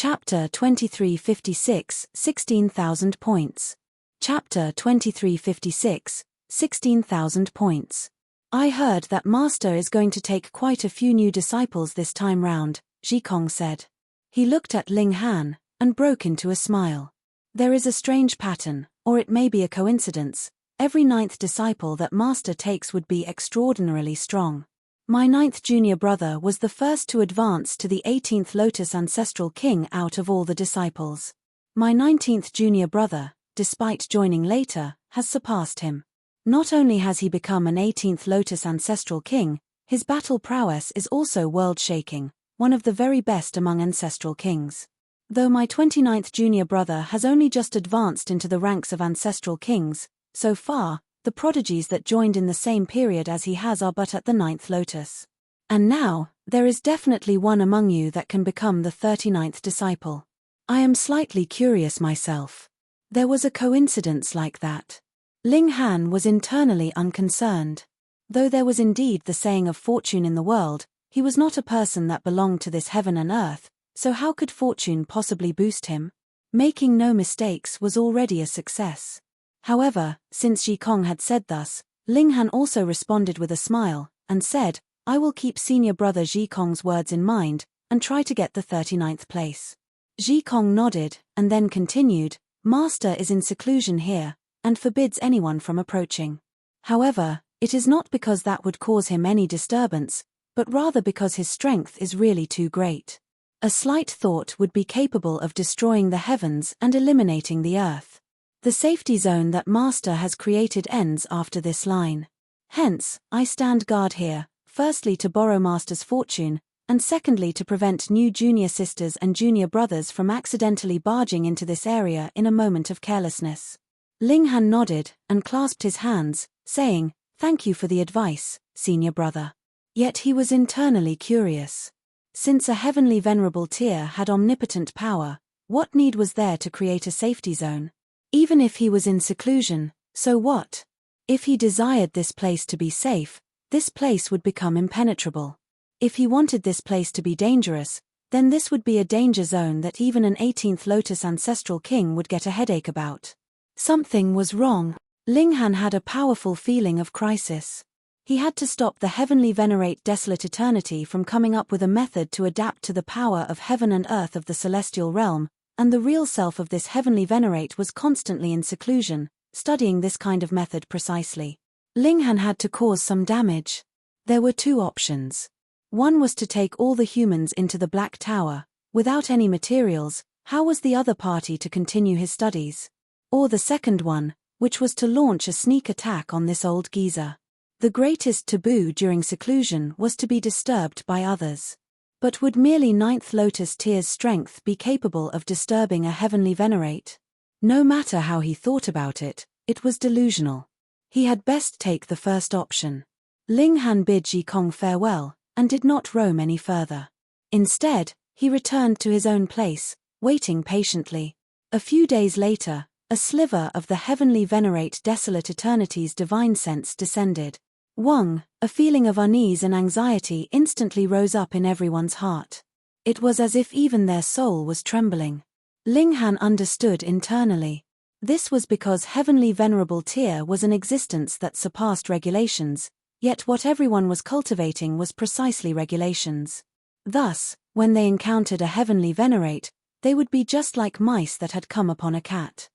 Chapter 2356, 16,000 points. Chapter 2356, 16,000 points. I heard that Master is going to take quite a few new disciples this time round, Zhikong said. He looked at Ling Han, and broke into a smile. There is a strange pattern, or it may be a coincidence. Every 9th disciple that Master takes would be extraordinarily strong. My 9th junior brother was the first to advance to the 18th Lotus Ancestral King out of all the disciples. My 19th junior brother, despite joining later, has surpassed him. Not only has he become an 18th Lotus Ancestral King, his battle prowess is also world-shaking, one of the very best among Ancestral Kings. Though my 29th junior brother has only just advanced into the ranks of Ancestral Kings, so far, the prodigies that joined in the same period as he has are but at the 9th Lotus. And now, there is definitely one among you that can become the 39th disciple. I am slightly curious myself. There was a coincidence like that. Ling Han was internally unconcerned. Though there was indeed the saying of fortune in the world, he was not a person that belonged to this heaven and earth, so how could fortune possibly boost him? Making no mistakes was already a success. However, since Zhikong had said thus, Ling Han also responded with a smile, and said, I will keep senior brother Zhikong's words in mind, and try to get the 39th place. Zhikong nodded, and then continued, Master is in seclusion here, and forbids anyone from approaching. However, it is not because that would cause him any disturbance, but rather because his strength is really too great. A slight thought would be capable of destroying the heavens and eliminating the earth. The safety zone that Master has created ends after this line. Hence, I stand guard here, firstly to borrow Master's fortune, and secondly to prevent new junior sisters and junior brothers from accidentally barging into this area in a moment of carelessness. Ling Han nodded and clasped his hands, saying, Thank you for the advice, senior brother. Yet he was internally curious. Since a heavenly venerable tier had omnipotent power, what need was there to create a safety zone? Even if he was in seclusion, so what? If he desired this place to be safe, this place would become impenetrable. If he wanted this place to be dangerous, then this would be a danger zone that even an 18th Lotus Ancestral King would get a headache about. Something was wrong. Ling Han had a powerful feeling of crisis. He had to stop the heavenly venerate desolate eternity from coming up with a method to adapt to the power of heaven and earth of the celestial realm, and the real self of this heavenly venerate was constantly in seclusion, studying this kind of method precisely. Ling Han had to cause some damage. There were two options. One was to take all the humans into the Black Tower. Without any materials, how was the other party to continue his studies? Or the second one, which was to launch a sneak attack on this old geezer. The greatest taboo during seclusion was to be disturbed by others. But would merely 9th Lotus Tier's strength be capable of disturbing a heavenly venerate? No matter how he thought about it, it was delusional. He had best take the first option. Ling Han bid Zhikong farewell, and did not roam any further. Instead, he returned to his own place, waiting patiently. A few days later, a sliver of the heavenly venerate desolate eternity's divine sense descended. Wang, a feeling of unease and anxiety instantly rose up in everyone's heart. It was as if even their soul was trembling. Ling Han understood internally. This was because heavenly venerable tier was an existence that surpassed regulations, yet what everyone was cultivating was precisely regulations. Thus, when they encountered a heavenly venerate, they would be just like mice that had come upon a cat.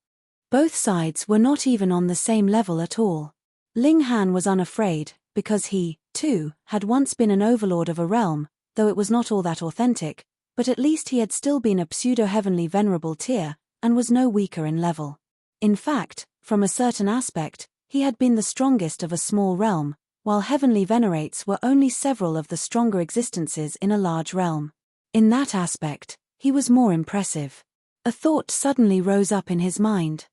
Both sides were not even on the same level at all. Ling Han was unafraid, because he, too, had once been an overlord of a realm, though it was not all that authentic, but at least he had still been a pseudo-heavenly venerable tier, and was no weaker in level. In fact, from a certain aspect, he had been the strongest of a small realm, while heavenly venerates were only several of the stronger existences in a large realm. In that aspect, he was more impressive. A thought suddenly rose up in his mind.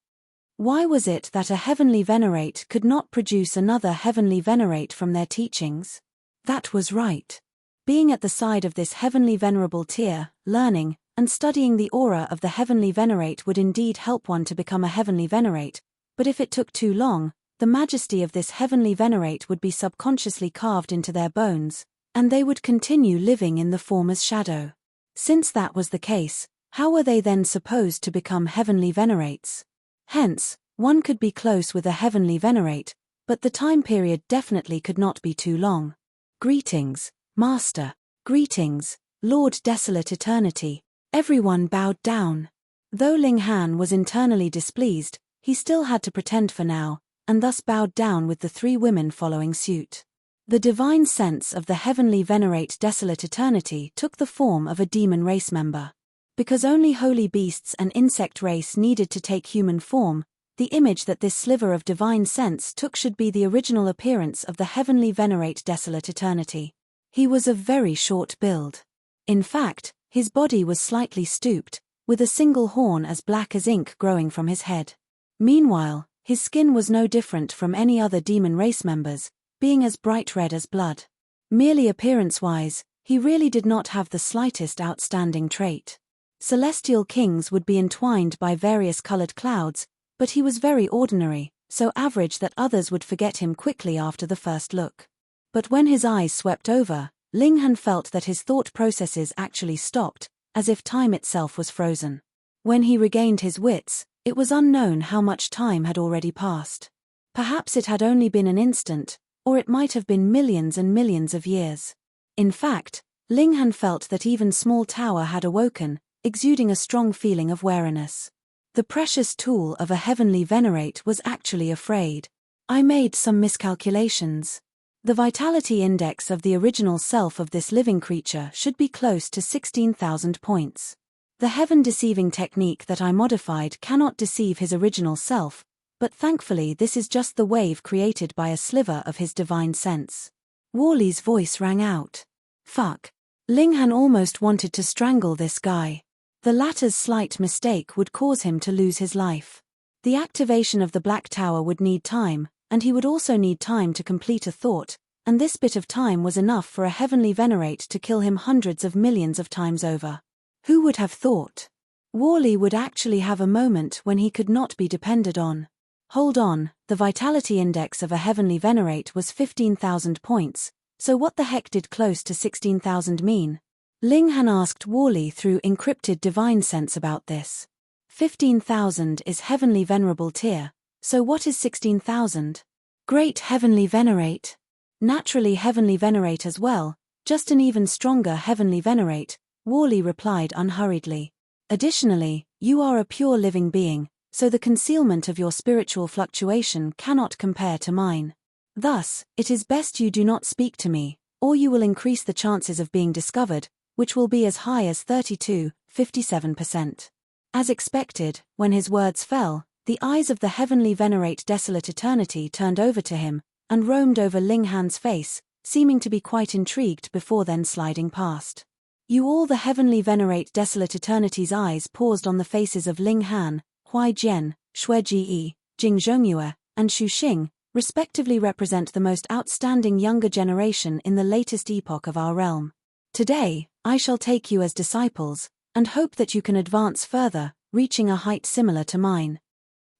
Why was it that a heavenly venerate could not produce another heavenly venerate from their teachings? That was right. Being at the side of this heavenly venerable tier, learning, and studying the aura of the heavenly venerate would indeed help one to become a heavenly venerate, but if it took too long, the majesty of this heavenly venerate would be subconsciously carved into their bones, and they would continue living in the former's shadow. Since that was the case, How were they then supposed to become heavenly venerates? Hence, one could be close with a heavenly venerate, but the time period definitely could not be too long. Greetings, Master. Greetings, Lord Desolate Eternity. Everyone bowed down. Though Ling Han was internally displeased, he still had to pretend for now, and thus bowed down with the three women following suit. The divine sense of the heavenly venerate Desolate Eternity took the form of a demon race member. Because only holy beasts and insect race needed to take human form, the image that this sliver of divine sense took should be the original appearance of the heavenly venerate Desolate Eternity. He was of very short build. In fact, his body was slightly stooped, with a single horn as black as ink growing from his head. Meanwhile, his skin was no different from any other demon race members, being as bright red as blood. Merely appearance-wise, he really did not have the slightest outstanding trait. Celestial kings would be entwined by various colored clouds, but he was very ordinary, so average that others would forget him quickly after the first look. But when his eyes swept over, Ling Han felt that his thought processes actually stopped, as if time itself was frozen. When he regained his wits, it was unknown how much time had already passed. Perhaps it had only been an instant, or it might have been millions and millions of years. In fact, Ling Han felt that even Small Tower had awoken, exuding a strong feeling of wariness. The precious tool of a heavenly venerate was actually afraid. I made some miscalculations. The vitality index of the original self of this living creature should be close to 16,000 points. The heaven-deceiving technique that I modified cannot deceive his original self, but thankfully this is just the wave created by a sliver of his divine sense. Worley's voice rang out. Fuck. Ling Han almost wanted to strangle this guy. The latter's slight mistake would cause him to lose his life. The activation of the Black Tower would need time, and he would also need time to complete a thought, and this bit of time was enough for a heavenly venerate to kill him hundreds of millions of times over. Who would have thought? Worley would actually have a moment when he could not be depended on. Hold on, the vitality index of a heavenly venerate was 15,000 points, so what the heck did close to 16,000 mean? Ling Han asked Worley through encrypted divine sense about this. 15,000 is heavenly venerable tier, so what is 16,000? Great heavenly venerate. Naturally heavenly venerate as well, just an even stronger heavenly venerate, Worley replied unhurriedly. Additionally, you are a pure living being, so the concealment of your spiritual fluctuation cannot compare to mine. Thus, it is best you do not speak to me, or you will increase the chances of being discovered, which will be as high as 57%. As expected, when his words fell, the eyes of the heavenly venerate Desolate Eternity turned over to him, and roamed over Ling Han's face, seeming to be quite intrigued before then sliding past. You all the heavenly venerate Desolate Eternity's eyes paused on the faces of Ling Han, Huai Jian, Xue Ji, Jing Zhongyue, and Xu Xing, respectively represent the most outstanding younger generation in the latest epoch of our realm. Today, I shall take you as disciples, and hope that you can advance further, reaching a height similar to mine.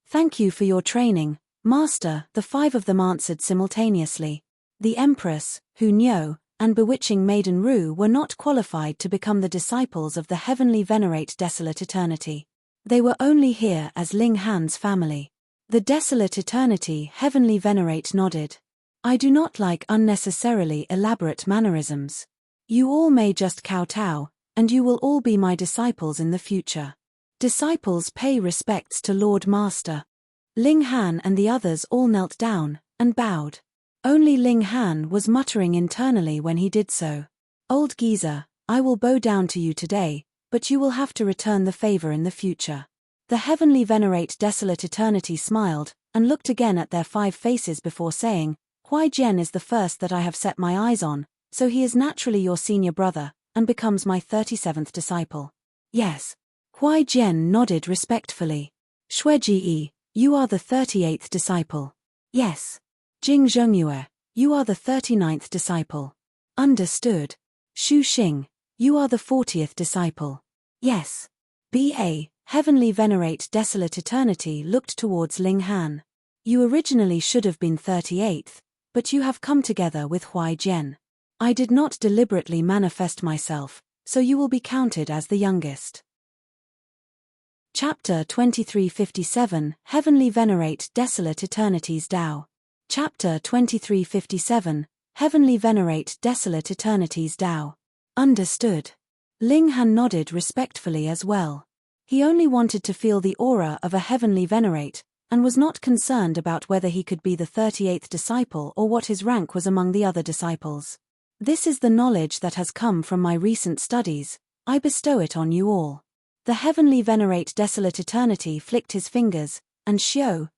Thank you for your training, Master, the five of them answered simultaneously. The Empress, Hu Niu, and bewitching Maiden Ru were not qualified to become the disciples of the heavenly venerate Desolate Eternity. They were only here as Ling Han's family. The Desolate Eternity heavenly venerate nodded. I do not like unnecessarily elaborate mannerisms. You all may just kowtow, and you will all be my disciples in the future. Disciples pay respects to Lord Master. Ling Han and the others all knelt down, and bowed. Only Ling Han was muttering internally when he did so. Old geezer, I will bow down to you today, but you will have to return the favor in the future. The heavenly venerate Desolate Eternity smiled, and looked again at their five faces before saying, Huai Jian is the first that I have set my eyes on, so he is naturally your senior brother, and becomes my 37th disciple. Yes. Huai Jian nodded respectfully. Xue Ji, you are the 38th disciple. Yes. Jing Zhongyue, you are the 39th disciple. Understood. Xu Xing, you are the 40th disciple. Yes. B.A., heavenly venerate Desolate Eternity looked towards Ling Han. You originally should have been 38th, but you have come together with Huai Jian. I did not deliberately manifest myself, so you will be counted as the youngest. Chapter 2357, Heavenly Venerate Desolate Eternities Tao. Chapter 2357, Heavenly Venerate Desolate Eternities Tao. Understood. Ling Han nodded respectfully as well. He only wanted to feel the aura of a Heavenly Venerate, and was not concerned about whether he could be the 38th disciple or what his rank was among the other disciples. This is the knowledge that has come from my recent studies. I bestow it on you all. The Heavenly Venerate Desolate Eternity flicked his fingers, and shio,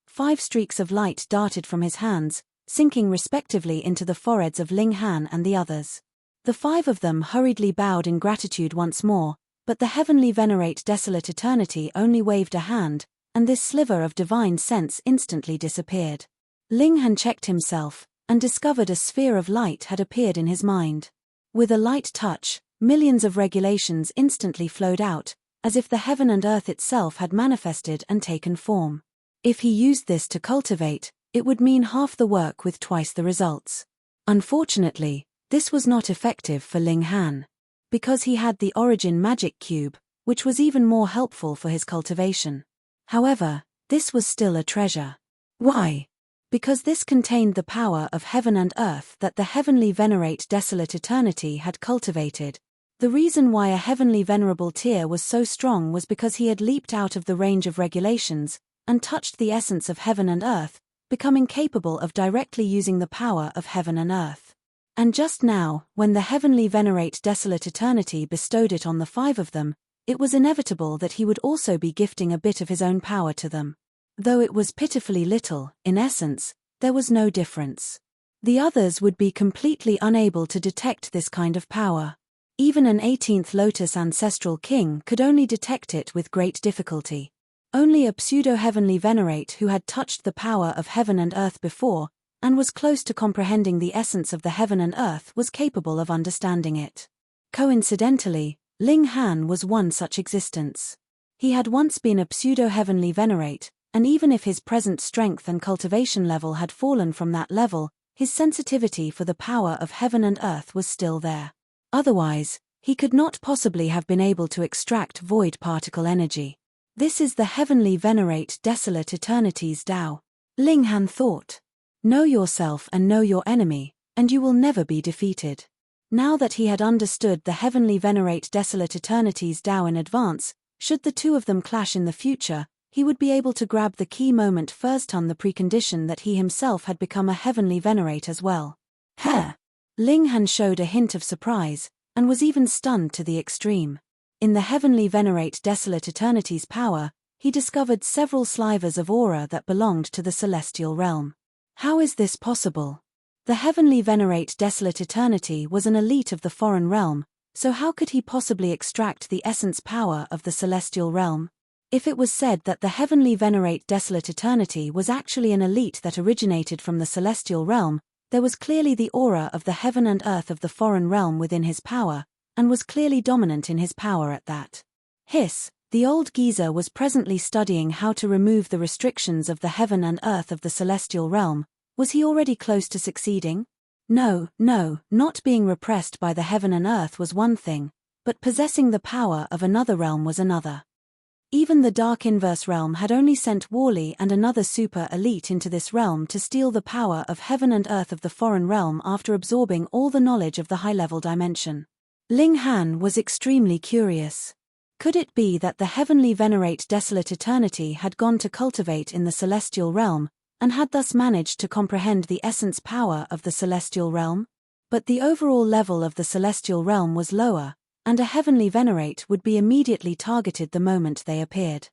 5 streaks of light darted from his hands, sinking respectively into the foreheads of Ling Han and the others. The 5 of them hurriedly bowed in gratitude once more, but the Heavenly Venerate Desolate Eternity only waved a hand, and this sliver of divine sense instantly disappeared. Ling Han checked himself, and discovered a sphere of light had appeared in his mind. With a light touch, millions of regulations instantly flowed out, as if the heaven and earth itself had manifested and taken form. If he used this to cultivate, it would mean half the work with twice the results. Unfortunately, this was not effective for Ling Han. Because he had the Origin Magic Cube, which was even more helpful for his cultivation. However, this was still a treasure. Why? Because this contained the power of heaven and earth that the Heavenly Venerate Desolate Eternity had cultivated. The reason why a Heavenly Venerable tier was so strong was because he had leaped out of the range of regulations, and touched the essence of heaven and earth, becoming capable of directly using the power of heaven and earth. And just now, when the Heavenly Venerate Desolate Eternity bestowed it on the 5 of them, it was inevitable that he would also be gifting a bit of his own power to them. Though it was pitifully little, in essence, there was no difference. The others would be completely unable to detect this kind of power. Even an 18th Lotus Ancestral King could only detect it with great difficulty. Only a pseudo-heavenly venerate who had touched the power of heaven and earth before, and was close to comprehending the essence of the heaven and earth, was capable of understanding it. Coincidentally, Ling Han was one such existence. He had once been a pseudo-heavenly venerate, and even if his present strength and cultivation level had fallen from that level, his sensitivity for the power of heaven and earth was still there. Otherwise, he could not possibly have been able to extract void particle energy. This is the Heavenly Venerate Desolate Eternities Tao. Ling Han thought. Know yourself and know your enemy, and you will never be defeated. Now that he had understood the Heavenly Venerate Desolate Eternities Tao in advance, should the 2 of them clash in the future, he would be able to grab the key moment first on the precondition that he himself had become a Heavenly Venerate as well. Heh! Ling Han showed a hint of surprise, and was even stunned to the extreme. In the Heavenly Venerate Desolate Eternities power, he discovered several slivers of aura that belonged to the celestial realm. How is this possible? The Heavenly Venerate Desolate Eternity was an elite of the foreign realm, so how could he possibly extract the essence power of the celestial realm? If it was said that the Heavenly Venerate Desolate Eternity was actually an elite that originated from the celestial realm, there was clearly the aura of the heaven and earth of the foreign realm within his power, and was clearly dominant in his power at that. Hiss, the old geezer was presently studying how to remove the restrictions of the heaven and earth of the celestial realm. Was he already close to succeeding? No, not being repressed by the heaven and earth was one thing, but possessing the power of another realm was another. Even the Dark Inverse realm had only sent Worley and another super elite into this realm to steal the power of heaven and earth of the foreign realm after absorbing all the knowledge of the high-level dimension. Ling Han was extremely curious. Could it be that the Heavenly Venerate Desolate Eternity had gone to cultivate in the celestial realm, and had thus managed to comprehend the essence power of the celestial realm? But the overall level of the celestial realm was lower, and a Heavenly Venerate would be immediately targeted the moment they appeared.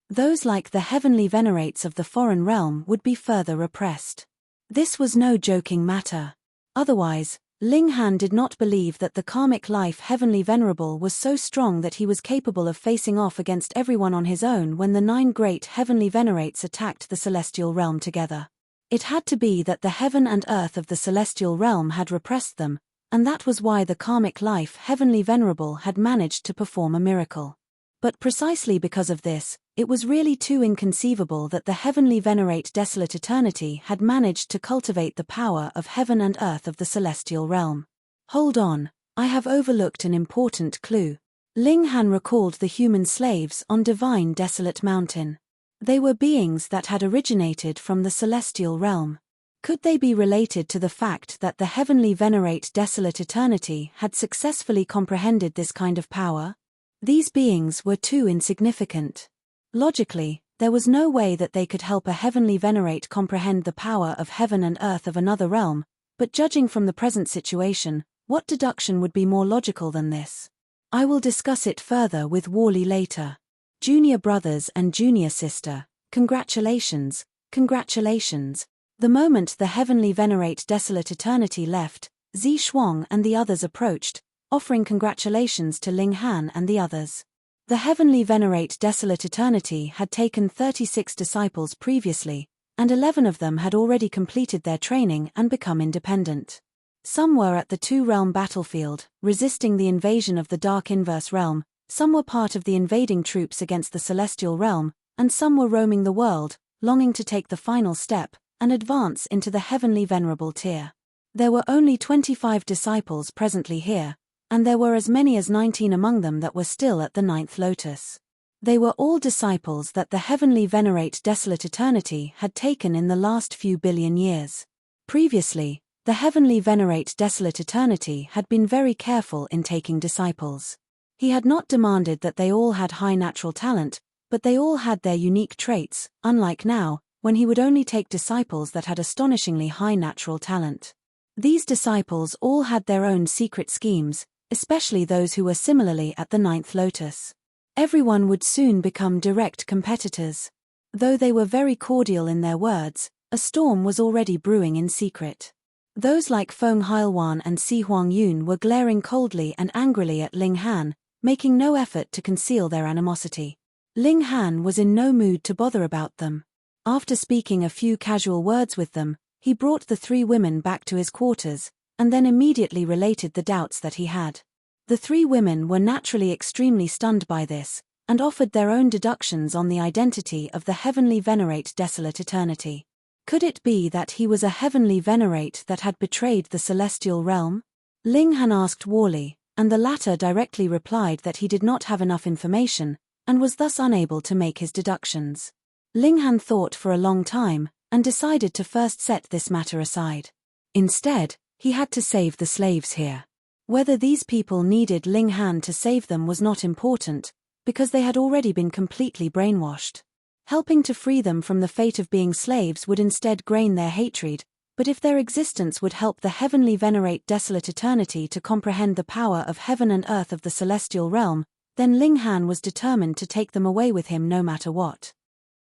Those like the Heavenly Venerates of the foreign realm would be further repressed. This was no joking matter. Otherwise, Ling Han did not believe that the karmic life Heavenly Venerable was so strong that he was capable of facing off against everyone on his own when the 9 great Heavenly Venerates attacked the celestial realm together. It had to be that the heaven and earth of the celestial realm had repressed them, and that was why the karmic life Heavenly Venerable had managed to perform a miracle. But precisely because of this, it was really too inconceivable that the Heavenly Venerate Desolate Eternity had managed to cultivate the power of heaven and earth of the celestial realm. Hold on, I have overlooked an important clue. Ling Han recalled the human slaves on Divine Desolate Mountain. They were beings that had originated from the celestial realm. Could they be related to the fact that the heavenly venerate Desolate Eternity had successfully comprehended this kind of power? These beings were too insignificant. Logically, there was no way that they could help a heavenly venerate comprehend the power of heaven and earth of another realm, but judging from the present situation, what deduction would be more logical than this? I will discuss it further with Worley later. Junior brothers and junior sister, congratulations, congratulations. The moment the heavenly venerate Desolate Eternity left, Zi Shuang and the others approached, offering congratulations to Ling Han and the others. The heavenly venerate Desolate Eternity had taken 36 disciples previously, and 11 of them had already completed their training and become independent. Some were at the two-realm battlefield, resisting the invasion of the Dark Inverse Realm, some were part of the invading troops against the Celestial Realm, and some were roaming the world, longing to take the final step, and advance into the heavenly venerable tier. There were only 25 disciples presently here, and there were as many as 19 among them that were still at the 9th lotus. They were all disciples that the heavenly venerate Desolate Eternity had taken in the last few billion years. Previously, the heavenly venerate Desolate Eternity had been very careful in taking disciples. He had not demanded that they all had high natural talent, but they all had their unique traits, unlike now, when he would only take disciples that had astonishingly high natural talent. These disciples all had their own secret schemes, especially those who were similarly at the 9th lotus. Everyone would soon become direct competitors. Though they were very cordial in their words, a storm was already brewing in secret. Those like Feng Heilwan and Si Huang Yun were glaring coldly and angrily at Ling Han, making no effort to conceal their animosity. Ling Han was in no mood to bother about them. After speaking a few casual words with them, he brought the 3 women back to his quarters, and then immediately related the doubts that he had. The 3 women were naturally extremely stunned by this, and offered their own deductions on the identity of the heavenly venerate Desolate Eternity. Could it be that he was a heavenly venerate that had betrayed the celestial realm? Ling Han asked Worley, and the latter directly replied that he did not have enough information, and was thus unable to make his deductions. Ling Han thought for a long time, and decided to first set this matter aside. Instead, he had to save the slaves here. Whether these people needed Ling Han to save them was not important, because they had already been completely brainwashed. Helping to free them from the fate of being slaves would instead gain their hatred, but if their existence would help the heavenly venerate Desolate Eternity to comprehend the power of heaven and earth of the celestial realm, then Ling Han was determined to take them away with him no matter what.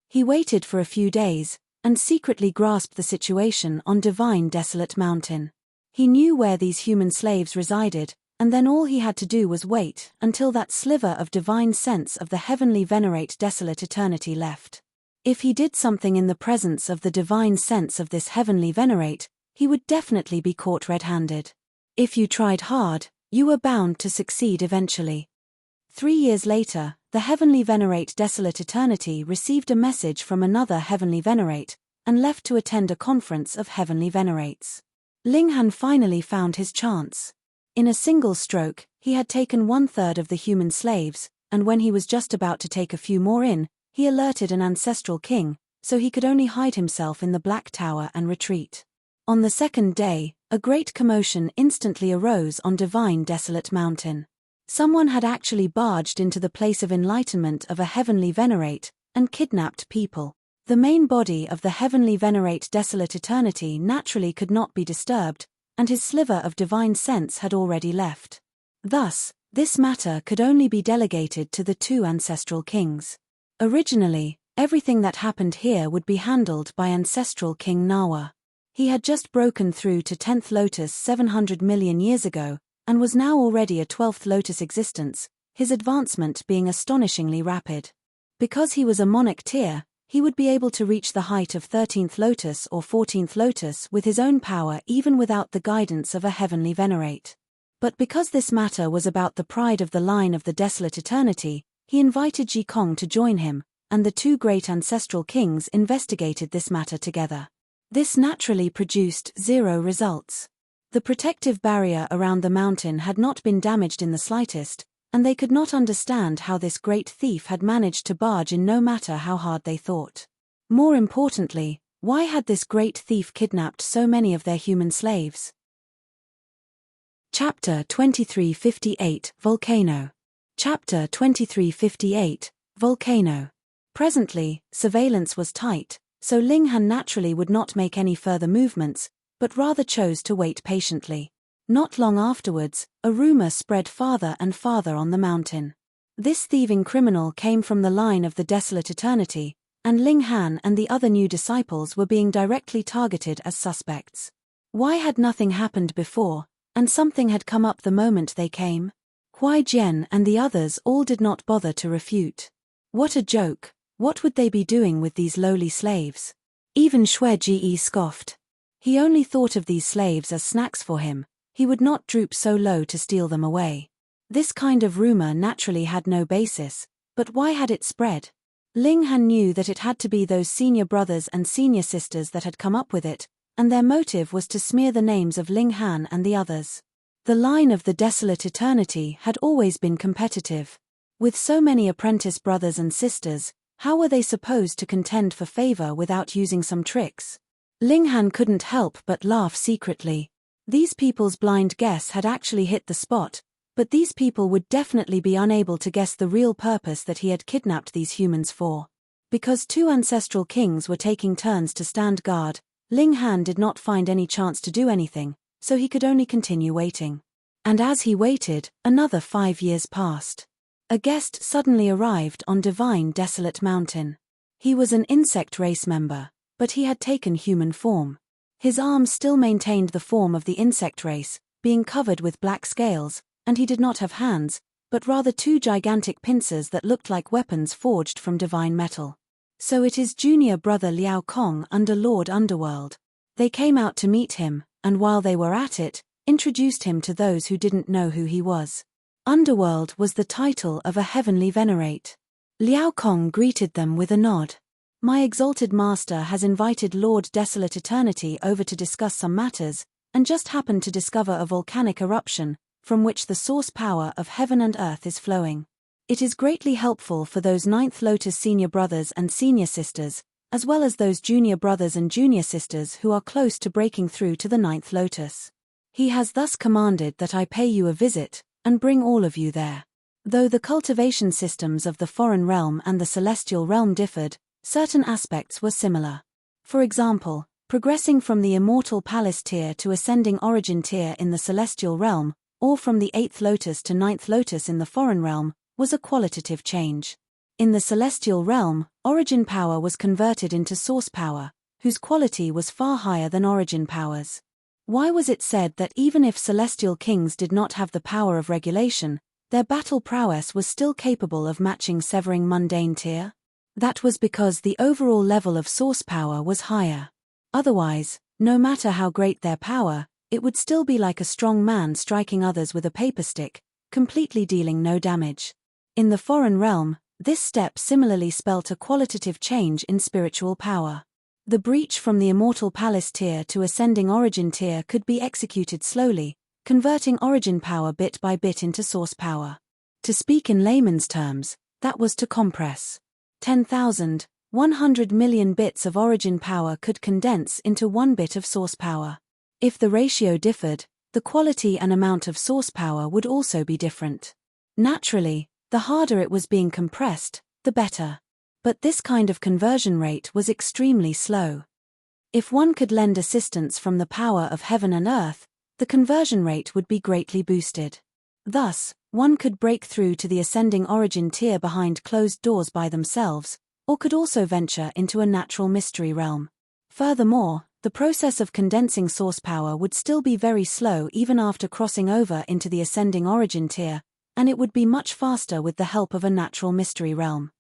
He waited for a few days, and secretly grasped the situation on Divine Desolate Mountain. He knew where these human slaves resided, and then all he had to do was wait until that sliver of divine sense of the heavenly venerate Desolate Eternity left. If he did something in the presence of the divine sense of this heavenly venerate, he would definitely be caught red-handed. If you tried hard, you were bound to succeed eventually. 3 years later, the heavenly venerate Desolate Eternity received a message from another heavenly venerate, and left to attend a conference of heavenly venerates. Ling Han finally found his chance. In a single stroke, he had taken 1/3 of the human slaves, and when he was just about to take a few more in, he alerted an ancestral king, so he could only hide himself in the Black Tower and retreat. On the second day, a great commotion instantly arose on Divine Desolate Mountain. Someone had actually barged into the place of enlightenment of a heavenly venerate, and kidnapped people. The main body of the heavenly venerate Desolate Eternity naturally could not be disturbed, and his sliver of divine sense had already left. Thus, this matter could only be delegated to the 2 ancestral kings. Originally, everything that happened here would be handled by ancestral King Nawa. He had just broken through to 10th lotus 700 million years ago, and was now already a 12th lotus existence, his advancement being astonishingly rapid. Because he was a monarch tier, he would be able to reach the height of 13th lotus or 14th lotus with his own power even without the guidance of a heavenly venerate. But because this matter was about the pride of the line of the Desolate Eternity, he invited Ji Kong to join him, and the 2 great ancestral kings investigated this matter together. This naturally produced 0 results. The protective barrier around the mountain had not been damaged in the slightest, and they could not understand how this great thief had managed to barge in no matter how hard they thought. More importantly, why had this great thief kidnapped so many of their human slaves? Chapter 2358, Volcano. Chapter 2358, Volcano. Presently, surveillance was tight, so Ling Han naturally would not make any further movements, but rather chose to wait patiently. Not long afterwards, a rumor spread farther and farther on the mountain. This thieving criminal came from the line of the Desolate Eternity, and Ling Han and the other new disciples were being directly targeted as suspects. Why had nothing happened before, and something had come up the moment they came? Huai Jian and the others all did not bother to refute. What a joke! What would they be doing with these lowly slaves? Even Xue Ji scoffed. He only thought of these slaves as snacks for him. He would not droop so low to steal them away. This kind of rumor naturally had no basis, but why had it spread? Ling Han knew that it had to be those senior brothers and senior sisters that had come up with it, and their motive was to smear the names of Ling Han and the others. The line of the Desolate Eternity had always been competitive. With so many apprentice brothers and sisters, how were they supposed to contend for favor without using some tricks? Ling Han couldn't help but laugh secretly. These people's blind guess had actually hit the spot, but these people would definitely be unable to guess the real purpose that he had kidnapped these humans for. Because two ancestral kings were taking turns to stand guard, Ling Han did not find any chance to do anything, so he could only continue waiting. And as he waited, another 5 years passed. A guest suddenly arrived on Divine Desolate Mountain. He was an insect race member, but he had taken human form. His arms still maintained the form of the insect race, being covered with black scales, and he did not have hands, but rather two gigantic pincers that looked like weapons forged from divine metal. So it is junior brother Liao Kong under Lord Underworld. They came out to meet him, and while they were at it, introduced him to those who didn't know who he was. Underworld was the title of a heavenly venerate. Liao Kong greeted them with a nod. My exalted master has invited Lord Desolate Eternity over to discuss some matters, and just happened to discover a volcanic eruption, from which the source power of heaven and earth is flowing. It is greatly helpful for those Ninth Lotus senior brothers and senior sisters, as well as those junior brothers and junior sisters who are close to breaking through to the Ninth Lotus. He has thus commanded that I pay you a visit, and bring all of you there. Though the cultivation systems of the foreign realm and the celestial realm differed, certain aspects were similar. For example, progressing from the immortal palace tier to ascending origin tier in the celestial realm, or from the 8th lotus to 9th lotus in the foreign realm, was a qualitative change. In the celestial realm, origin power was converted into source power, whose quality was far higher than origin powers. Why was it said that even if celestial kings did not have the power of regulation, their battle prowess was still capable of matching severing mundane tier? That was because the overall level of source power was higher. Otherwise, no matter how great their power, it would still be like a strong man striking others with a paper stick, completely dealing no damage. In the foreign realm, this step similarly spelt a qualitative change in spiritual power. The breach from the immortal palace tier to ascending origin tier could be executed slowly, converting origin power bit by bit into source power. To speak in layman's terms, that was to compress. 10,000, 100 million bits of origin power could condense into 1 bit of source power. If the ratio differed, the quality and amount of source power would also be different. Naturally, the harder it was being compressed, the better. But this kind of conversion rate was extremely slow. If one could lend assistance from the power of heaven and earth, the conversion rate would be greatly boosted. Thus, one could break through to the ascending origin tier behind closed doors by themselves, or could also venture into a natural mystery realm. Furthermore, the process of condensing source power would still be very slow even after crossing over into the ascending origin tier, and it would be much faster with the help of a natural mystery realm.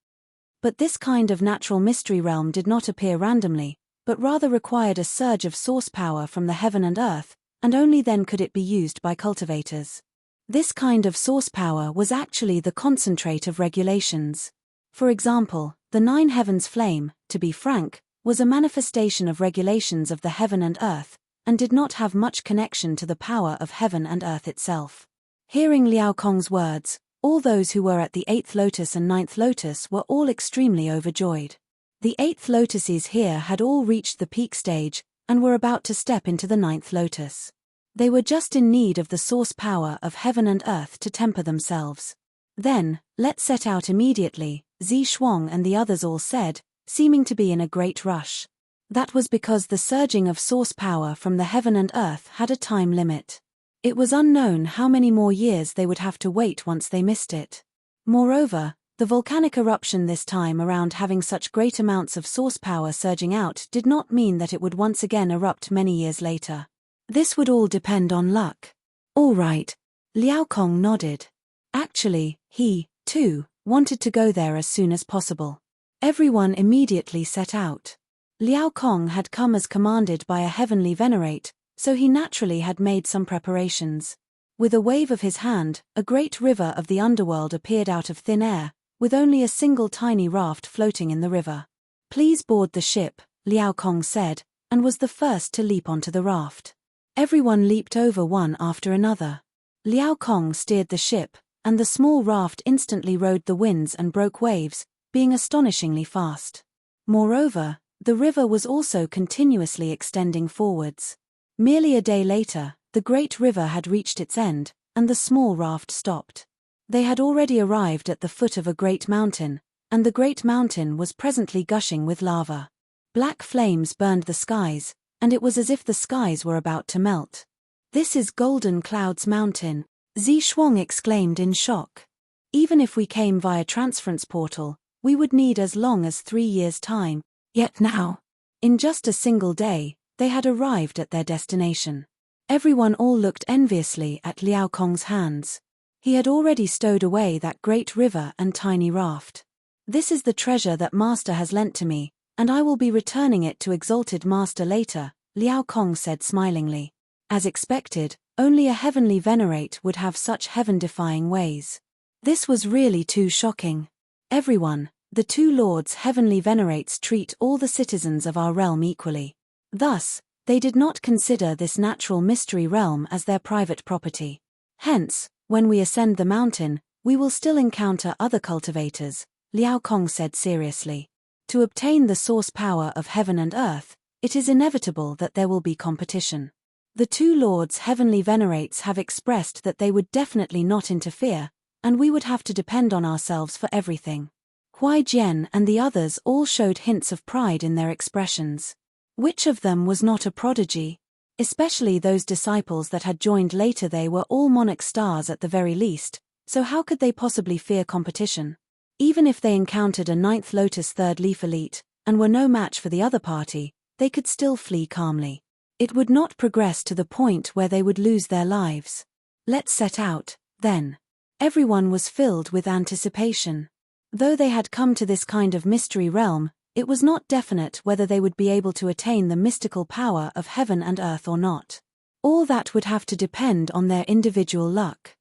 But this kind of natural mystery realm did not appear randomly, but rather required a surge of source power from the heaven and earth, and only then could it be used by cultivators. This kind of source power was actually the concentrate of regulations. For example, the 9 heavens flame, to be frank, was a manifestation of regulations of the heaven and earth, and did not have much connection to the power of heaven and earth itself. Hearing Liao Kong's words, All those who were at the 8th lotus and 9th lotus were all extremely overjoyed. The 8th lotuses here had all reached the peak stage, and were about to step into the 9th lotus. They were just in need of the source power of heaven and earth to temper themselves. Then, let's set out immediately, Zi Shuang and the others all said, seeming to be in a great rush. That was because the surging of source power from the heaven and earth had a time limit. It was unknown how many more years they would have to wait once they missed it. Moreover, the volcanic eruption this time around having such great amounts of source power surging out did not mean that it would once again erupt many years later. This would all depend on luck. All right. Liao Kong nodded. Actually, he, too, wanted to go there as soon as possible. Everyone immediately set out. Liao Kong had come as commanded by a heavenly venerate, so he naturally had made some preparations. With a wave of his hand, a great river of the underworld appeared out of thin air, with only a single tiny raft floating in the river. Please board the ship, Liao Kong said, and was the first to leap onto the raft. Everyone leaped over one after another. Liao Kong steered the ship, and the small raft instantly rode the winds and broke waves, being astonishingly fast. Moreover, the river was also continuously extending forwards. Merely a day later, the great river had reached its end, and the small raft stopped. They had already arrived at the foot of a great mountain, and the great mountain was presently gushing with lava. Black flames burned the skies, and it was as if the skies were about to melt. "This is Golden Cloud's mountain," Zi Shuang exclaimed in shock. "Even if we came via transference portal, we would need as long as 3 years' time, yet now, in just a single day, they had arrived at their destination." Everyone all looked enviously at Liao Kong's hands. He had already stowed away that great river and tiny raft. "This is the treasure that Master has lent to me, and I will be returning it to Exalted Master later," Liao Kong said smilingly. As expected, only a heavenly venerate would have such heaven-defying ways. This was really too shocking. "Everyone, the 2 lords heavenly venerates treat all the citizens of our realm equally. Thus, they did not consider this natural mystery realm as their private property. Hence, when we ascend the mountain, we will still encounter other cultivators," Liao Kong said seriously. "To obtain the source power of heaven and earth, it is inevitable that there will be competition. The 2 lords heavenly venerates have expressed that they would definitely not interfere, and we would have to depend on ourselves for everything." Huai Jian and the others all showed hints of pride in their expressions. Which of them was not a prodigy? Especially those disciples that had joined later. They were all monarch stars at the very least, so how could they possibly fear competition? Even if they encountered a 9th Lotus 3rd Leaf elite, and were no match for the other party, they could still flee calmly. It would not progress to the point where they would lose their lives. "Let's set out, then." Everyone was filled with anticipation. Though they had come to this kind of mystery realm, it was not definite whether they would be able to attain the mystical power of heaven and earth or not. All that would have to depend on their individual luck.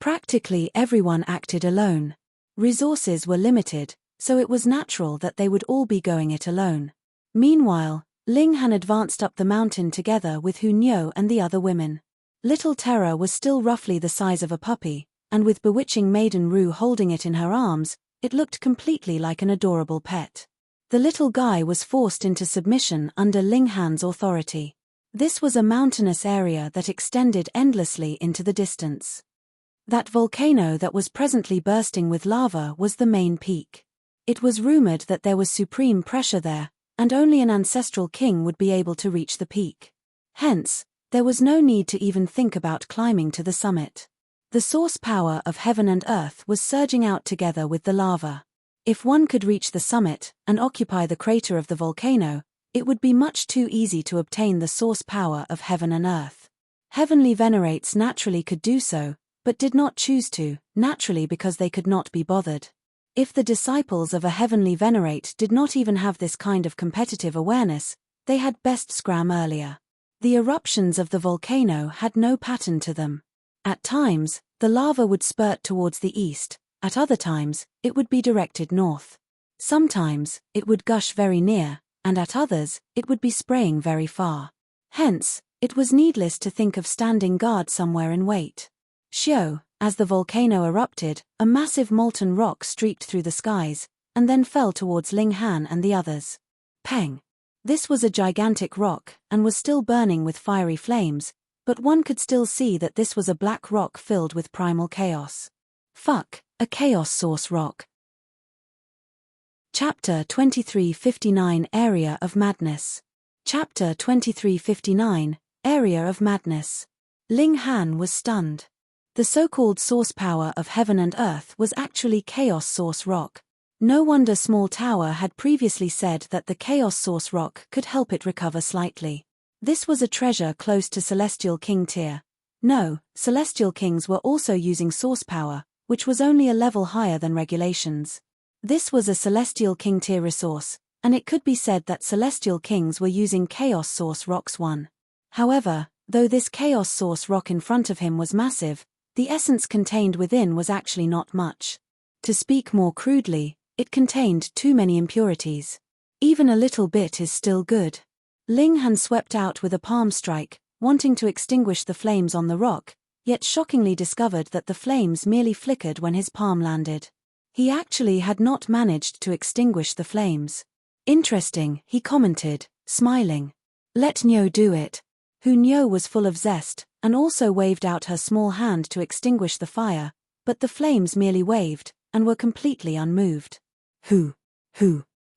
Practically everyone acted alone. Resources were limited, so it was natural that they would all be going it alone. Meanwhile, Ling Han advanced up the mountain together with Hu Niu and the other women. Little Terra was still roughly the size of a puppy, and with bewitching Maiden Ru holding it in her arms, it looked completely like an adorable pet. The little guy was forced into submission under Ling Han's authority. This was a mountainous area that extended endlessly into the distance. That volcano that was presently bursting with lava was the main peak. It was rumored that there was supreme pressure there, and only an ancestral king would be able to reach the peak. Hence, there was no need to even think about climbing to the summit. The source power of heaven and earth was surging out together with the lava. If one could reach the summit and occupy the crater of the volcano, it would be much too easy to obtain the source power of heaven and earth. Heavenly venerates naturally could do so, but did not choose to, naturally because they could not be bothered. If the disciples of a heavenly venerate did not even have this kind of competitive awareness, they had best scram earlier. The eruptions of the volcano had no pattern to them. At times, the lava would spurt towards the east, at other times, it would be directed north. Sometimes, it would gush very near, and at others, it would be spraying very far. Hence, it was needless to think of standing guard somewhere and wait. Xiao, As the volcano erupted, a massive molten rock streaked through the skies, and then fell towards Ling Han and the others. Peng! This was a gigantic rock, and was still burning with fiery flames, but one could still see that this was a black rock filled with primal chaos. Fuck, a chaos source rock. Chapter 2359 Area of Madness. Chapter 2359 Area of Madness. Ling Han was stunned. The so-called source power of heaven and earth was actually chaos source rock. No wonder Small Tower had previously said that the chaos source rock could help it recover slightly. This was a treasure close to Celestial King tier. No, Celestial Kings were also using source power, which was only a level higher than regulations. This was a Celestial King tier resource, and it could be said that Celestial Kings were using chaos source rocks 1. However, though this chaos source rock in front of him was massive, the essence contained within was actually not much. To speak more crudely, it contained too many impurities. Even a little bit is still good. Ling Han swept out with a palm strike, wanting to extinguish the flames on the rock, yet shockingly discovered that the flames merely flickered when his palm landed. He actually had not managed to extinguish the flames. Interesting, he commented, smiling. Let Nyo do it. Hu Nyo was full of zest, and also waved out her small hand to extinguish the fire, but the flames merely waved, and were completely unmoved. Who?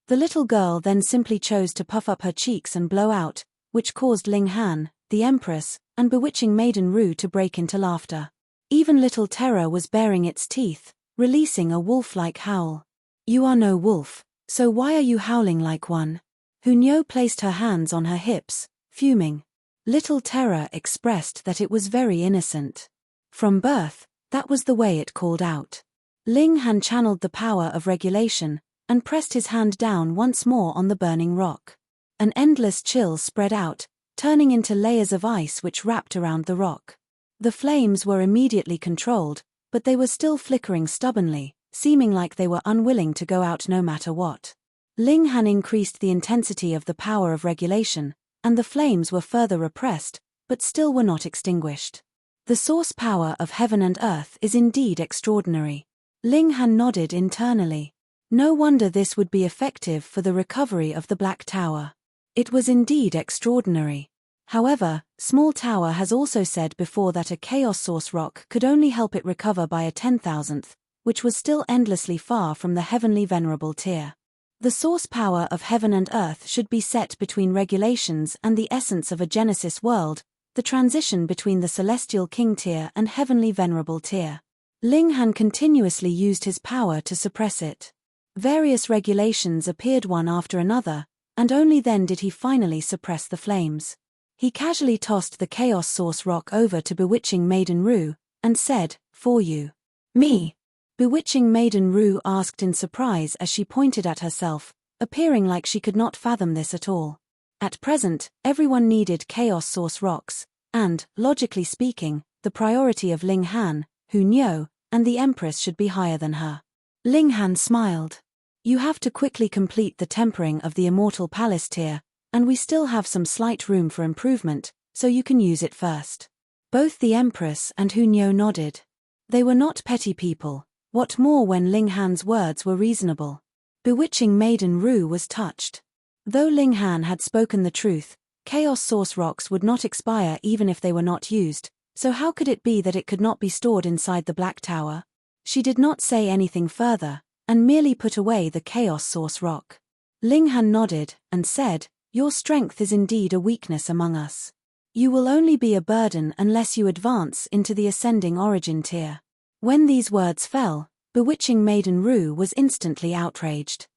The little girl then simply chose to puff up her cheeks and blow out, which caused Ling Han, the Empress, and bewitching Maiden Ru to break into laughter. Even little Terror was baring its teeth, releasing a wolf-like howl. You are no wolf, so why are you howling like one? Hu Nyo placed her hands on her hips, fuming. Little Terror expressed that it was very innocent. From birth, that was the way it called out. Ling Han channeled the power of regulation, and pressed his hand down once more on the burning rock. An endless chill spread out, turning into layers of ice which wrapped around the rock. The flames were immediately controlled, but they were still flickering stubbornly, seeming like they were unwilling to go out no matter what. Ling Han increased the intensity of the power of regulation, and the flames were further repressed, but still were not extinguished. The source power of heaven and earth is indeed extraordinary. Ling Han nodded internally. No wonder this would be effective for the recovery of the Black Tower. It was indeed extraordinary. However, Small Tower has also said before that a chaos source rock could only help it recover by a 10,000th, which was still endlessly far from the heavenly venerable tier. The source power of heaven and earth should be set between regulations and the essence of a Genesis world, the transition between the Celestial King tier and heavenly venerable tier. Ling Han continuously used his power to suppress it. Various regulations appeared one after another, and only then did he finally suppress the flames. He casually tossed the chaos source rock over to bewitching Maiden Ru, and said, "For you." "Me?" Bewitching Maiden Ru asked in surprise as she pointed at herself, appearing like she could not fathom this at all. At present, everyone needed chaos source rocks, and, logically speaking, the priority of Ling Han, Hu Nyo, and the Empress should be higher than her. Ling Han smiled. You have to quickly complete the tempering of the Immortal Palace tier, and we still have some slight room for improvement, so you can use it first. Both the Empress and Hu Nyo nodded. They were not petty people. What more when Ling Han's words were reasonable? Bewitching Maiden Ru was touched. Though Ling Han had spoken the truth, chaos source rocks would not expire even if they were not used, so how could it be that it could not be stored inside the Black Tower? She did not say anything further, and merely put away the chaos source rock. Ling Han nodded, and said, "Your strength is indeed a weakness among us. You will only be a burden unless you advance into the ascending origin tier." When these words fell, bewitching Maiden Ru was instantly outraged.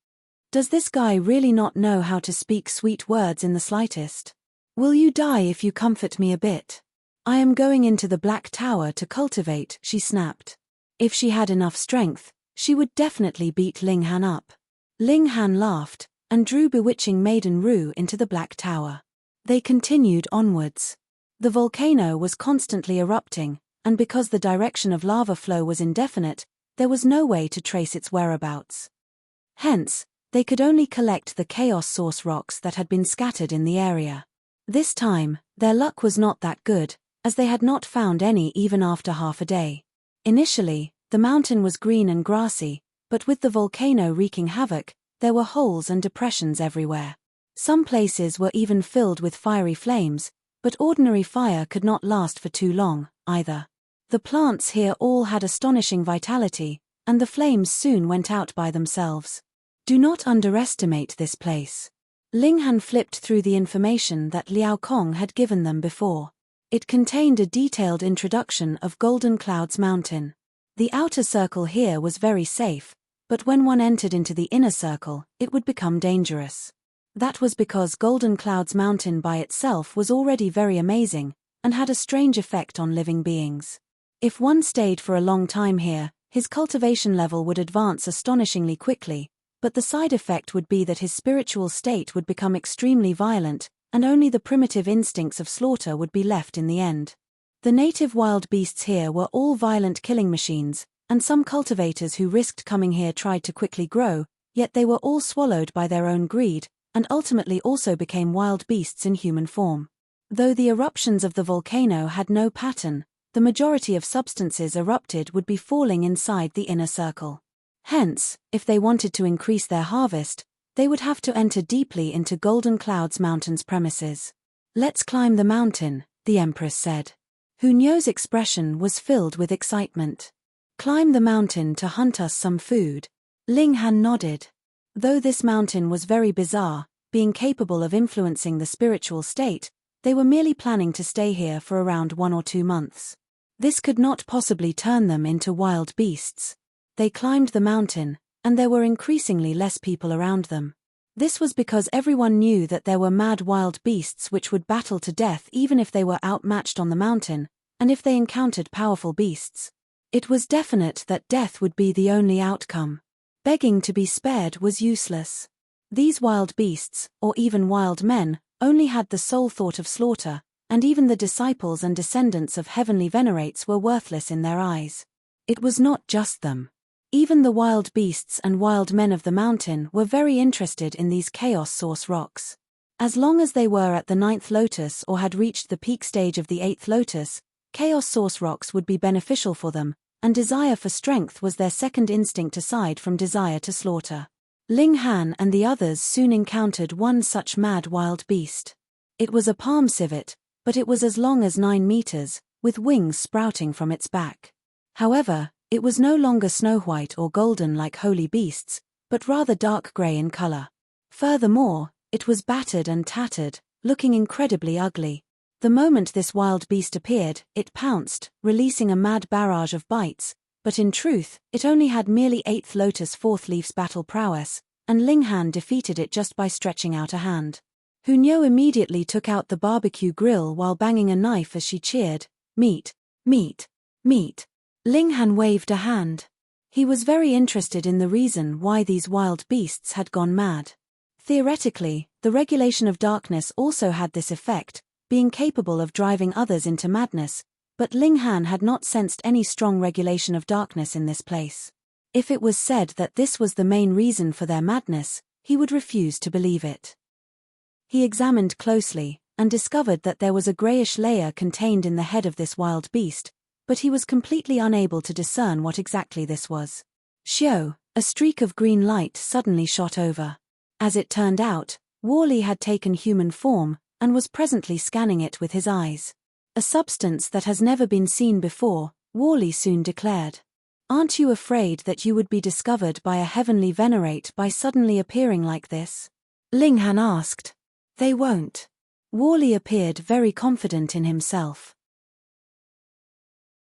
Does this guy really not know how to speak sweet words in the slightest? Will you die if you comfort me a bit? I am going into the Black Tower to cultivate, she snapped. If she had enough strength, she would definitely beat Ling Han up. Ling Han laughed, and drew bewitching Maiden Ru into the Black Tower. They continued onwards. The volcano was constantly erupting, and because the direction of lava flow was indefinite, there was no way to trace its whereabouts. Hence, they could only collect the chaos source rocks that had been scattered in the area. This time, their luck was not that good, as they had not found any even after half a day. Initially, the mountain was green and grassy, but with the volcano wreaking havoc, there were holes and depressions everywhere. Some places were even filled with fiery flames, but ordinary fire could not last for too long, either. The plants here all had astonishing vitality, and the flames soon went out by themselves. Do not underestimate this place. Linghan flipped through the information that Liao Kong had given them before. It contained a detailed introduction of Golden Clouds Mountain. The outer circle here was very safe, but when one entered into the inner circle, it would become dangerous. That was because Golden Clouds Mountain by itself was already very amazing, and had a strange effect on living beings. If one stayed for a long time here, his cultivation level would advance astonishingly quickly, but the side effect would be that his spiritual state would become extremely violent, and only the primitive instincts of slaughter would be left in the end. The native wild beasts here were all violent killing machines, and some cultivators who risked coming here tried to quickly grow, yet they were all swallowed by their own greed, and ultimately also became wild beasts in human form. Though the eruptions of the volcano had no pattern, the majority of substances erupted would be falling inside the inner circle. Hence, if they wanted to increase their harvest, they would have to enter deeply into Golden Clouds Mountain's premises. "Let's climb the mountain," the Empress said. Hunyo's expression was filled with excitement. "Climb the mountain to hunt us some food." Linghan nodded. Though this mountain was very bizarre, being capable of influencing the spiritual state, they were merely planning to stay here for around 1 or 2 months. This could not possibly turn them into wild beasts. They climbed the mountain, and there were increasingly less people around them. This was because everyone knew that there were mad wild beasts which would battle to death even if they were outmatched on the mountain, and if they encountered powerful beasts. It was definite that death would be the only outcome. Begging to be spared was useless. These wild beasts, or even wild men, only had the sole thought of slaughter, and even the disciples and descendants of heavenly venerates were worthless in their eyes. It was not just them. Even the wild beasts and wild men of the mountain were very interested in these chaos source rocks. As long as they were at the 9th lotus or had reached the peak stage of the 8th lotus, chaos source rocks would be beneficial for them, and desire for strength was their second instinct aside from desire to slaughter. Linghan and the others soon encountered one such mad wild beast. It was a palm civet, but it was as long as 9 meters, with wings sprouting from its back. However, it was no longer snow-white or golden like holy beasts, but rather dark grey in color. Furthermore, it was battered and tattered, looking incredibly ugly. The moment this wild beast appeared, it pounced, releasing a mad barrage of bites, but in truth, it only had merely 8th Lotus 4th Leaf's battle prowess, and Linghan defeated it just by stretching out a hand. Hunyo immediately took out the barbecue grill while banging a knife as she cheered, "Meat, meat, meat." Linghan waved a hand. He was very interested in the reason why these wild beasts had gone mad. Theoretically, the regulation of darkness also had this effect, being capable of driving others into madness, but Linghan had not sensed any strong regulation of darkness in this place. If it was said that this was the main reason for their madness, he would refuse to believe it. He examined closely, and discovered that there was a greyish layer contained in the head of this wild beast, but he was completely unable to discern what exactly this was. Shio, a streak of green light suddenly shot over. As it turned out, Worley had taken human form, and was presently scanning it with his eyes. "A substance that has never been seen before," Worley soon declared. "Aren't you afraid that you would be discovered by a heavenly venerate by suddenly appearing like this?" Linghan asked. "They won't." Worley appeared very confident in himself.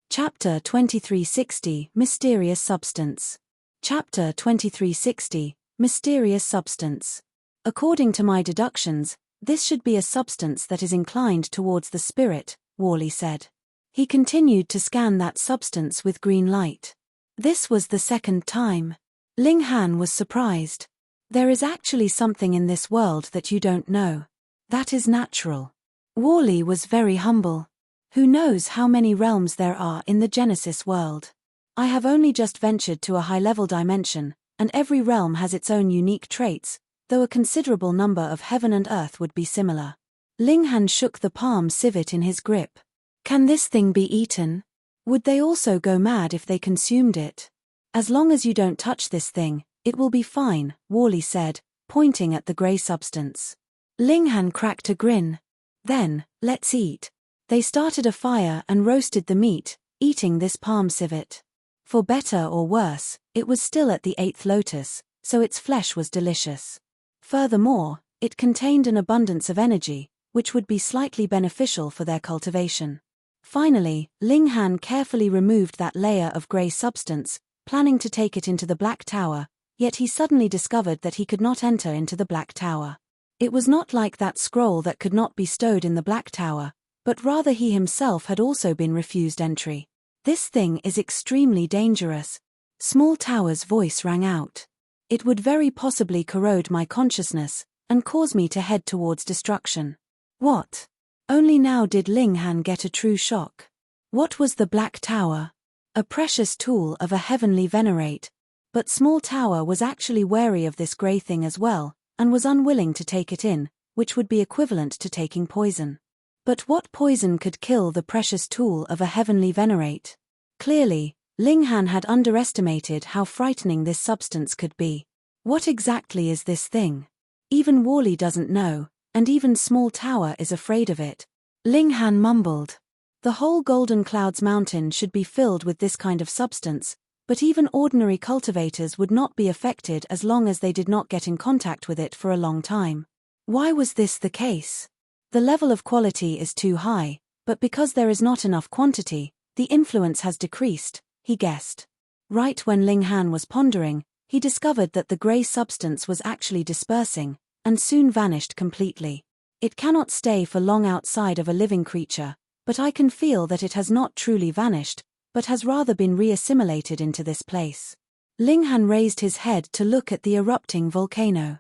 Chapter 2360, Mysterious Substance. Chapter 2360, Mysterious Substance. "According to my deductions, this should be a substance that is inclined towards the spirit," Worley said. He continued to scan that substance with green light. This was the second time. Linghan was surprised. "There is actually something in this world that you don't know. That is natural." Worley was very humble. "Who knows how many realms there are in the Genesis world? I have only just ventured to a high-level dimension, and every realm has its own unique traits, though a considerable number of heaven and earth would be similar." Linghan shook the palm civet in his grip. "Can this thing be eaten?" Would they also go mad if they consumed it? As long as you don't touch this thing, it will be fine, Wally said, pointing at the grey substance. Linghan cracked a grin. Then, let's eat. They started a fire and roasted the meat, eating this palm civet. For better or worse, it was still at the 8th lotus, so its flesh was delicious. Furthermore, it contained an abundance of energy, which would be slightly beneficial for their cultivation. Finally, Linghan carefully removed that layer of grey substance, planning to take it into the Black Tower, yet he suddenly discovered that he could not enter into the Black Tower. It was not like that scroll that could not be stowed in the Black Tower, but rather he himself had also been refused entry. This thing is extremely dangerous. Small Tower's voice rang out. It would very possibly corrode my consciousness, and cause me to head towards destruction. What? Only now did Linghan get a true shock. What was the Black Tower? A precious tool of a heavenly venerate. But Small Tower was actually wary of this grey thing as well, and was unwilling to take it in, which would be equivalent to taking poison. But what poison could kill the precious tool of a heavenly venerate? Clearly, Linghan had underestimated how frightening this substance could be. What exactly is this thing? Even Wally doesn't know, and even Small Tower is afraid of it. Linghan mumbled. The whole Golden Clouds Mountain should be filled with this kind of substance, but even ordinary cultivators would not be affected as long as they did not get in contact with it for a long time. Why was this the case? The level of quality is too high, but because there is not enough quantity, the influence has decreased, he guessed. Right when Linghan was pondering, he discovered that the grey substance was actually dispersing, and soon vanished completely. It cannot stay for long outside of a living creature, but I can feel that it has not truly vanished, but has rather been re-assimilated into this place. Linghan raised his head to look at the erupting volcano.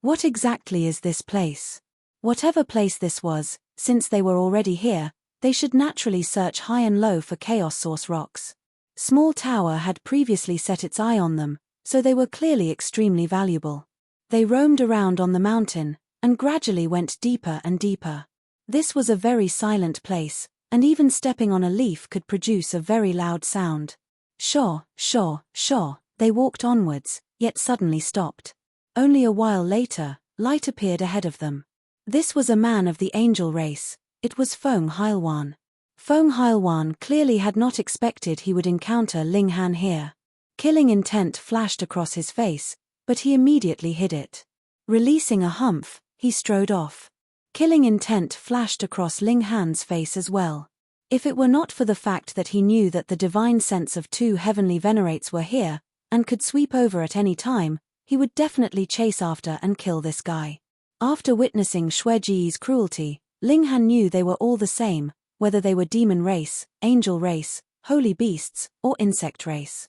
What exactly is this place? Whatever place this was, since they were already here, they should naturally search high and low for chaos source rocks. Small Tower had previously set its eye on them, so they were clearly extremely valuable. They roamed around on the mountain, and gradually went deeper and deeper. This was a very silent place, and even stepping on a leaf could produce a very loud sound. Sure, they walked onwards, yet suddenly stopped. Only a while later, light appeared ahead of them. This was a man of the angel race. It was Feng Heilwan. Feng Heilwan clearly had not expected he would encounter Linghan here. Killing intent flashed across his face, but he immediately hid it. Releasing a humph, he strode off. Killing intent flashed across Linghan's face as well. If it were not for the fact that he knew that the divine sense of 2 heavenly venerates were here, and could sweep over at any time, he would definitely chase after and kill this guy. After witnessing Xueji's cruelty, Linghan knew they were all the same, whether they were demon race, angel race, holy beasts, or insect race.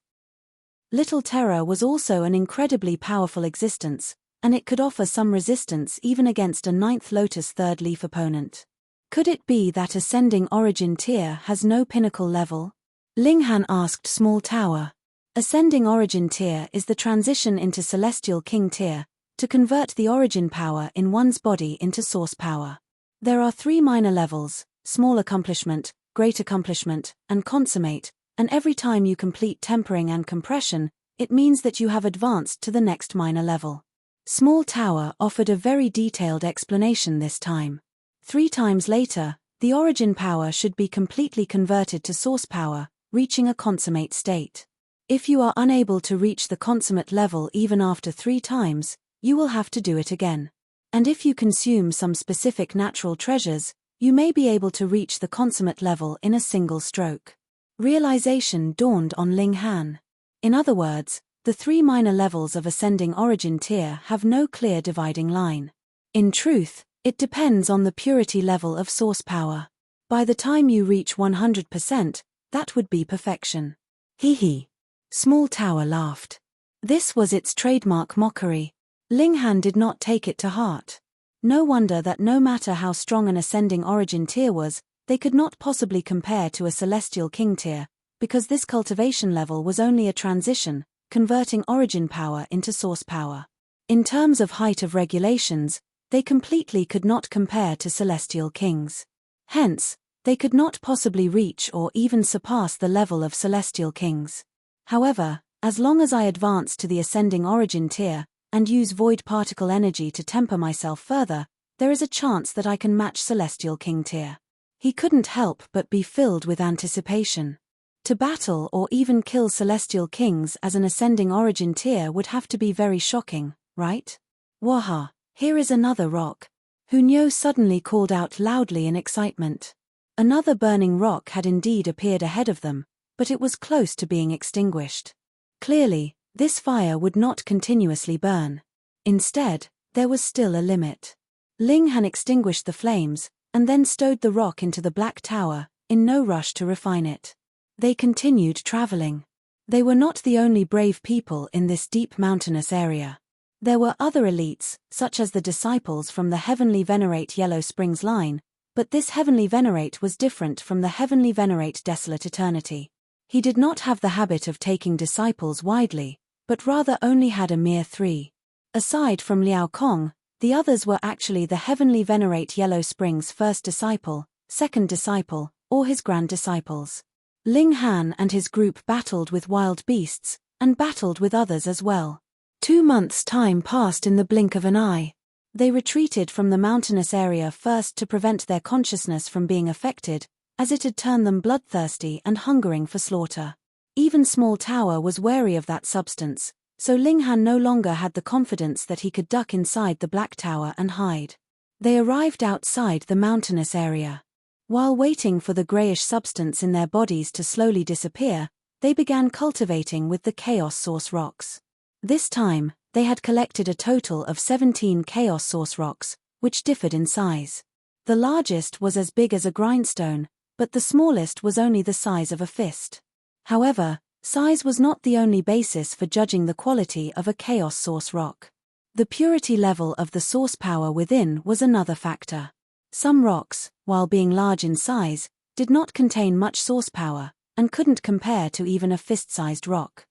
Little Terror was also an incredibly powerful existence, and it could offer some resistance even against a 9th Lotus 3rd Leaf opponent. Could it be that Ascending Origin tier has no pinnacle level? Linghan asked Small Tower. Ascending Origin tier is the transition into Celestial King tier, to convert the origin power in one's body into source power. There are 3 minor levels: Small Accomplishment, Great Accomplishment, and Consummate, and every time you complete Tempering and Compression, it means that you have advanced to the next minor level. Small Tower offered a very detailed explanation this time. 3 times later, the origin power should be completely converted to source power, reaching a consummate state. If you are unable to reach the consummate level even after 3 times, you will have to do it again. And if you consume some specific natural treasures, you may be able to reach the consummate level in a single stroke. Realization dawned on Linghan. In other words, the 3 minor levels of Ascending Origin tier have no clear dividing line. In truth, it depends on the purity level of source power. By the time you reach 100%, that would be perfection. Hee. Small Tower laughed. This was its trademark mockery. Linghan did not take it to heart. No wonder that no matter how strong an Ascending Origin tier was, they could not possibly compare to a Celestial King tier, because this cultivation level was only a transition, converting origin power into source power. In terms of height of regulations, they completely could not compare to Celestial Kings. Hence, They could not possibly reach or even surpass the level of celestial kings. However, as long as I advance to the ascending origin tier, and use void particle energy to temper myself further, there is a chance that I can match celestial king tier. He couldn't help but be filled with anticipation. To battle or even kill celestial kings as an ascending origin tier would have to be very shocking, right? Waha, here is another rock. Hunyo suddenly called out loudly in excitement. Another burning rock had indeed appeared ahead of them, but it was close to being extinguished. Clearly, this fire would not continuously burn. Instead, there was still a limit. Ling Han extinguished the flames, and then stowed the rock into the black tower, in no rush to refine it. They continued traveling. They were not the only brave people in this deep mountainous area. There were other elites, such as the disciples from the Heavenly Venerate Yellow Springs line, but this Heavenly Venerate was different from the Heavenly Venerate Desolate Eternity. He did not have the habit of taking disciples widely, but rather only had a mere 3. Aside from Liao Kong, the others were actually the Heavenly Venerate Yellow Springs' first disciple, second disciple, or his grand disciples. Ling Han and his group battled with wild beasts, and battled with others as well. 2 months' time passed in the blink of an eye. They retreated from the mountainous area first to prevent their consciousness from being affected, as it had turned them bloodthirsty and hungering for slaughter. Even Small Tower was wary of that substance, so Ling Han no longer had the confidence that he could duck inside the Black Tower and hide. They arrived outside the mountainous area. While waiting for the greyish substance in their bodies to slowly disappear, they began cultivating with the Chaos Source rocks. This time, they had collected a total of 17 Chaos Source rocks, which differed in size. The largest was as big as a grindstone, but the smallest was only the size of a fist. However, size was not the only basis for judging the quality of a Chaos Source rock. The purity level of the source power within was another factor. Some rocks, while being large in size, did not contain much source power, and couldn't compare to even a fist-sized rock.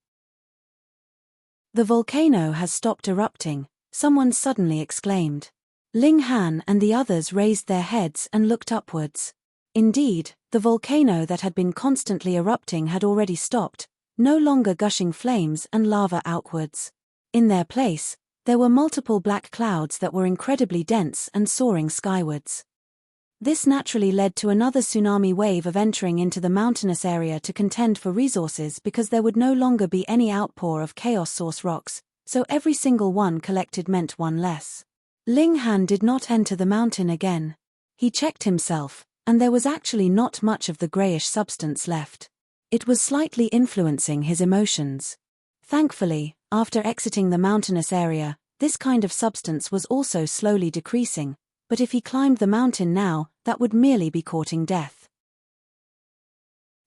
The volcano has stopped erupting, someone suddenly exclaimed. Ling Han and the others raised their heads and looked upwards. Indeed, the volcano that had been constantly erupting had already stopped, no longer gushing flames and lava outwards. In their place, there were multiple black clouds that were incredibly dense and soaring skywards. This naturally led to another tsunami wave of entering into the mountainous area to contend for resources because there would no longer be any outpour of Chaos Source rocks, so every single one collected meant one less. Ling Han did not enter the mountain again. He checked himself, and there was actually not much of the greyish substance left. It was slightly influencing his emotions. Thankfully, after exiting the mountainous area, this kind of substance was also slowly decreasing, but if he climbed the mountain now, that would merely be courting death.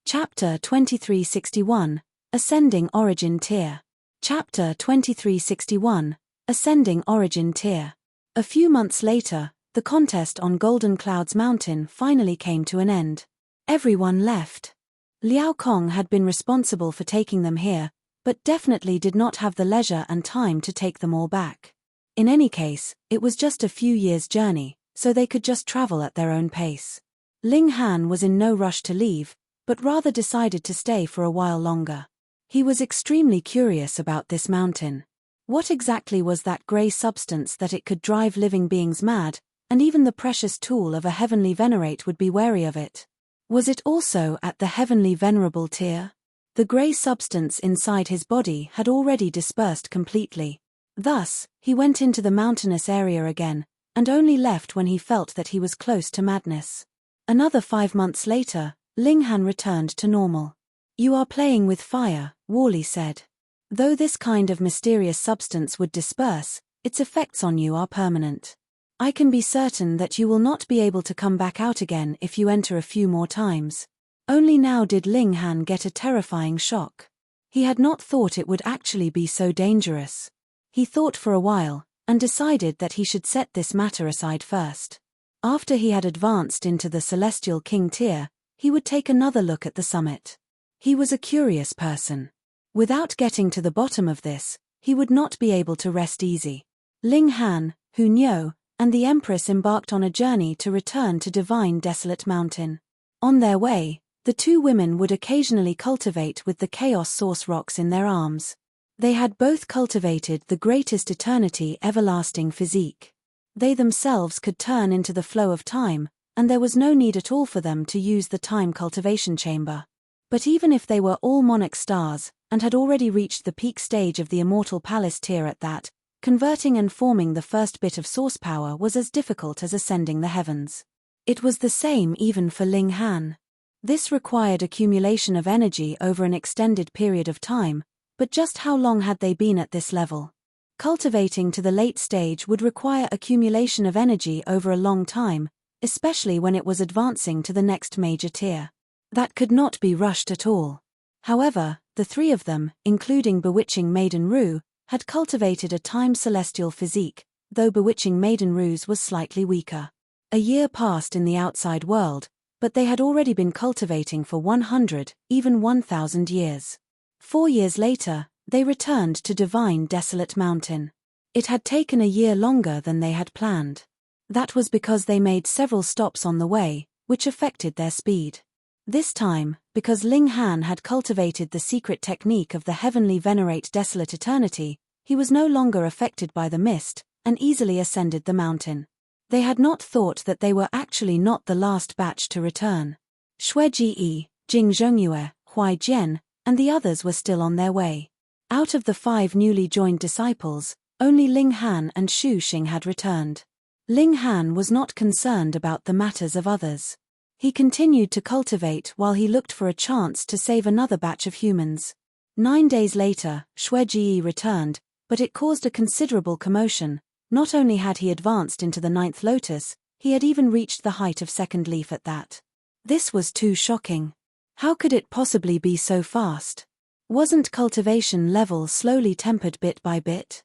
Chapter 2361, Ascending Origin Tier. Chapter 2361, Ascending Origin Tier. A few months later, the contest on Golden Clouds Mountain finally came to an end. Everyone left. Liao Kong had been responsible for taking them here, but definitely did not have the leisure and time to take them all back. In any case, it was just a few years' journey, so they could just travel at their own pace. Ling Han was in no rush to leave, but rather decided to stay for a while longer. He was extremely curious about this mountain. What exactly was that grey substance that it could drive living beings mad, and even the precious tool of a Heavenly Venerate would be wary of it? Was it also at the Heavenly Venerable tier? The grey substance inside his body had already dispersed completely. Thus, he went into the mountainous area again, and only left when he felt that he was close to madness. Another 5 months later, Ling Han returned to normal. "You are playing with fire," Wally said. "Though this kind of mysterious substance would disperse, its effects on you are permanent. I can be certain that you will not be able to come back out again if you enter a few more times." Only now did Ling Han get a terrifying shock. He had not thought it would actually be so dangerous. He thought for a while, and decided that he should set this matter aside first. After he had advanced into the Celestial King tier, he would take another look at the summit. He was a curious person. Without getting to the bottom of this, he would not be able to rest easy. Ling Han, Hunyo, and the Empress embarked on a journey to return to Divine Desolate Mountain. On their way, the two women would occasionally cultivate with the chaos source rocks in their arms. They had both cultivated the greatest eternity everlasting physique. They themselves could turn into the flow of time, and there was no need at all for them to use the time cultivation chamber. But even if they were all monarch stars, and had already reached the peak stage of the immortal palace tier at that, converting and forming the first bit of source power was as difficult as ascending the heavens. It was the same even for Ling Han. This required accumulation of energy over an extended period of time, but just how long had they been at this level? Cultivating to the late stage would require accumulation of energy over a long time, especially when it was advancing to the next major tier. That could not be rushed at all. However, the three of them, including bewitching Maiden Rue, had cultivated a time celestial physique, though bewitching Maiden Rue's was slightly weaker. A year passed in the outside world, but they had already been cultivating for 100, even 1,000 years. 4 years later, they returned to Divine Desolate Mountain. It had taken a year longer than they had planned. That was because they made several stops on the way, which affected their speed. This time, because Ling Han had cultivated the secret technique of the heavenly venerate desolate eternity, he was no longer affected by the mist, and easily ascended the mountain. They had not thought that they were actually not the last batch to return. Xue Ji, Jing Zhongyue, Huai Jian, and the others were still on their way. Out of the 5 newly joined disciples, only Ling Han and Xu Xing had returned. Ling Han was not concerned about the matters of others. He continued to cultivate while he looked for a chance to save another batch of humans. 9 days later, Xue Ji returned, but it caused a considerable commotion. Not only had he advanced into the 9th lotus, he had even reached the height of second leaf at that. This was too shocking. How could it possibly be so fast? Wasn't cultivation level slowly tempered bit by bit?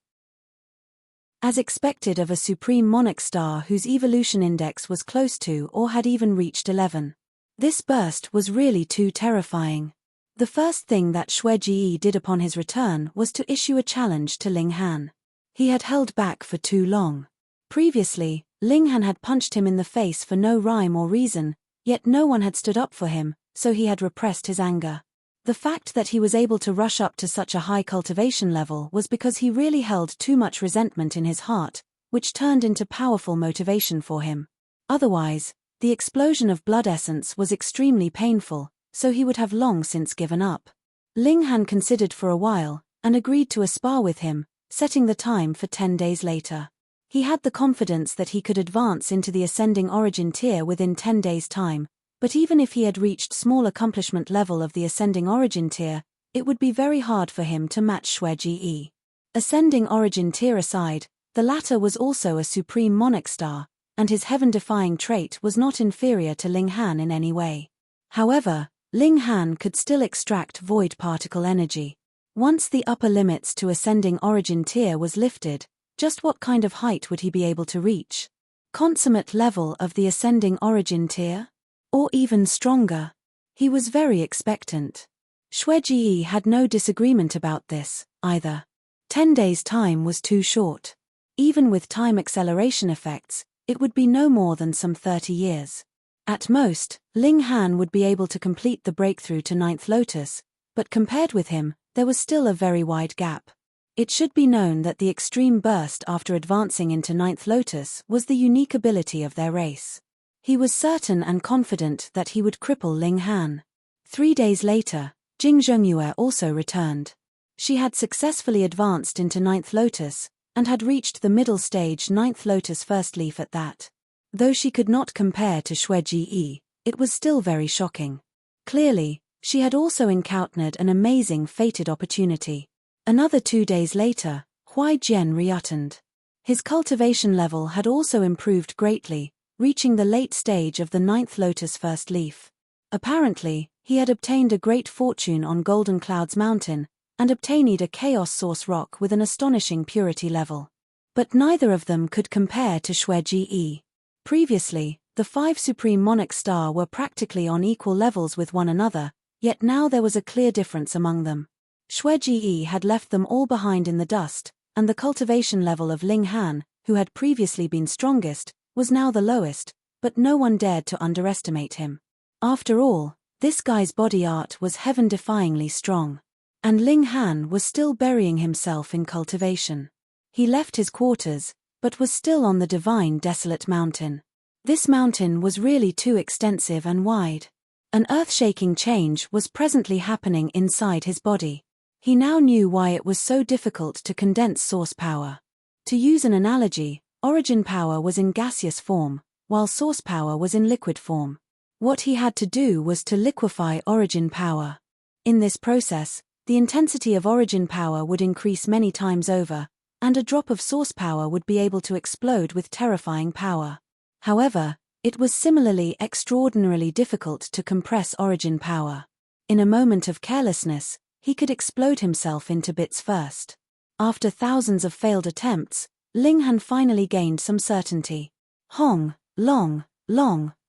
As expected of a supreme monarch star whose evolution index was close to or had even reached 11. This burst was really too terrifying. The first thing that Xue Ji did upon his return was to issue a challenge to Ling Han. He had held back for too long. Previously, Ling Han had punched him in the face for no rhyme or reason, yet no one had stood up for him, so he had repressed his anger. The fact that he was able to rush up to such a high cultivation level was because he really held too much resentment in his heart, which turned into powerful motivation for him. Otherwise, the explosion of blood essence was extremely painful, so he would have long since given up. Ling Han considered for a while, and agreed to a spar with him, setting the time for 10 days later. He had the confidence that he could advance into the ascending origin tier within 10 days' time, but even if he had reached small accomplishment level of the ascending origin tier, it would be very hard for him to match Xue Ji. Ascending origin tier aside, the latter was also a supreme monarch star, and his heaven-defying trait was not inferior to Ling Han in any way. However, Ling Han could still extract void particle energy. Once the upper limits to ascending origin tier was lifted, just what kind of height would he be able to reach? Consummate level of the ascending origin tier? Or even stronger? He was very expectant. Xue Ji had no disagreement about this, either. 10 days' time was too short. Even with time acceleration effects, it would be no more than some 30 years. At most, Ling Han would be able to complete the breakthrough to 9th lotus, but compared with him, there was still a very wide gap. It should be known that the extreme burst after advancing into 9th lotus was the unique ability of their race. He was certain and confident that he would cripple Ling Han. 3 days later, Jing Zhongyue also returned. She had successfully advanced into 9th lotus, and had reached the middle stage 9th lotus first leaf at that. Though she could not compare to Xue Ji, it was still very shocking. Clearly, she had also encountered an amazing fated opportunity. Another 2 days later, Huai Jian returned. His cultivation level had also improved greatly, reaching the late stage of the 9th lotus first leaf. Apparently, he had obtained a great fortune on Golden Clouds Mountain, and obtained a chaos source rock with an astonishing purity level. But neither of them could compare to Xue Ji. Previously, the 5 supreme monarch star were practically on equal levels with one another, yet now there was a clear difference among them. Xue Ji had left them all behind in the dust, and the cultivation level of Ling Han, who had previously been strongest, was now the lowest, but no one dared to underestimate him. After all, this guy's body art was heaven-defyingly strong. And Ling Han was still burying himself in cultivation. He left his quarters, but was still on the divine desolate mountain. This mountain was really too extensive and wide. An earth-shaking change was presently happening inside his body. He now knew why it was so difficult to condense source power. To use an analogy, origin power was in gaseous form, while source power was in liquid form. What he had to do was to liquefy origin power. In this process, the intensity of origin power would increase many times over, and a drop of source power would be able to explode with terrifying power. However, it was similarly extraordinarily difficult to compress origin power. In a moment of carelessness, he could explode himself into bits first. After thousands of failed attempts, Ling Han finally gained some certainty. Hong, long,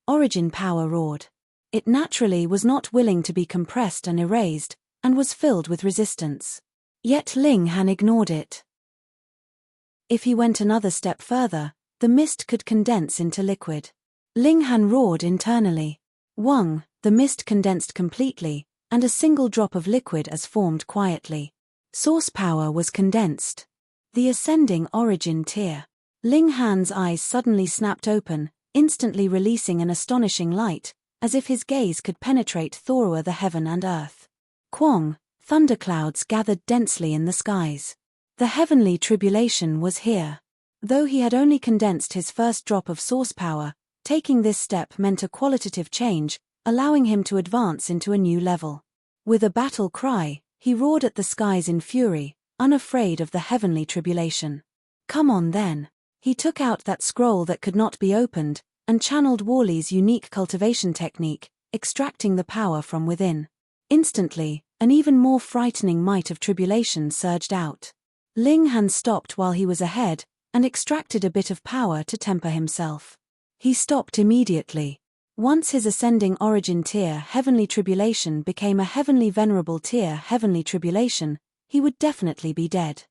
origin power roared. It naturally was not willing to be compressed and erased, and was filled with resistance. Yet Ling Han ignored it. If he went another step further, the mist could condense into liquid. Ling Han roared internally. Wang, the mist condensed completely, and a single drop of liquid as formed quietly. Source power was condensed. The ascending origin tier. Ling Han's eyes suddenly snapped open, instantly releasing an astonishing light, as if his gaze could penetrate thorough the heaven and earth. Quang, thunderclouds gathered densely in the skies. The heavenly tribulation was here. Though he had only condensed his first drop of source power, taking this step meant a qualitative change, allowing him to advance into a new level. With a battle cry, he roared at the skies in fury, unafraid of the heavenly tribulation. Come on then. He took out that scroll that could not be opened, and channeled Worley's unique cultivation technique, extracting the power from within. Instantly, an even more frightening might of tribulation surged out. Ling Han stopped while he was ahead, and extracted a bit of power to temper himself. He stopped immediately. Once his ascending origin tier heavenly tribulation became a heavenly venerable tier heavenly tribulation, he would definitely be dead.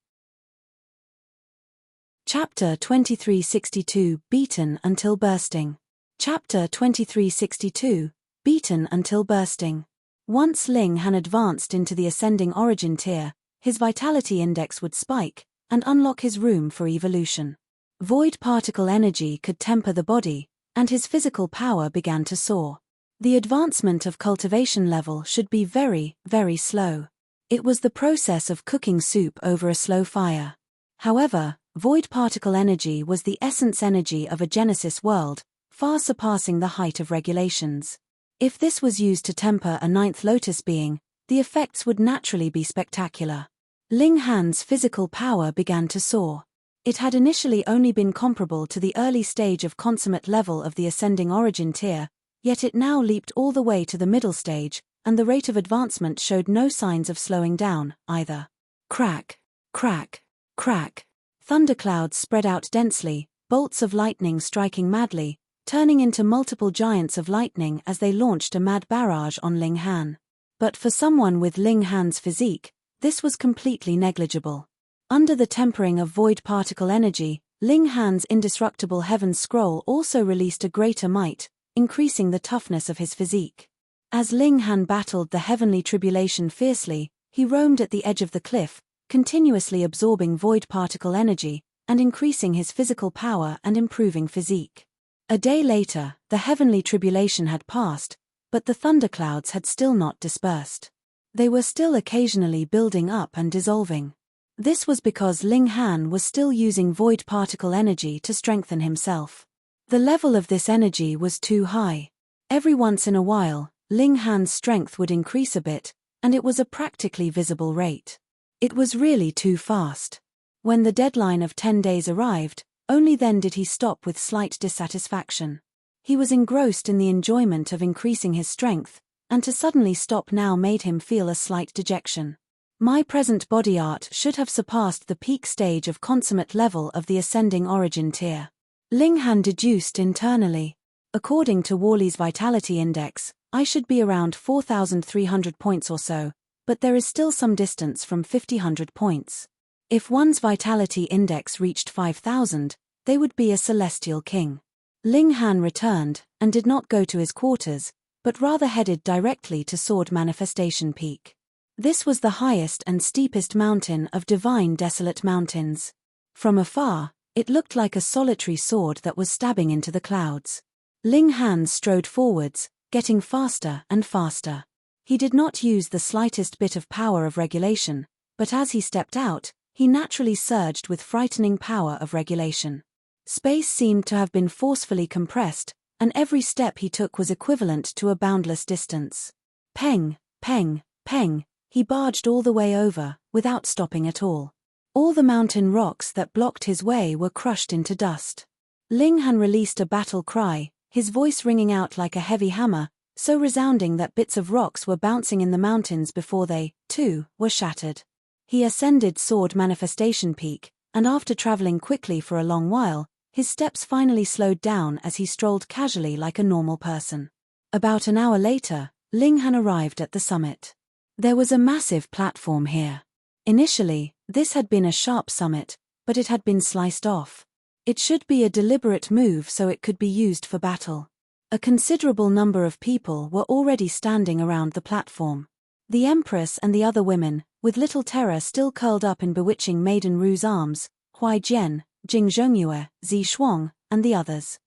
Chapter 2362 Beaten Until Bursting. Chapter 2362 Beaten Until Bursting. Once Ling Han advanced into the ascending origin tier, his vitality index would spike, and unlock his room for evolution. Void particle energy could temper the body, and his physical power began to soar. The advancement of cultivation level should be very, very slow. It was the process of cooking soup over a slow fire. However, void particle energy was the essence energy of a Genesis world, far surpassing the height of regulations. If this was used to temper a ninth lotus being, the effects would naturally be spectacular. Ling Han's physical power began to soar. It had initially only been comparable to the early stage of consummate level of the ascending origin tier, yet it now leaped all the way to the middle stage, and the rate of advancement showed no signs of slowing down, either. Crack, crack, crack. Thunderclouds spread out densely, bolts of lightning striking madly, turning into multiple giants of lightning as they launched a mad barrage on Ling Han. But for someone with Ling Han's physique, this was completely negligible. Under the tempering of void particle energy, Ling Han's indestructible heaven scroll also released a greater might, increasing the toughness of his physique. As Ling Han battled the heavenly tribulation fiercely, he roamed at the edge of the cliff, continuously absorbing void particle energy, and increasing his physical power and improving physique. A day later, the heavenly tribulation had passed, but the thunderclouds had still not dispersed. They were still occasionally building up and dissolving. This was because Ling Han was still using void particle energy to strengthen himself. The level of this energy was too high. Every once in a while, Ling Han's strength would increase a bit, and it was a practically visible rate. It was really too fast. When the deadline of 10 days arrived, only then did he stop with slight dissatisfaction. He was engrossed in the enjoyment of increasing his strength, and to suddenly stop now made him feel a slight dejection. My present body art should have surpassed the peak stage of consummate level of the ascending origin tier. Ling Han deduced internally. According to Worley's vitality index, I should be around 4,300 points or so, but there is still some distance from 5,000 points. If one's vitality index reached 5,000, they would be a celestial king. Ling Han returned, and did not go to his quarters, but rather headed directly to Sword Manifestation Peak. This was the highest and steepest mountain of divine desolate mountains. From afar, it looked like a solitary sword that was stabbing into the clouds. Ling Han strode forwards, getting faster and faster. He did not use the slightest bit of power of regulation, but as he stepped out, he naturally surged with frightening power of regulation. Space seemed to have been forcefully compressed, and every step he took was equivalent to a boundless distance. Peng, peng, peng, he barged all the way over, without stopping at all. All the mountain rocks that blocked his way were crushed into dust. Ling Han released a battle cry, his voice ringing out like a heavy hammer, so resounding that bits of rocks were bouncing in the mountains before they, too, were shattered. He ascended Sword Manifestation Peak, and after traveling quickly for a long while, his steps finally slowed down as he strolled casually like a normal person. About an hour later, Ling Han arrived at the summit. There was a massive platform here. Initially, this had been a sharp summit, but it had been sliced off. It should be a deliberate move so it could be used for battle. A considerable number of people were already standing around the platform. The Empress and the other women, with little Terror still curled up in bewitching Maiden Ru's arms, Huai Jian, Jing Zhongyue, Zi Shuang, and the others.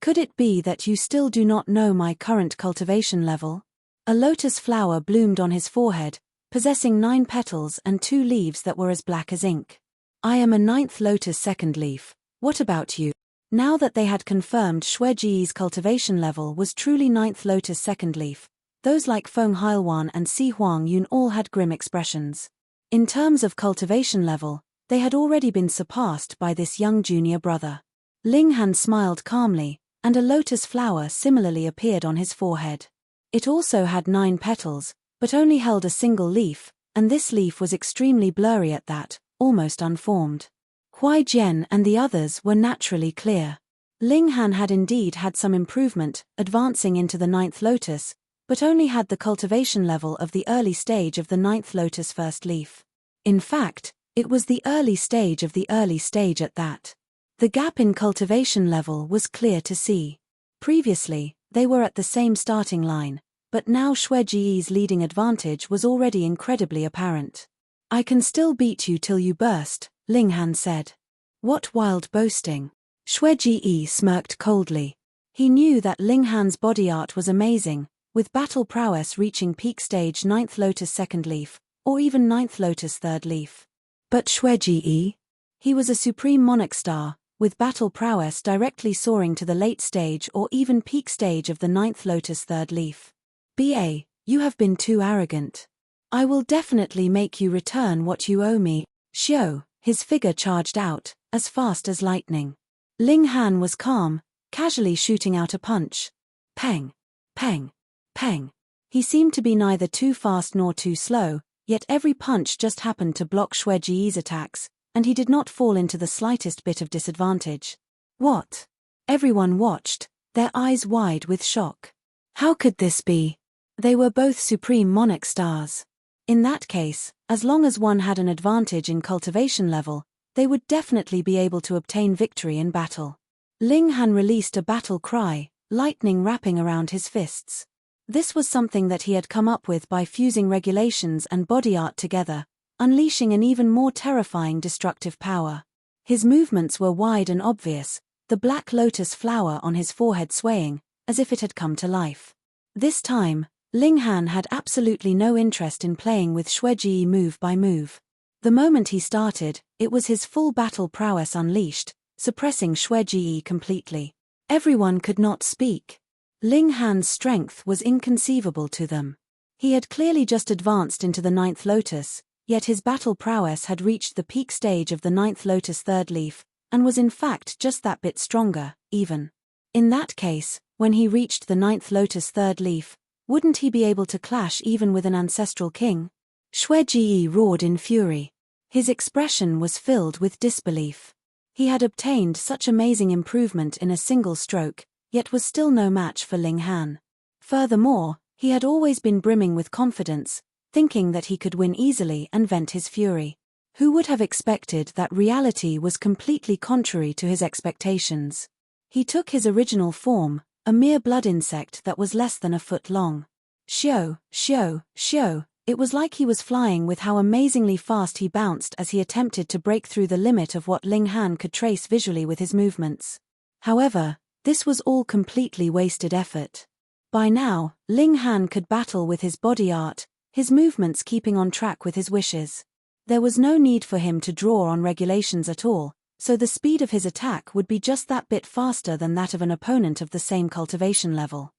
Could it be that you still do not know my current cultivation level? A lotus flower bloomed on his forehead, possessing 9 petals and 2 leaves that were as black as ink. I am a 9th lotus second leaf. What about you? Now that they had confirmed Xue Ji's cultivation level was truly 9th lotus second leaf, those like Feng Hailwan and Si Huang Yun all had grim expressions. In terms of cultivation level, they had already been surpassed by this young junior brother. Ling Han smiled calmly, and a lotus flower similarly appeared on his forehead. It also had 9 petals, but only held a single leaf, and this leaf was extremely blurry at that, almost unformed. Huai Jian and the others were naturally clear. Ling Han had indeed had some improvement, advancing into the 9th lotus, but only had the cultivation level of the early stage of the 9th lotus first leaf. In fact, it was the early stage of the early stage at that. The gap in cultivation level was clear to see. Previously, they were at the same starting line, but now Xue Ji's leading advantage was already incredibly apparent. I can still beat you till you burst, Ling Han said. What wild boasting. Xue Ji smirked coldly. He knew that Ling Han's body art was amazing, with battle prowess reaching peak stage 9th lotus second leaf, or even 9th lotus third leaf. But Xue Ji? He was a supreme monarch star, with battle prowess directly soaring to the late stage or even peak stage of the 9th lotus third leaf. BA, you have been too arrogant. I will definitely make you return what you owe me. Xiao, his figure charged out, as fast as lightning. Ling Han was calm, casually shooting out a punch. Peng, peng, peng. He seemed to be neither too fast nor too slow, yet every punch just happened to block Xue Ji's attacks, and he did not fall into the slightest bit of disadvantage. What? Everyone watched, their eyes wide with shock. How could this be? They were both supreme monarch stars. In that case, as long as one had an advantage in cultivation level, they would definitely be able to obtain victory in battle. Ling Han released a battle cry, lightning wrapping around his fists. This was something that he had come up with by fusing regulations and body art together, unleashing an even more terrifying destructive power. His movements were wide and obvious, the black lotus flower on his forehead swaying, as if it had come to life. This time, Ling Han had absolutely no interest in playing with Xue Ji move by move. The moment he started, it was his full battle prowess unleashed, suppressing Xue Ji completely. Everyone could not speak. Ling Han's strength was inconceivable to them. He had clearly just advanced into the 9th lotus, yet his battle prowess had reached the peak stage of the 9th lotus third leaf, and was in fact just that bit stronger, even. In that case, when he reached the 9th lotus third leaf, wouldn't he be able to clash even with an ancestral king? Xue Ji roared in fury. His expression was filled with disbelief. He had obtained such amazing improvement in a single stroke, yet was still no match for Ling Han. Furthermore, he had always been brimming with confidence, thinking that he could win easily and vent his fury. Who would have expected that reality was completely contrary to his expectations? He took his original form, a mere blood insect that was less than a foot long. Shio, shio, shio, it was like he was flying with how amazingly fast he bounced as he attempted to break through the limit of what Ling Han could trace visually with his movements. However, this was all completely wasted effort. By now, Ling Han could battle with his body art, his movements keeping on track with his wishes. There was no need for him to draw on regulations at all, so the speed of his attack would be just that bit faster than that of an opponent of the same cultivation level.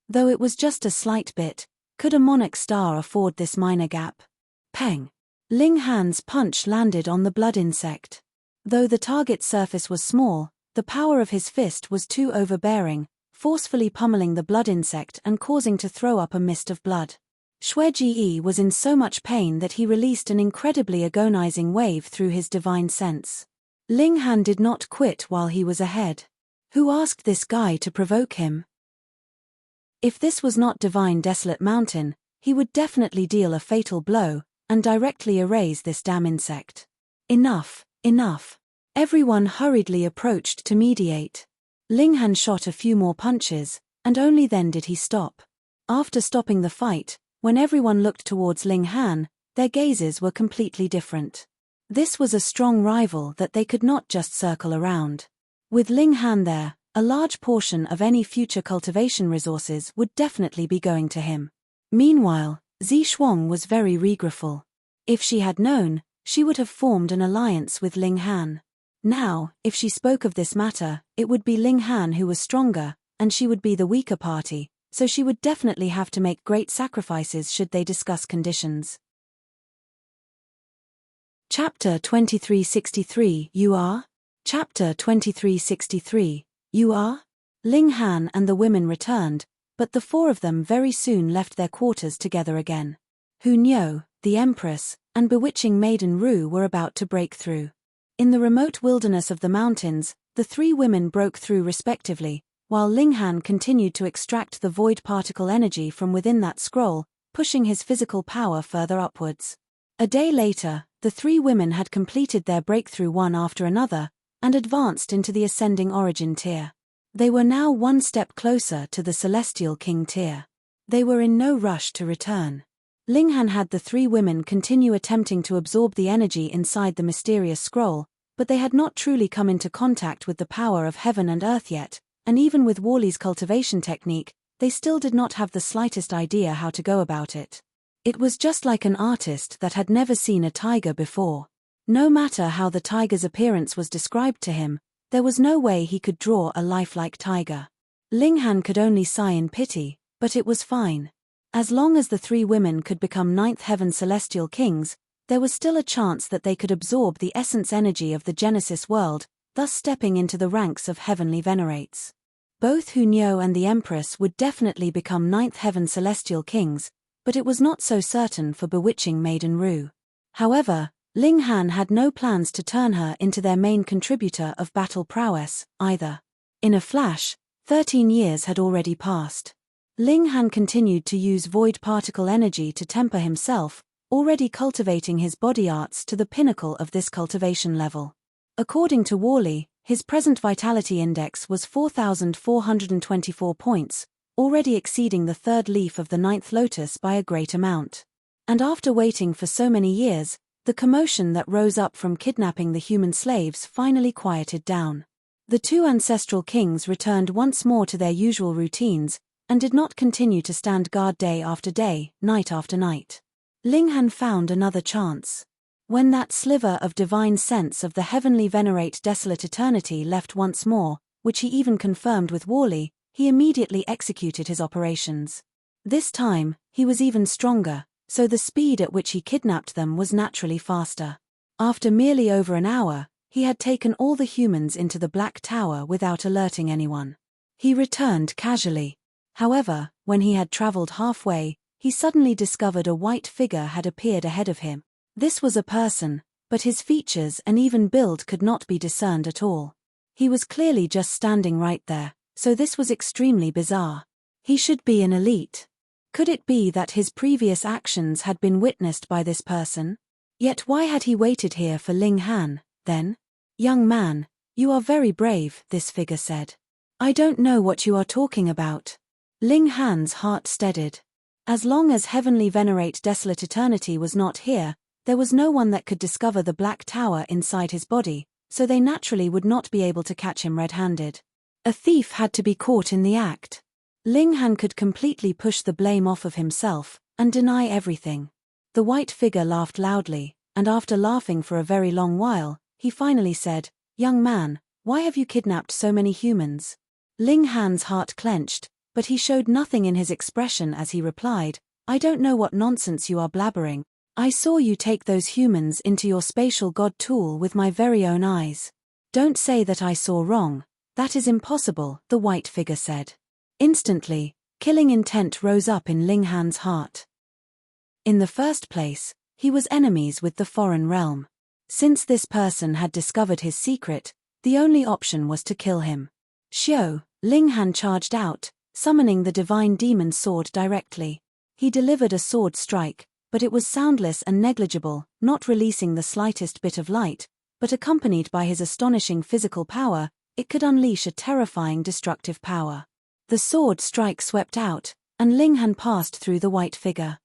Though it was just a slight bit, could a monarch star afford this minor gap? Peng! Ling Han's punch landed on the blood insect. Though the target's surface was small, the power of his fist was too overbearing, forcefully pummeling the blood insect and causing to throw up a mist of blood. Shueji was in so much pain that he released an incredibly agonizing wave through his divine sense. Ling Han did not quit while he was ahead. Who asked this guy to provoke him? If this was not divine desolate mountain, he would definitely deal a fatal blow, and directly erase this damn insect. Enough, enough. Everyone hurriedly approached to mediate. Ling Han shot a few more punches, and only then did he stop. After stopping the fight, when everyone looked towards Ling Han, their gazes were completely different. This was a strong rival that they could not just circle around. With Ling Han there, a large portion of any future cultivation resources would definitely be going to him. Meanwhile, Zi Shuang was very regretful. If she had known, she would have formed an alliance with Ling Han. Now, if she spoke of this matter, it would be Ling Han who was stronger, and she would be the weaker party, so she would definitely have to make great sacrifices should they discuss conditions. Chapter 2363 You are? Chapter 2363 You are? Ling Han and the women returned, but the four of them very soon left their quarters together again. Hu Niu, the Empress, and bewitching maiden Ru were about to break through. In the remote wilderness of the mountains, the three women broke through respectively, while Ling Han continued to extract the void particle energy from within that scroll, pushing his physical power further upwards. A day later, the three women had completed their breakthrough one after another, and advanced into the ascending origin tier. They were now one step closer to the Celestial King tier. They were in no rush to return. Ling Han had the three women continue attempting to absorb the energy inside the mysterious scroll, but they had not truly come into contact with the power of heaven and earth yet, and even with Worley's cultivation technique, they still did not have the slightest idea how to go about it. It was just like an artist that had never seen a tiger before. No matter how the tiger's appearance was described to him, there was no way he could draw a lifelike tiger. Ling Han could only sigh in pity, but it was fine. As long as the three women could become ninth heaven celestial kings, there was still a chance that they could absorb the essence energy of the Genesis world, thus stepping into the ranks of heavenly venerates. Both Hu Niu and the Empress would definitely become ninth heaven celestial kings, but it was not so certain for bewitching maiden Ru. However, Ling Han had no plans to turn her into their main contributor of battle prowess, either. In a flash, 13 years had already passed. Ling Han continued to use void particle energy to temper himself, already cultivating his body arts to the pinnacle of this cultivation level. According to Worley, his present vitality index was 4,424 points, already exceeding the third leaf of the ninth lotus by a great amount. And after waiting for so many years, the commotion that rose up from kidnapping the human slaves finally quieted down. The two ancestral kings returned once more to their usual routines, and did not continue to stand guard day after day, night after night. Ling Han found another chance. When that sliver of divine sense of the heavenly venerate desolate eternity left once more, which he even confirmed with Worley, he immediately executed his operations. This time, he was even stronger, so the speed at which he kidnapped them was naturally faster. After merely over an hour, he had taken all the humans into the Black Tower without alerting anyone. He returned casually. However, when he had traveled halfway, he suddenly discovered a white figure had appeared ahead of him. This was a person, but his features and even build could not be discerned at all. He was clearly just standing right there, so this was extremely bizarre. He should be an elite. Could it be that his previous actions had been witnessed by this person? Yet why had he waited here for Ling Han, then? Young man, you are very brave, this figure said. I don't know what you are talking about. Ling Han's heart steadied. As long as Heavenly Venerate Desolate Eternity was not here, there was no one that could discover the Black Tower inside his body, so they naturally would not be able to catch him red-handed. A thief had to be caught in the act. Ling Han could completely push the blame off of himself, and deny everything. The white figure laughed loudly, and after laughing for a very long while, he finally said, "Young man, why have you kidnapped so many humans?" Ling Han's heart clenched, but he showed nothing in his expression as he replied, "I don't know what nonsense you are blabbering. I saw you take those humans into your spatial god tool with my very own eyes. Don't say that I saw wrong, that is impossible," the white figure said. Instantly, killing intent rose up in Ling Han's heart. In the first place, he was enemies with the foreign realm. Since this person had discovered his secret, the only option was to kill him. Xiao, Ling Han charged out, summoning the divine demon sword directly. He delivered a sword strike, but it was soundless and negligible, not releasing the slightest bit of light, but accompanied by his astonishing physical power, it could unleash a terrifying destructive power. The sword strike swept out, and Ling Han passed through the white figure.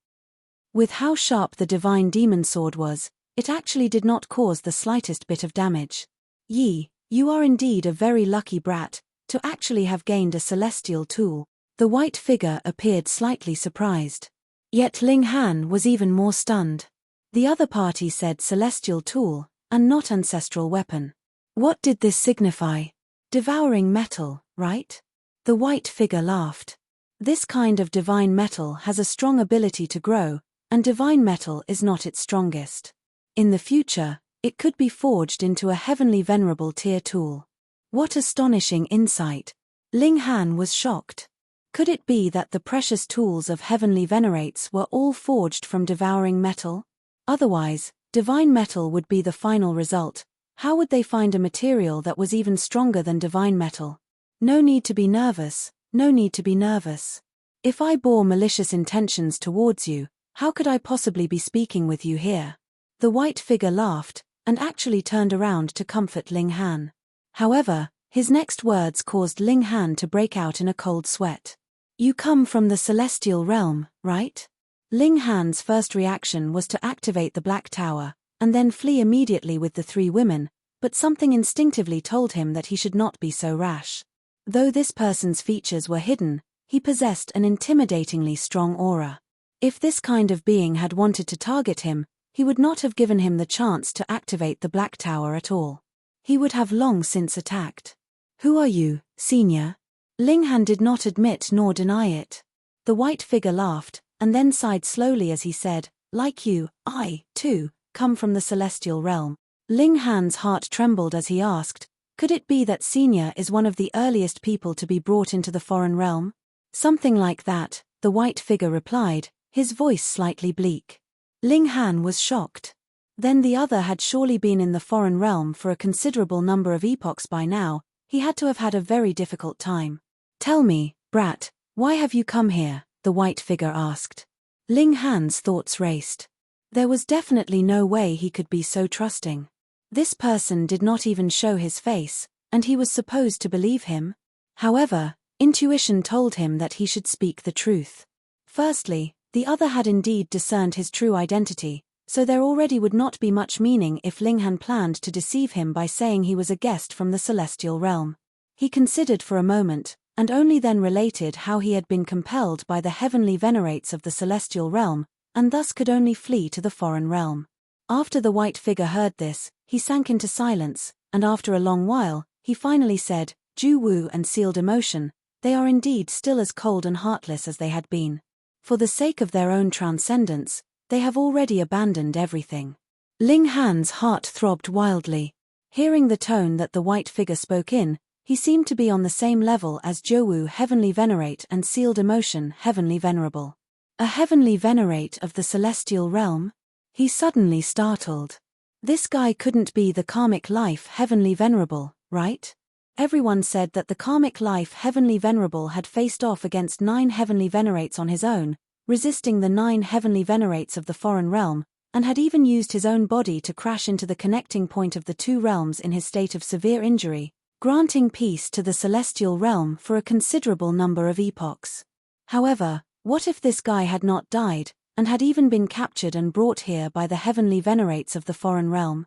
With how sharp the divine demon sword was, it actually did not cause the slightest bit of damage. "Yi, you are indeed a very lucky brat, to actually have gained a celestial tool." The white figure appeared slightly surprised. Yet Ling Han was even more stunned. The other party said celestial tool, and not ancestral weapon. What did this signify? Devouring metal, right? The white figure laughed. This kind of divine metal has a strong ability to grow, and divine metal is not its strongest. In the future, it could be forged into a heavenly venerable tier tool. What astonishing insight! Ling Han was shocked. Could it be that the precious tools of heavenly venerates were all forged from devouring metal? Otherwise, divine metal would be the final result. How would they find a material that was even stronger than divine metal? No need to be nervous, no need to be nervous. If I bore malicious intentions towards you, how could I possibly be speaking with you here? The white figure laughed, and actually turned around to comfort Ling Han. However, his next words caused Ling Han to break out in a cold sweat. "You come from the celestial realm, right?" Ling Han's first reaction was to activate the Black Tower, and then flee immediately with the three women, but something instinctively told him that he should not be so rash. Though this person's features were hidden, he possessed an intimidatingly strong aura. If this kind of being had wanted to target him, he would not have given him the chance to activate the Black Tower at all. He would have long since attacked. "Who are you, senior?" Ling Han did not admit nor deny it. The white figure laughed, and then sighed slowly as he said, "Like you, I, too, come from the celestial realm." Ling Han's heart trembled as he asked, "Could it be that senior is one of the earliest people to be brought into the foreign realm?" "Something like that," the white figure replied, his voice slightly bleak. Ling Han was shocked. Then the other had surely been in the foreign realm for a considerable number of epochs by now. He had to have had a very difficult time. "Tell me, brat, why have you come here?" the white figure asked. Ling Han's thoughts raced. There was definitely no way he could be so trusting. This person did not even show his face, and he was supposed to believe him. However, intuition told him that he should speak the truth. Firstly, the other had indeed discerned his true identity, so there already would not be much meaning if Ling Han planned to deceive him by saying he was a guest from the celestial realm. He considered for a moment, and only then related how he had been compelled by the heavenly venerates of the celestial realm, and thus could only flee to the foreign realm. After the white figure heard this, he sank into silence, and after a long while, he finally said, "Ju Wu and sealed emotion, they are indeed still as cold and heartless as they had been. For the sake of their own transcendence, they have already abandoned everything." Ling Han's heart throbbed wildly. Hearing the tone that the white figure spoke in, he seemed to be on the same level as Jowu Heavenly Venerate and Sealed Emotion Heavenly Venerable. A Heavenly Venerate of the Celestial Realm? He suddenly startled. This guy couldn't be the Karmic Life Heavenly Venerable, right? Everyone said that the Karmic Life Heavenly Venerable had faced off against 9 Heavenly Venerates on his own, resisting the 9 Heavenly Venerates of the foreign realm, and had even used his own body to crash into the connecting point of the two realms in his state of severe injury, granting peace to the celestial realm for a considerable number of epochs. However, what if this guy had not died, and had even been captured and brought here by the heavenly venerates of the foreign realm?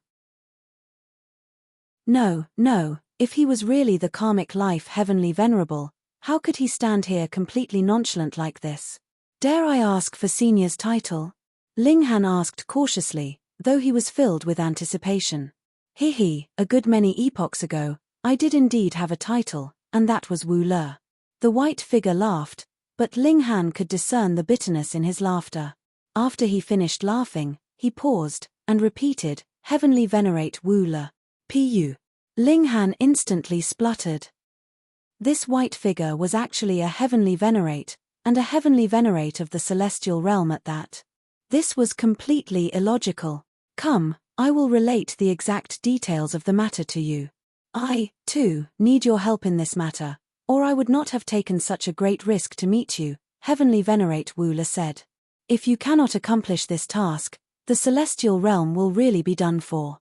No, if he was really the karmic life heavenly venerable, how could he stand here completely nonchalant like this? Dare I ask for senior's title? Ling Han asked cautiously, though he was filled with anticipation. A good many epochs ago, I did indeed have a title, and that was Wu Le. The white figure laughed, but Ling Han could discern the bitterness in his laughter. After he finished laughing, he paused, and repeated, Heavenly Venerate Wu Le. Pu. Ling Han instantly spluttered. This white figure was actually a heavenly venerate, and a heavenly venerate of the celestial realm at that. This was completely illogical. Come, I will relate the exact details of the matter to you. I, too, need your help in this matter, or I would not have taken such a great risk to meet you, Heavenly Venerate Wu Le said. If you cannot accomplish this task, the celestial realm will really be done for.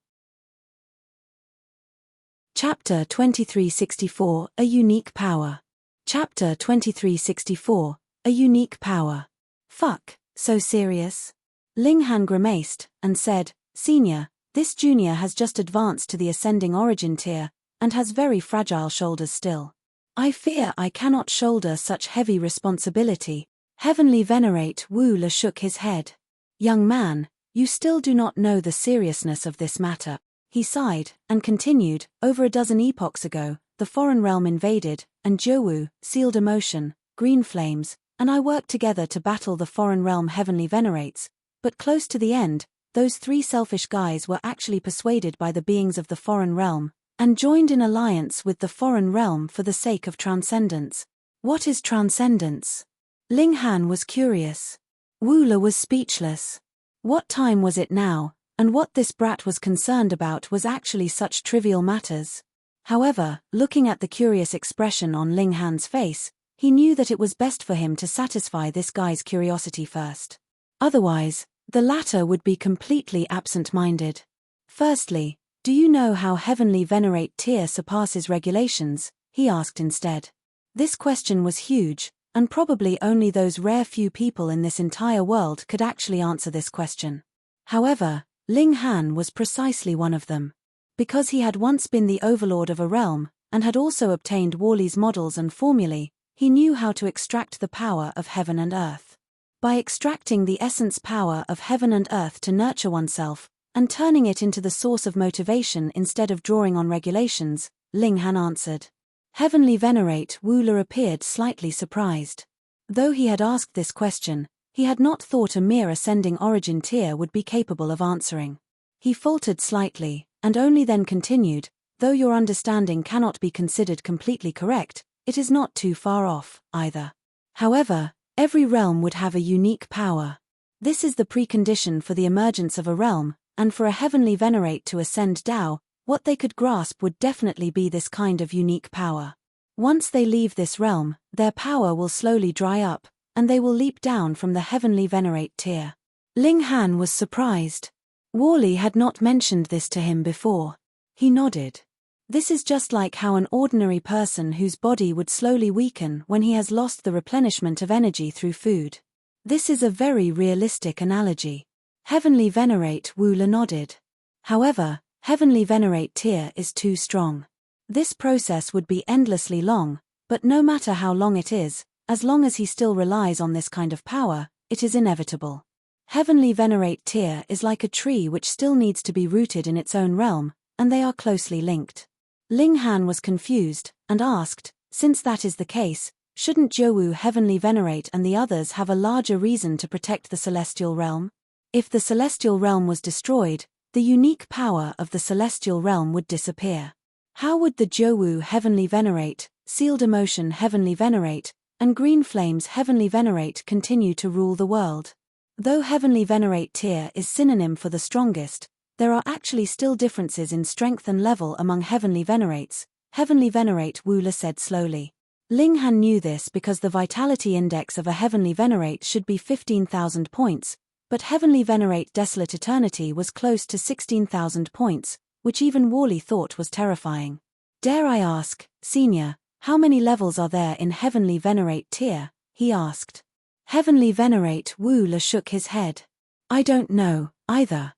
Chapter 2364, A Unique Power. Chapter 2364, A Unique Power. Fuck, so serious? Ling Han grimaced, and said, Senior, this junior has just advanced to the ascending origin tier, and has very fragile shoulders still. I fear I cannot shoulder such heavy responsibility. Heavenly Venerate Wu Le shook his head. Young man, you still do not know the seriousness of this matter. He sighed, and continued, over a dozen epochs ago, the foreign realm invaded, and Zhou, sealed emotion, green flames, and I worked together to battle the foreign realm heavenly venerates, but close to the end, those three selfish guys were actually persuaded by the beings of the foreign realm, and joined in alliance with the foreign realm for the sake of transcendence. What is transcendence? Ling Han was curious. Wu Le was speechless. What time was it now, and what this brat was concerned about was actually such trivial matters. However, looking at the curious expression on Ling Han's face, he knew that it was best for him to satisfy this guy's curiosity first. Otherwise, the latter would be completely absent-minded. Firstly, do you know how Heavenly Venerate tier surpasses regulations? He asked instead. This question was huge, and probably only those rare few people in this entire world could actually answer this question. However, Ling Han was precisely one of them. Because he had once been the overlord of a realm, and had also obtained Worley's models and formulae, he knew how to extract the power of heaven and earth. By extracting the essence power of heaven and earth to nurture oneself, and turning it into the source of motivation instead of drawing on regulations, Ling Han answered. Heavenly Venerate Wu Le appeared slightly surprised. Though he had asked this question, he had not thought a mere ascending origin tier would be capable of answering. He faltered slightly, and only then continued, though your understanding cannot be considered completely correct, it is not too far off, either. However, every realm would have a unique power. This is the precondition for the emergence of a realm, and for a heavenly venerate to ascend Dao, what they could grasp would definitely be this kind of unique power. Once they leave this realm, their power will slowly dry up, and they will leap down from the heavenly venerate tier. Ling Han was surprised. Worley had not mentioned this to him before. He nodded. This is just like how an ordinary person whose body would slowly weaken when he has lost the replenishment of energy through food. This is a very realistic analogy. Heavenly Venerate Wu Le nodded. However, Heavenly Venerate tier is too strong. This process would be endlessly long, but no matter how long it is, as long as he still relies on this kind of power, it is inevitable. Heavenly Venerate tier is like a tree which still needs to be rooted in its own realm, and they are closely linked. Ling Han was confused, and asked, since that is the case, shouldn't Zhou Heavenly Venerate and the others have a larger reason to protect the celestial realm? If the celestial realm was destroyed, the unique power of the celestial realm would disappear. How would the Zhou Heavenly Venerate, Sealed Emotion Heavenly Venerate, and Green Flames Heavenly Venerate continue to rule the world? Though Heavenly Venerate tier is synonym for the strongest, there are actually still differences in strength and level among Heavenly Venerates, Heavenly Venerate Wu Le said slowly. Ling Han knew this because the vitality index of a Heavenly Venerate should be 15,000 points, but Heavenly Venerate Desolate Eternity was close to 16,000 points, which even Worley thought was terrifying. Dare I ask, Senior, how many levels are there in Heavenly Venerate tier? He asked. Heavenly Venerate Wu Le shook his head. I don't know, either.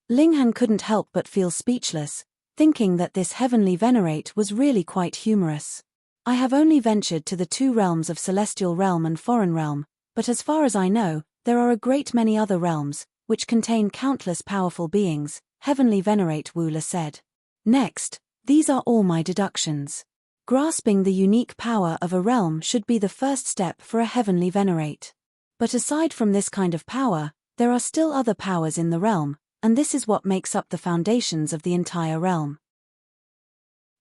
Ling Han couldn't help but feel speechless, thinking that this Heavenly Venerate was really quite humorous. I have only ventured to the two realms of Celestial Realm and Foreign Realm, but as far as I know, there are a great many other realms, which contain countless powerful beings, Heavenly Venerate Wu Le said. Next, these are all my deductions. Grasping the unique power of a realm should be the first step for a Heavenly Venerate. But aside from this kind of power, there are still other powers in the realm, and this is what makes up the foundations of the entire realm.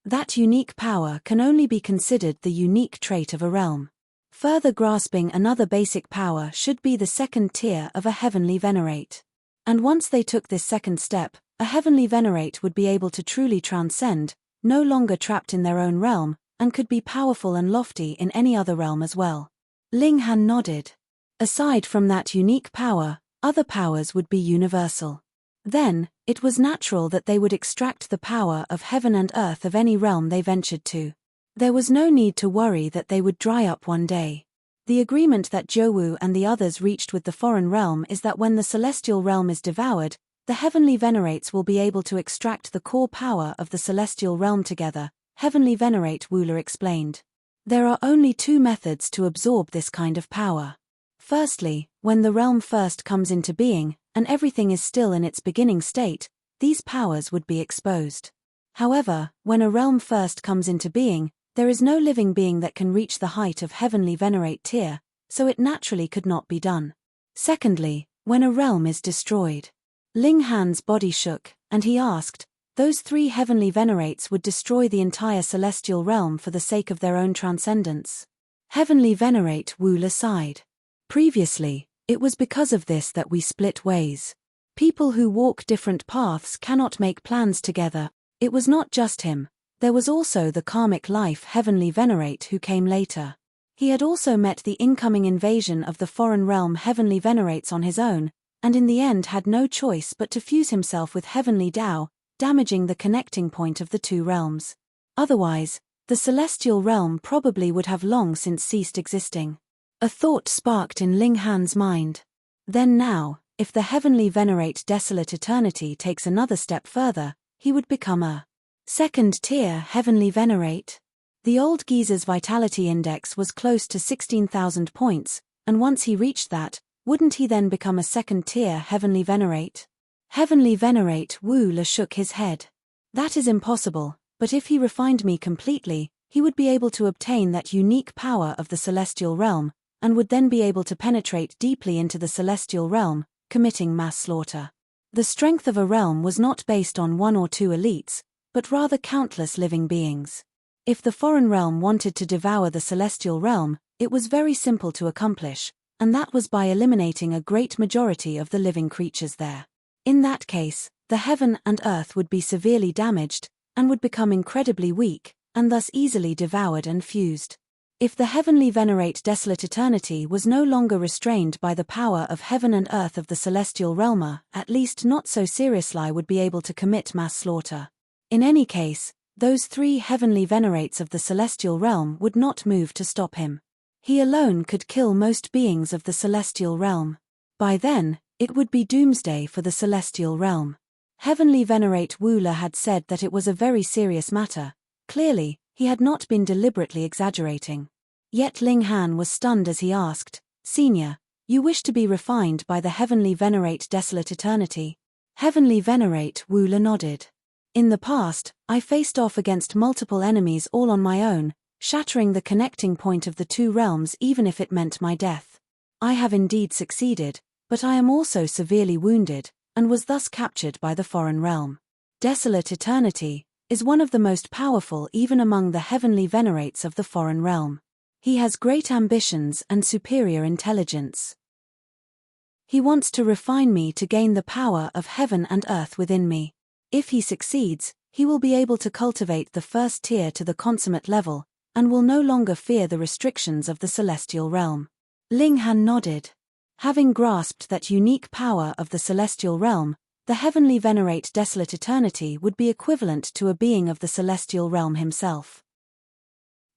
That unique power can only be considered the unique trait of a realm. Further grasping another basic power should be the second tier of a Heavenly Venerate. And once they took this second step, a Heavenly Venerate would be able to truly transcend, no longer trapped in their own realm, and could be powerful and lofty in any other realm as well. Ling Han nodded. Aside from that unique power, other powers would be universal. Then, it was natural that they would extract the power of heaven and earth of any realm they ventured to. There was no need to worry that they would dry up one day. The agreement that Zhouwu and the others reached with the foreign realm is that when the celestial realm is devoured, the Heavenly Venerates will be able to extract the core power of the celestial realm together, Heavenly Venerate Wu Le explained. There are only two methods to absorb this kind of power. Firstly, when the realm first comes into being, and everything is still in its beginning state, these powers would be exposed. However, when a realm first comes into being, there is no living being that can reach the height of Heavenly Venerate tier, so it naturally could not be done. Secondly, when a realm is destroyed. Ling Han's body shook, and he asked, those three Heavenly Venerates would destroy the entire celestial realm for the sake of their own transcendence? Heavenly Venerate Wu Le sighed. Previously, it was because of this that we split ways. People who walk different paths cannot make plans together. It was not just him. There was also the karmic life Heavenly Venerate who came later. He had also met the incoming invasion of the foreign realm Heavenly Venerates on his own, and in the end had no choice but to fuse himself with Heavenly Tao, damaging the connecting point of the two realms. Otherwise, the celestial realm probably would have long since ceased existing. A thought sparked in Ling Han's mind. Then now, if the Heavenly Venerate Desolate Eternity takes another step further, he would become a second-tier Heavenly Venerate. The old geezer's vitality index was close to 16,000 points, and once he reached that, wouldn't he then become a second-tier Heavenly Venerate? Heavenly Venerate Wu Le shook his head. That is impossible, but if he refined me completely, he would be able to obtain that unique power of the celestial realm, and would then be able to penetrate deeply into the celestial realm, committing mass slaughter. The strength of a realm was not based on one or two elites, but rather countless living beings. If the foreign realm wanted to devour the celestial realm, it was very simple to accomplish, and that was by eliminating a great majority of the living creatures there. In that case, the heaven and earth would be severely damaged, and would become incredibly weak, and thus easily devoured and fused. If the Heavenly Venerate Desolate Eternity was no longer restrained by the power of heaven and earth of the celestial realm, at least not so seriously would be able to commit mass slaughter. In any case, those three Heavenly Venerates of the celestial realm would not move to stop him. He alone could kill most beings of the celestial realm. By then, it would be doomsday for the celestial realm. Heavenly Venerate Wu Le had said that it was a very serious matter. Clearly, he had not been deliberately exaggerating. Yet Ling Han was stunned as he asked, Senior, you wish to be refined by the Heavenly Venerate Desolate Eternity? Heavenly Venerate Wu Le nodded. In the past, I faced off against multiple enemies all on my own, shattering the connecting point of the two realms even if it meant my death. I have indeed succeeded, but I am also severely wounded, and was thus captured by the foreign realm. Desolate Eternity is one of the most powerful even among the Heavenly Venerates of the foreign realm. He has great ambitions and superior intelligence. He wants to refine me to gain the power of heaven and earth within me. If he succeeds, he will be able to cultivate the first tier to the consummate level, and will no longer fear the restrictions of the celestial realm. Ling Han nodded. Having grasped that unique power of the celestial realm, the heavenly venerate desolate eternity would be equivalent to a being of the celestial realm himself.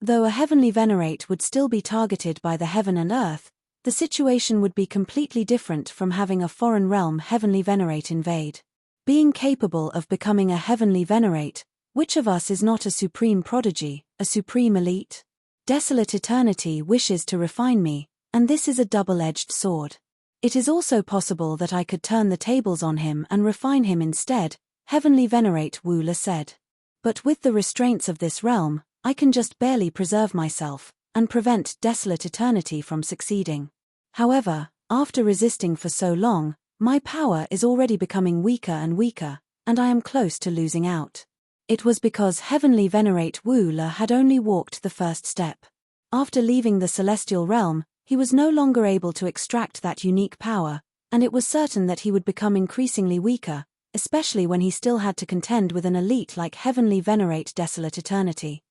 Though a heavenly venerate would still be targeted by the heaven and earth, the situation would be completely different from having a foreign realm heavenly venerate invade. Being capable of becoming a heavenly venerate, which of us is not a supreme prodigy, a supreme elite? Desolate eternity wishes to refine me, and this is a double-edged sword. It is also possible that I could turn the tables on him and refine him instead, heavenly venerate Wu Le said. But with the restraints of this realm, I can just barely preserve myself, and prevent desolate eternity from succeeding. However, after resisting for so long, my power is already becoming weaker and weaker, and I am close to losing out. It was because heavenly venerate Wu Le had only walked the first step. After leaving the celestial realm, he was no longer able to extract that unique power, and it was certain that he would become increasingly weaker, especially when he still had to contend with an elite like heavenly venerate desolate eternity.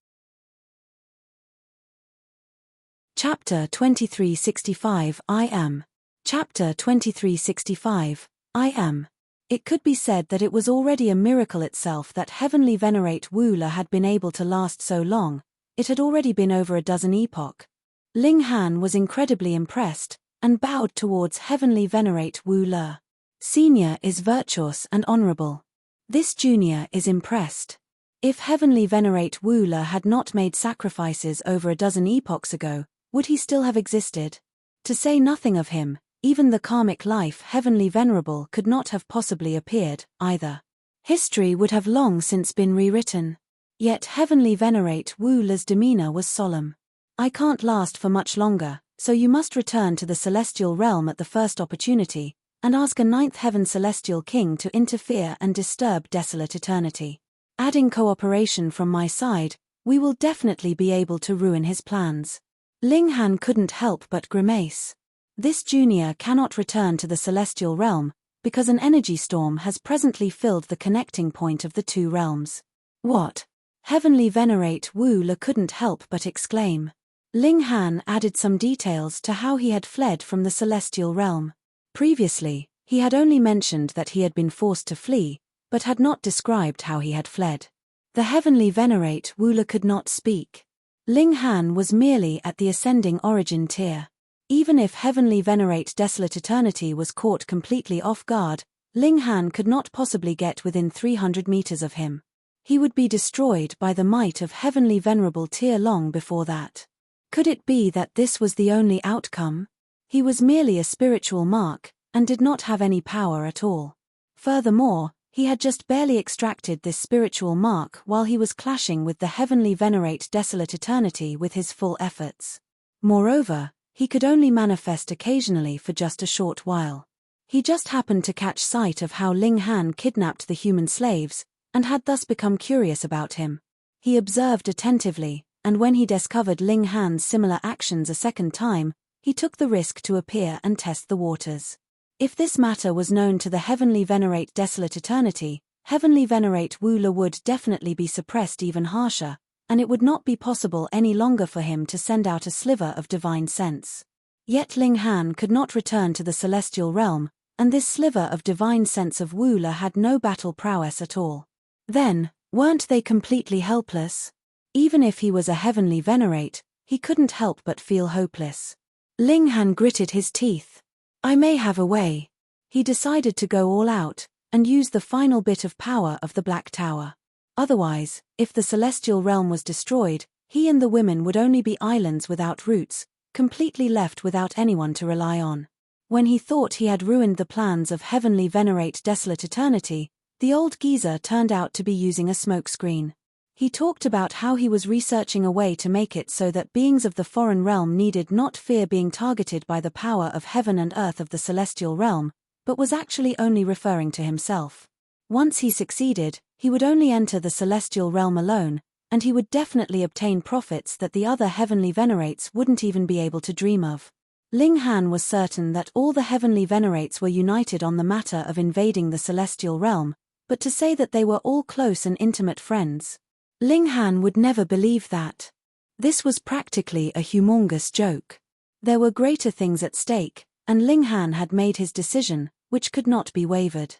Chapter 2365 I Am. Chapter 2365 I Am. It could be said that it was already a miracle itself that heavenly venerate Wu Le had been able to last so long. It had already been over a dozen epochs. Ling Han was incredibly impressed, and bowed towards heavenly venerate Wu Le. Senior is virtuous and honorable. This junior is impressed. If heavenly venerate Wu Le had not made sacrifices over a dozen epochs ago, would he still have existed? To say nothing of him, even the karmic life heavenly venerable could not have possibly appeared, either. History would have long since been rewritten. Yet heavenly venerate Wu Le's demeanor was solemn. I can't last for much longer, so you must return to the celestial realm at the first opportunity, and ask a ninth heaven celestial king to interfere and disturb desolate eternity. Adding cooperation from my side, we will definitely be able to ruin his plans. Ling Han couldn't help but grimace. This junior cannot return to the celestial realm, because an energy storm has presently filled the connecting point of the two realms. What? Heavenly venerate Wu Le couldn't help but exclaim. Ling Han added some details to how he had fled from the celestial realm. Previously, he had only mentioned that he had been forced to flee, but had not described how he had fled. The heavenly venerate Wu Le could not speak. Ling Han was merely at the ascending origin tier. Even if heavenly venerate desolate eternity was caught completely off guard, Ling Han could not possibly get within 300 meters of him. He would be destroyed by the might of heavenly venerable tier long before that. Could it be that this was the only outcome? He was merely a spiritual mark, and did not have any power at all. Furthermore, he had just barely extracted this spiritual mark while he was clashing with the heavenly venerate desolate eternity with his full efforts. Moreover, he could only manifest occasionally for just a short while. He just happened to catch sight of how Ling Han kidnapped the human slaves, and had thus become curious about him. He observed attentively, and when he discovered Ling Han's similar actions a second time, he took the risk to appear and test the waters. If this matter was known to the heavenly venerate desolate eternity, heavenly venerate Wu Le would definitely be suppressed even harsher, and it would not be possible any longer for him to send out a sliver of divine sense. Yet Ling Han could not return to the celestial realm, and this sliver of divine sense of Wu Le had no battle prowess at all. Then, weren't they completely helpless? Even if he was a heavenly venerate, he couldn't help but feel hopeless. Ling Han gritted his teeth. I may have a way. He decided to go all out, and use the final bit of power of the Black Tower. Otherwise, if the celestial realm was destroyed, he and the women would only be islands without roots, completely left without anyone to rely on. When he thought he had ruined the plans of heavenly venerate desolate eternity, the old geezer turned out to be using a smokescreen. He talked about how he was researching a way to make it so that beings of the foreign realm needed not fear being targeted by the power of heaven and earth of the celestial realm, but was actually only referring to himself. Once he succeeded, he would only enter the celestial realm alone, and he would definitely obtain profits that the other heavenly venerates wouldn't even be able to dream of. Ling Han was certain that all the heavenly venerates were united on the matter of invading the celestial realm, but to say that they were all close and intimate friends, Ling Han would never believe that. This was practically a humongous joke. There were greater things at stake, and Ling Han had made his decision, which could not be wavered.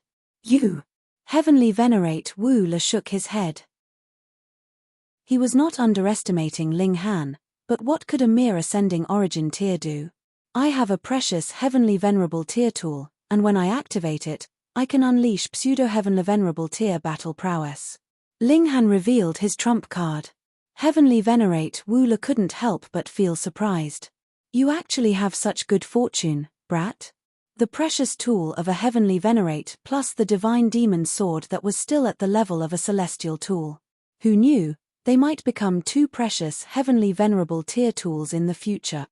You. Heavenly Venerate Wu Le shook his head. He was not underestimating Ling Han, but what could a mere ascending origin tier do? I have a precious Heavenly Venerable tier tool, and when I activate it, I can unleash pseudo-Heavenly Venerable tier battle prowess. Ling Han revealed his trump card. Heavenly Venerate Wu Le couldn't help but feel surprised. You actually have such good fortune, brat? The precious tool of a Heavenly Venerate plus the divine demon sword that was still at the level of a celestial tool. Who knew? They might become two precious Heavenly Venerable tier tools in the future.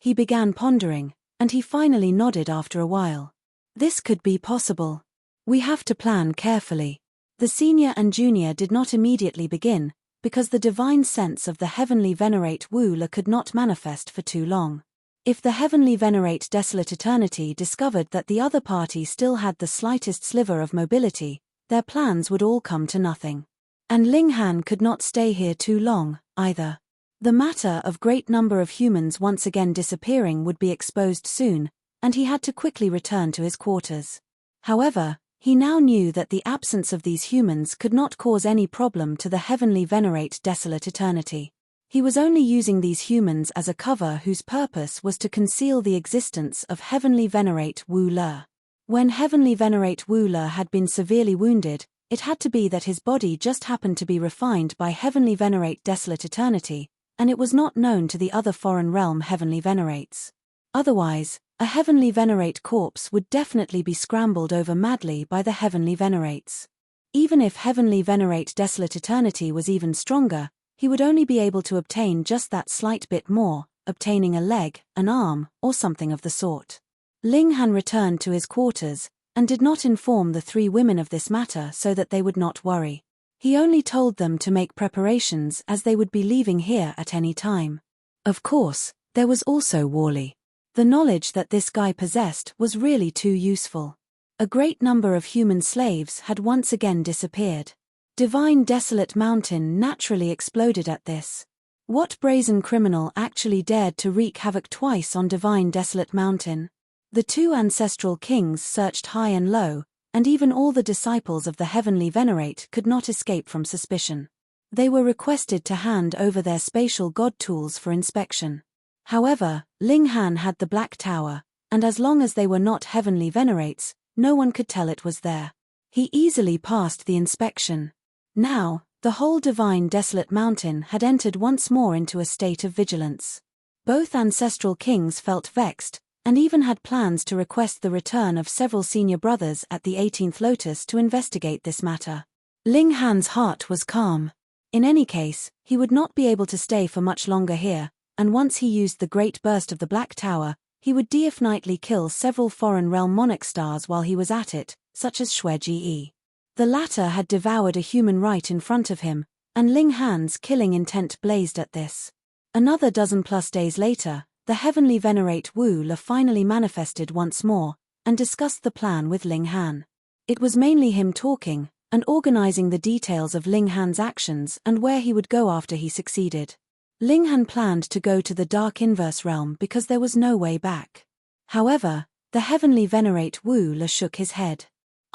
He began pondering, and he finally nodded after a while. This could be possible. We have to plan carefully. The senior and junior did not immediately begin, because the divine sense of the Heavenly Venerate Wu Le could not manifest for too long. If the Heavenly Venerate Desolate Eternity discovered that the other party still had the slightest sliver of mobility, their plans would all come to nothing. And Ling Han could not stay here too long, either. The matter of great number of humans once again disappearing would be exposed soon, and he had to quickly return to his quarters. However, he now knew that the absence of these humans could not cause any problem to the Heavenly Venerate Desolate Eternity. He was only using these humans as a cover whose purpose was to conceal the existence of Heavenly Venerate Wu Le. When Heavenly Venerate Wu Le had been severely wounded, it had to be that his body just happened to be refined by Heavenly Venerate Desolate Eternity, and it was not known to the other foreign realm Heavenly Venerates. Otherwise, a Heavenly Venerate corpse would definitely be scrambled over madly by the Heavenly Venerates. Even if Heavenly Venerate Desolate Eternity was even stronger, he would only be able to obtain just that slight bit more, obtaining a leg, an arm, or something of the sort. Ling Han returned to his quarters, and did not inform the three women of this matter so that they would not worry. He only told them to make preparations as they would be leaving here at any time. Of course, there was also Wally. The knowledge that this guy possessed was really too useful. A great number of human slaves had once again disappeared. Divine Desolate Mountain naturally exploded at this. What brazen criminal actually dared to wreak havoc twice on Divine Desolate Mountain? The two ancestral kings searched high and low, and even all the disciples of the Heavenly Venerate could not escape from suspicion. They were requested to hand over their spatial god tools for inspection. However, Ling Han had the Black Tower, and as long as they were not Heavenly Venerates, no one could tell it was there. He easily passed the inspection. Now, the whole Divine Desolate Mountain had entered once more into a state of vigilance. Both ancestral kings felt vexed, and even had plans to request the return of several senior brothers at the 18th Lotus to investigate this matter. Ling Han's heart was calm. In any case, he would not be able to stay for much longer here, and once he used the Great Burst of the Black Tower, he would definitely kill several foreign realm monarch stars while he was at it, such as Xue Ji. The latter had devoured a human right in front of him, and Ling Han's killing intent blazed at this. Another dozen-plus days later, the Heavenly Venerate Wu Le finally manifested once more, and discussed the plan with Ling Han. It was mainly him talking, and organizing the details of Ling Han's actions and where he would go after he succeeded. Ling Han planned to go to the Dark Inverse Realm because there was no way back. However, the Heavenly Venerate Wu Le shook his head.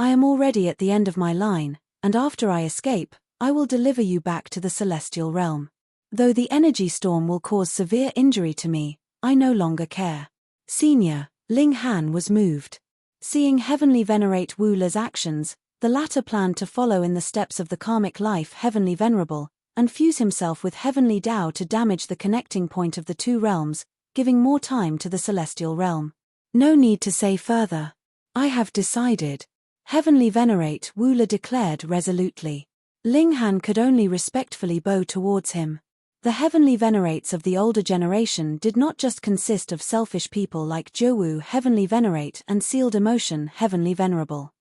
I am already at the end of my line, and after I escape, I will deliver you back to the Celestial Realm. Though the energy storm will cause severe injury to me, I no longer care. Senior, Ling Han was moved. Seeing Heavenly Venerate Wu Le's actions, the latter planned to follow in the steps of the karmic life Heavenly Venerable, and fuse himself with Heavenly Tao to damage the connecting point of the two realms, giving more time to the Celestial Realm. No need to say further. I have decided. Heavenly Venerate Wu Le declared resolutely. Ling Han could only respectfully bow towards him. The Heavenly Venerates of the older generation did not just consist of selfish people like Zhou Heavenly Venerate and Sealed Emotion Heavenly Venerable.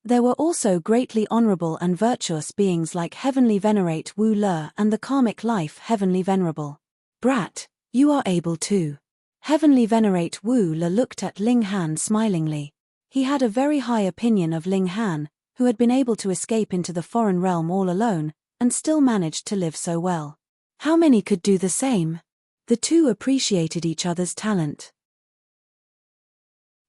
There were also greatly honorable and virtuous beings like Heavenly Venerate Wu Le and the Karmic Life Heavenly Venerable. Brat, you are able to. Heavenly Venerate Wu Le looked at Ling Han smilingly. He had a very high opinion of Ling Han, who had been able to escape into the foreign realm all alone, and still managed to live so well. How many could do the same? The two appreciated each other's talent.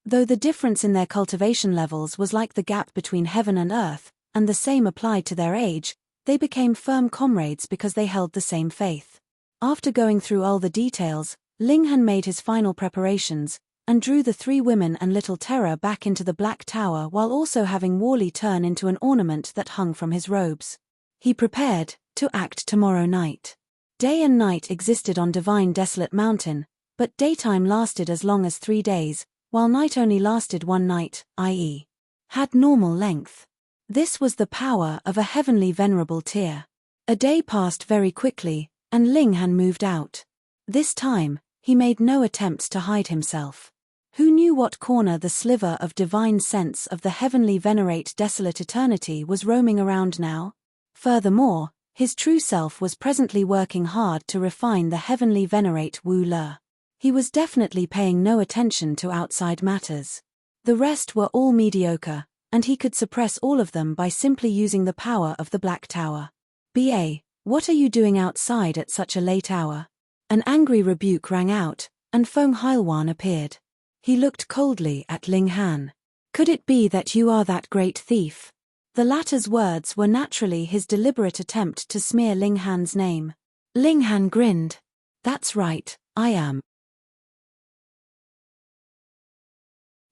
Though the difference in their cultivation levels was like the gap between heaven and earth, and the same applied to their age, they became firm comrades because they held the same faith. After going through all the details, Ling Han made his final preparations, and drew the 3 women and little Terror back into the Black Tower while also having Worley turn into an ornament that hung from his robes. He prepared to act tomorrow night. Day and night existed on Divine Desolate Mountain, but daytime lasted as long as 3 days, while night only lasted 1 night, i.e., had normal length. This was the power of a heavenly venerable tier. A day passed very quickly, and Ling Han moved out. This time, he made no attempts to hide himself. Who knew what corner the sliver of divine sense of the heavenly venerate desolate eternity was roaming around now? Furthermore, his true self was presently working hard to refine the heavenly venerate Wu Le. He was definitely paying no attention to outside matters. The rest were all mediocre, and he could suppress all of them by simply using the power of the Black Tower. "B.A., what are you doing outside at such a late hour?" An angry rebuke rang out, and Feng Heilwan appeared. He looked coldly at Ling Han. "Could it be that you are that great thief?" The latter's words were naturally his deliberate attempt to smear Ling Han's name. Ling Han grinned. "That's right, I am."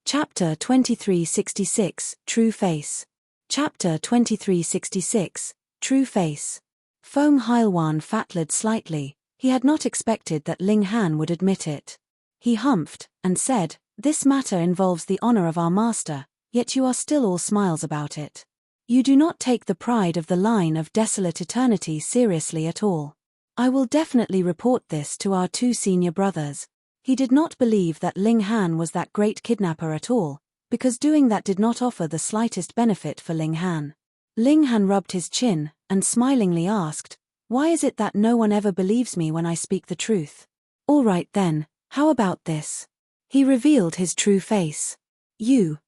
Chapter 2366, True Face. Chapter 2366, True Face. Feng Heilwan fattled slightly. He had not expected that Ling Han would admit it. He humphed, and said, "This matter involves the honor of our master, yet you are still all smiles about it. You do not take the pride of the line of desolate eternity seriously at all. I will definitely report this to our 2 senior brothers." He did not believe that Ling Han was that great kidnapper at all, because doing that did not offer the slightest benefit for Ling Han. Ling Han rubbed his chin, and smilingly asked, "Why is it that no one ever believes me when I speak the truth? All right then, how about this?" He revealed his true face.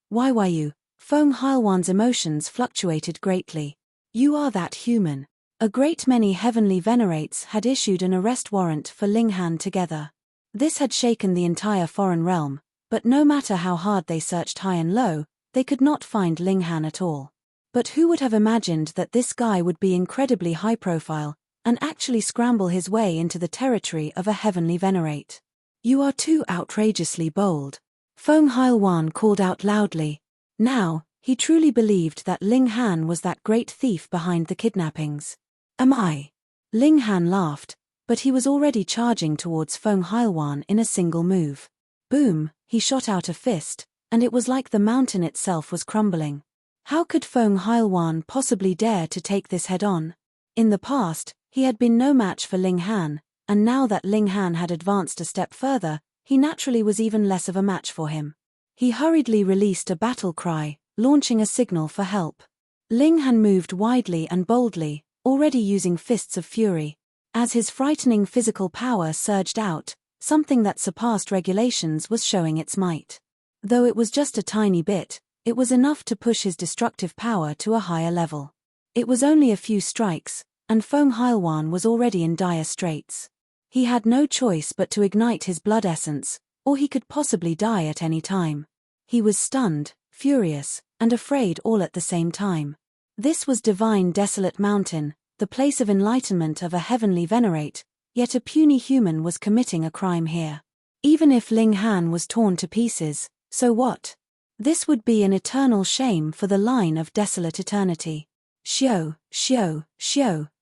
Why you? Feng Heilwan's emotions fluctuated greatly. "You are that human." A great many heavenly venerates had issued an arrest warrant for Ling Han together. This had shaken the entire foreign realm, but no matter how hard they searched high and low, they could not find Ling Han at all. But who would have imagined that this guy would be incredibly high profile, and actually scramble his way into the territory of a heavenly venerate? "You are too outrageously bold," Feng Heilwan called out loudly. Now, he truly believed that Ling Han was that great thief behind the kidnappings. "Am I?" Ling Han laughed, but he was already charging towards Feng Heilwan in a single move. Boom, he shot out a fist, and it was like the mountain itself was crumbling. How could Feng Heilwan possibly dare to take this head-on? In the past, he had been no match for Ling Han, and now that Ling Han had advanced a step further, he naturally was even less of a match for him. He hurriedly released a battle cry, launching a signal for help. Ling Han moved widely and boldly, already using fists of fury. As his frightening physical power surged out, something that surpassed regulations was showing its might. Though it was just a tiny bit, it was enough to push his destructive power to a higher level. It was only a few strikes, and Feng Heilwan was already in dire straits. He had no choice but to ignite his blood essence, or he could possibly die at any time. He was stunned, furious, and afraid all at the same time. This was Divine Desolate Mountain, the place of enlightenment of a heavenly venerate, yet a puny human was committing a crime here. Even if Ling Han was torn to pieces, so what? This would be an eternal shame for the line of desolate eternity. Xiao,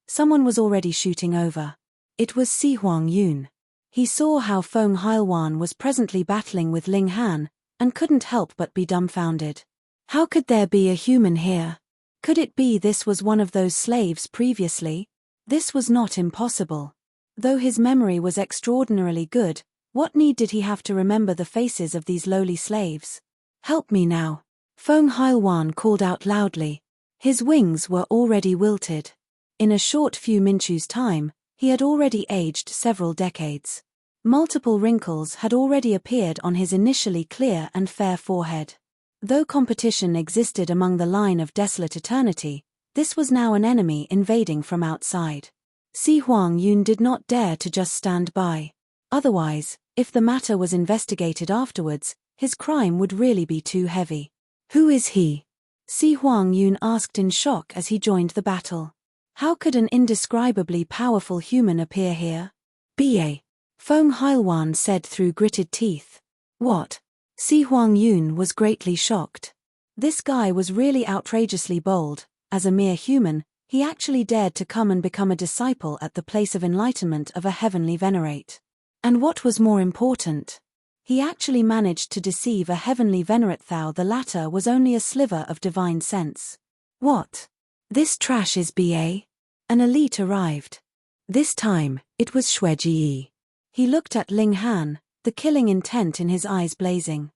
someone was already shooting over. It was Si Huang Yun. He saw how Feng Heilwan was presently battling with Ling Han, and couldn't help but be dumbfounded. How could there be a human here? Could it be this was one of those slaves previously? This was not impossible. Though his memory was extraordinarily good, what need did he have to remember the faces of these lowly slaves? "Help me now," Feng Heilwan called out loudly. His wings were already wilted. In a short few Minchu's time, he had already aged several decades. Multiple wrinkles had already appeared on his initially clear and fair forehead. Though competition existed among the line of desolate eternity, this was now an enemy invading from outside. Si Huang Yun did not dare to just stand by. Otherwise, if the matter was investigated afterwards, His crime would really be too heavy. Who is he? Si Huangyun asked in shock as he joined the battle. How could an indescribably powerful human appear here? "Ba," Feng Heilwan said through gritted teeth. What? Si Huangyun was greatly shocked. This guy was really outrageously bold. As a mere human, he actually dared to come and become a disciple at the place of enlightenment of a heavenly venerate. And what was more important? He actually managed to deceive a heavenly venerate, though the latter was only a sliver of divine sense. What? This trash is Ba? An elite arrived. This time, it was Xueji. He looked at Ling Han, the killing intent in his eyes blazing.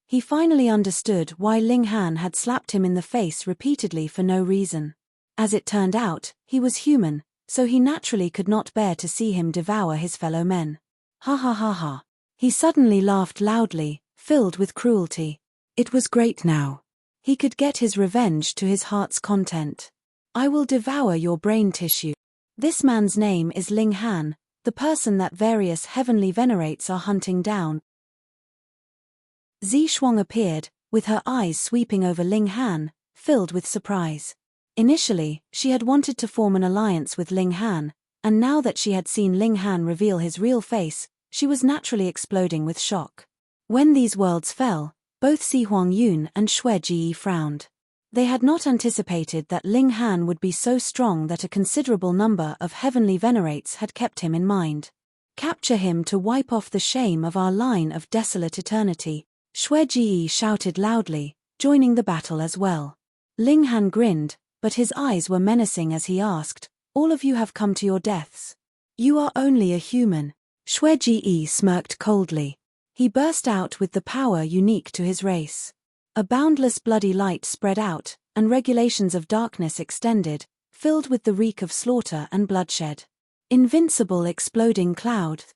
He finally understood why Ling Han had slapped him in the face repeatedly for no reason. As it turned out, he was human, so he naturally could not bear to see him devour his fellow men. Ha ha ha ha. He suddenly laughed loudly, filled with cruelty. It was great now. He could get his revenge to his heart's content. I will devour your brain tissue. This man's name is Ling Han, the person that various heavenly venerates are hunting down. Zi Shuang appeared, with her eyes sweeping over Ling Han, filled with surprise. Initially, she had wanted to form an alliance with Ling Han, and now that she had seen Ling Han reveal his real face, she was naturally exploding with shock. When these worlds fell, both Si Huangyun and Xueji frowned. They had not anticipated that Ling Han would be so strong that a considerable number of heavenly venerates had kept him in mind. Capture him to wipe off the shame of our line of desolate eternity, Xueji shouted loudly, joining the battle as well. Ling Han grinned, but his eyes were menacing as he asked, "All of you have come to your deaths. You are only a human." Xueji smirked coldly. He burst out with the power unique to his race. A boundless bloody light spread out, and regulations of darkness extended, filled with the reek of slaughter and bloodshed. Invincible exploding cloud.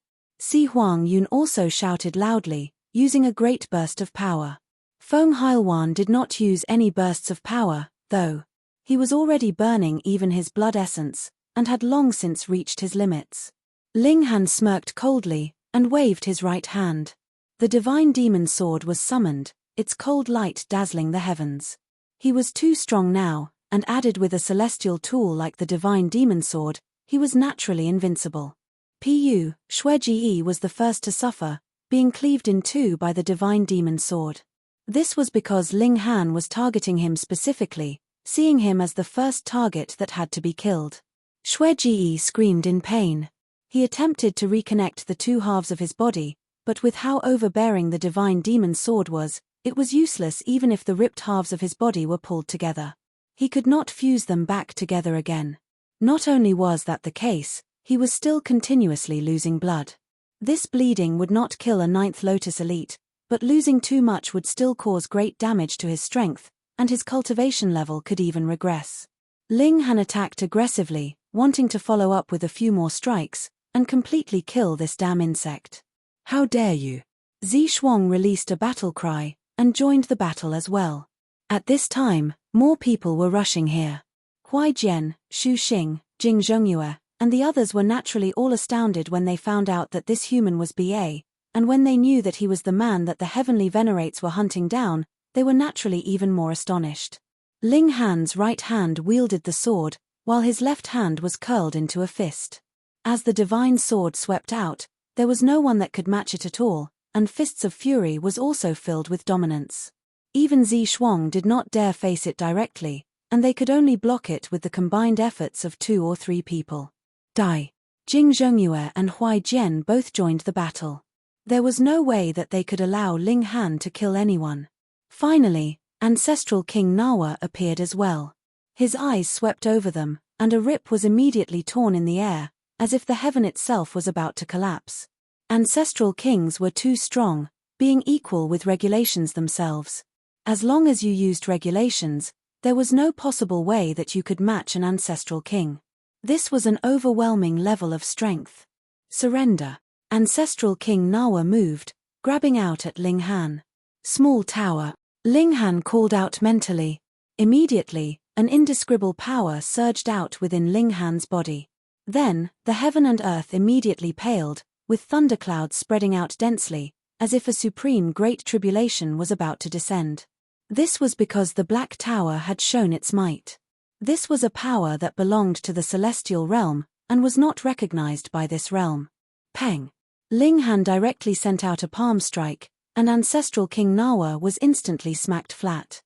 Si Huangyun also shouted loudly, using a great burst of power. Feng Heilwan did not use any bursts of power, though. He was already burning even his blood essence, and had long since reached his limits. Ling Han smirked coldly, and waved his right hand. The divine demon sword was summoned, its cold light dazzling the heavens. He was too strong now, and added with a celestial tool like the divine demon sword, he was naturally invincible. Xueji was the first to suffer, being cleaved in two by the divine demon sword. This was because Ling Han was targeting him specifically, seeing him as the first target that had to be killed. Xueji screamed in pain. He attempted to reconnect the two halves of his body, but with how overbearing the divine demon sword was, it was useless even if the ripped halves of his body were pulled together. He could not fuse them back together again. Not only was that the case, he was still continuously losing blood. This bleeding would not kill a ninth Lotus elite, but losing too much would still cause great damage to his strength, and his cultivation level could even regress. Ling Han attacked aggressively, wanting to follow up with a few more strikes, and completely kill this damn insect. How dare you! Zi Shuang released a battle cry, and joined the battle as well. At this time, more people were rushing here. Huai Jian, Xu Xing, Jing Zhongyue, and the others were naturally all astounded when they found out that this human was Ba, and when they knew that he was the man that the heavenly venerates were hunting down, they were naturally even more astonished. Ling Han's right hand wielded the sword, while his left hand was curled into a fist. As the divine sword swept out, there was no one that could match it at all, and Fists of Fury was also filled with dominance. Even Zi Shuang did not dare face it directly, and they could only block it with the combined efforts of 2 or 3 people. Die. Jing Zhongyue and Huai Jian both joined the battle. There was no way that they could allow Ling Han to kill anyone. Finally, Ancestral King Nawa appeared as well. His eyes swept over them, and a rip was immediately torn in the air, as if the heaven itself was about to collapse. Ancestral kings were too strong, being equal with regulations themselves. As long as you used regulations, there was no possible way that you could match an ancestral king. This was an overwhelming level of strength. Surrender. Ancestral King Nawa moved, grabbing out at Ling Han. Small tower. Ling Han called out mentally. Immediately, an indescribable power surged out within Ling Han's body. Then, the heaven and earth immediately paled, with thunderclouds spreading out densely, as if a supreme great tribulation was about to descend. This was because the Black Tower had shown its might. This was a power that belonged to the celestial realm, and was not recognized by this realm. Peng! Ling Han directly sent out a palm strike, and ancestral King Nawa was instantly smacked flat.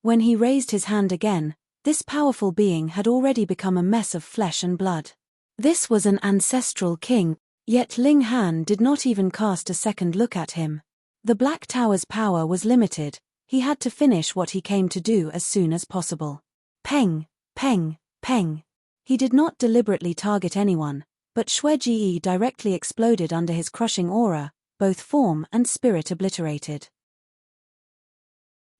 When he raised his hand again, this powerful being had already become a mess of flesh and blood. This was an ancestral king, yet Ling Han did not even cast a second look at him. The Black Tower's power was limited, he had to finish what he came to do as soon as possible. Peng, peng, peng. He did not deliberately target anyone, but Xue Ji directly exploded under his crushing aura, both form and spirit obliterated.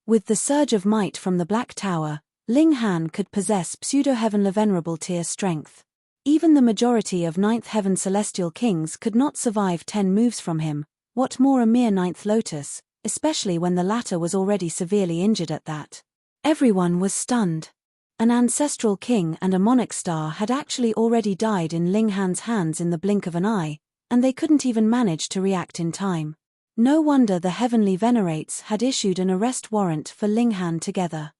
With the surge of might from the Black Tower, Ling Han could possess pseudo-heavenly venerable tier strength. Even the majority of Ninth Heaven celestial kings could not survive 10 moves from him, what more a mere Ninth Lotus, especially when the latter was already severely injured at that. Everyone was stunned. An ancestral king and a monarch star had actually already died in Ling Han's hands in the blink of an eye, and they couldn't even manage to react in time. No wonder the heavenly venerates had issued an arrest warrant for Ling Han together.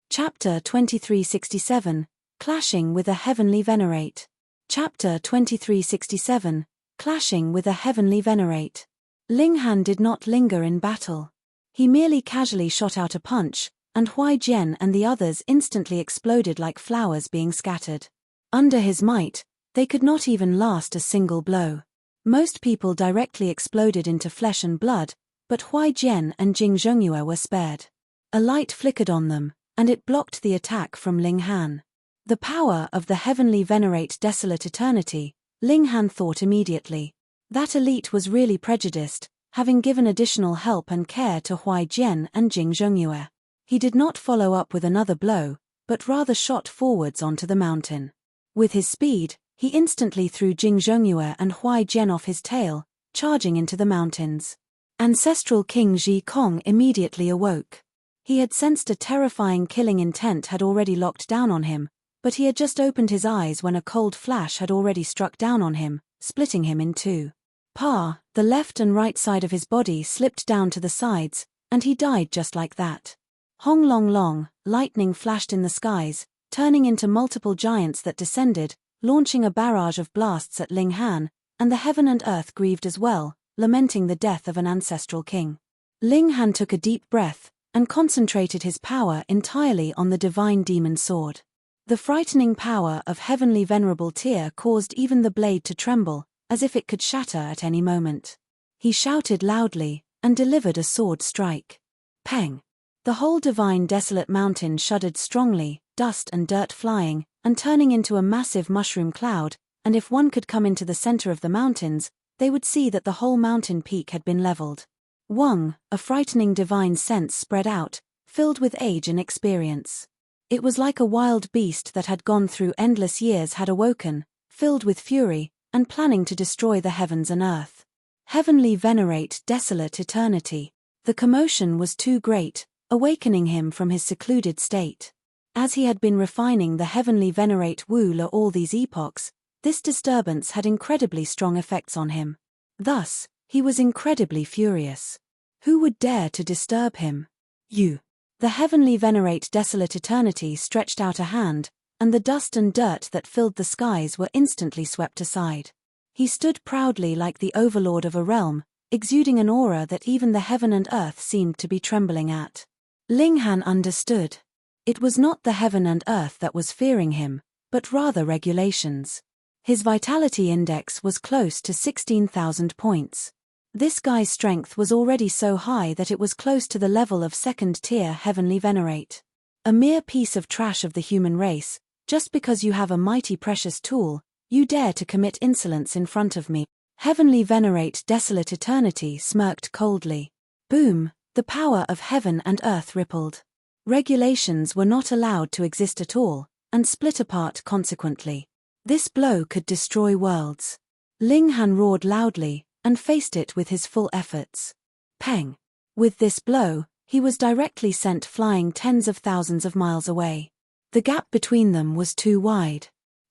Chapter 2367, Clashing with a Heavenly Venerate. Chapter 2367, Clashing with a Heavenly Venerate. Ling Han did not linger in battle. He merely casually shot out a punch, and Huai Jian and the others instantly exploded like flowers being scattered. Under his might, they could not even last a single blow. Most people directly exploded into flesh and blood, but Huai Jian and Jing Zhongyue were spared. A light flickered on them, and it blocked the attack from Ling Han. The power of the heavenly venerate desolate eternity, Ling Han thought immediately. That elite was really prejudiced, having given additional help and care to Huai Jian and Jing Zhongyue. He did not follow up with another blow, but rather shot forwards onto the mountain. With his speed, he instantly threw Jing Zhongyue and Huai Jian off his tail, charging into the mountains. Ancestral King Ji Kong immediately awoke. He had sensed a terrifying killing intent had already locked down on him, but he had just opened his eyes when a cold flash had already struck down on him, splitting him in two. The left and right side of his body slipped down to the sides, and he died just like that. Hong long long, lightning flashed in the skies, turning into multiple giants that descended, launching a barrage of blasts at Ling Han, and the heaven and earth grieved as well, lamenting the death of an ancestral king. Ling Han took a deep breath, and concentrated his power entirely on the divine demon sword. The frightening power of heavenly venerable tier caused even the blade to tremble, as if it could shatter at any moment. He shouted loudly, and delivered a sword strike. Peng! The whole divine desolate mountain shuddered strongly, dust and dirt flying, and turning into a massive mushroom cloud, and if one could come into the center of the mountains, they would see that the whole mountain peak had been leveled. Wang, a frightening divine sense spread out, filled with age and experience. It was like a wild beast that had gone through endless years had awoken, filled with fury, and planning to destroy the heavens and earth. Heavenly venerate desolate eternity. The commotion was too great, awakening him from his secluded state. As he had been refining the heavenly venerate Wu Le all these epochs, this disturbance had incredibly strong effects on him. Thus, he was incredibly furious. Who would dare to disturb him? You. The heavenly venerate desolate eternity stretched out a hand, and the dust and dirt that filled the skies were instantly swept aside. He stood proudly like the overlord of a realm, exuding an aura that even the heaven and earth seemed to be trembling at. Ling Han understood. It was not the heaven and earth that was fearing him, but rather regulations. His vitality index was close to 16,000 points. This guy's strength was already so high that it was close to the level of second-tier heavenly venerate. A mere piece of trash of the human race, just because you have a mighty precious tool, you dare to commit insolence in front of me. Heavenly venerate desolate eternity smirked coldly. Boom, the power of heaven and earth rippled. Regulations were not allowed to exist at all, and split apart consequently. This blow could destroy worlds. Ling Han roared loudly, and faced it with his full efforts. Peng! With this blow, he was directly sent flying tens of thousands of miles away. The gap between them was too wide.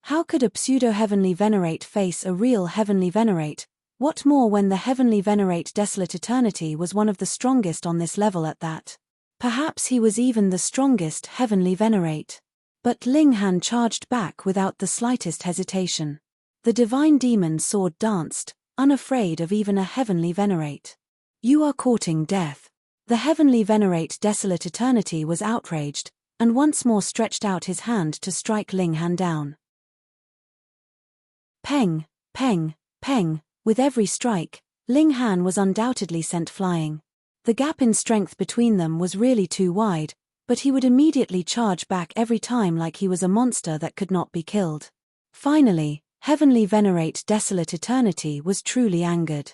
How could a pseudo-heavenly venerate face a real heavenly venerate? What more when the heavenly venerate Desolate Eternity was one of the strongest on this level at that? Perhaps he was even the strongest heavenly venerate. But Ling Han charged back without the slightest hesitation. The divine demon's sword danced, unafraid of even a heavenly venerate. You are courting death. The heavenly venerate Desolate Eternity was outraged, and once more stretched out his hand to strike Ling Han down. Peng, peng, peng, with every strike, Ling Han was undoubtedly sent flying. The gap in strength between them was really too wide, but he would immediately charge back every time like he was a monster that could not be killed. Finally, heavenly venerate Desolate Eternity was truly angered.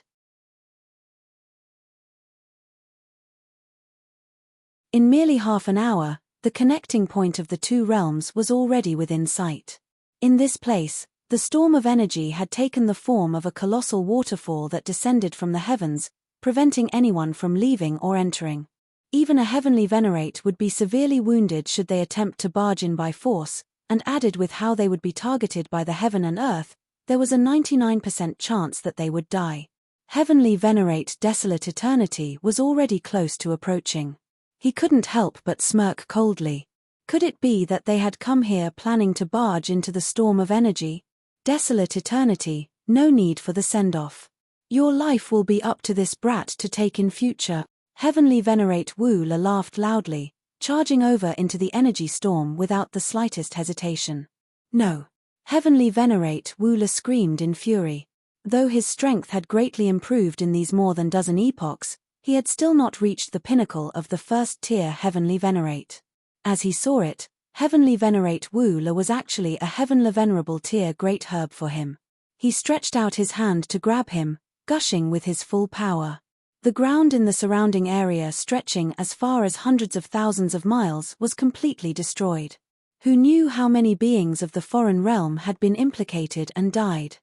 In merely half an hour, the connecting point of the two realms was already within sight. In this place, the storm of energy had taken the form of a colossal waterfall that descended from the heavens, preventing anyone from leaving or entering. Even a heavenly venerate would be severely wounded should they attempt to barge in by force, and added with how they would be targeted by the heaven and earth, there was a 99% chance that they would die. Heavenly venerate Desolate Eternity was already close to approaching. He couldn't help but smirk coldly. Could it be that they had come here planning to barge into the storm of energy? Desolate Eternity, no need for the send-off. Your life will be up to this brat to take in future. Heavenly venerate Wu La laughed loudly, charging over into the energy storm without the slightest hesitation. No. Heavenly venerate Wu La screamed in fury. Though his strength had greatly improved in these more than dozen epochs, he had still not reached the pinnacle of the first-tier heavenly venerate. As he saw it, heavenly venerate Wu La was actually a heavenly venerable tier great herb for him. He stretched out his hand to grab him, gushing with his full power. The ground in the surrounding area, stretching as far as hundreds of thousands of miles, was completely destroyed. Who knew how many beings of the foreign realm had been implicated and died?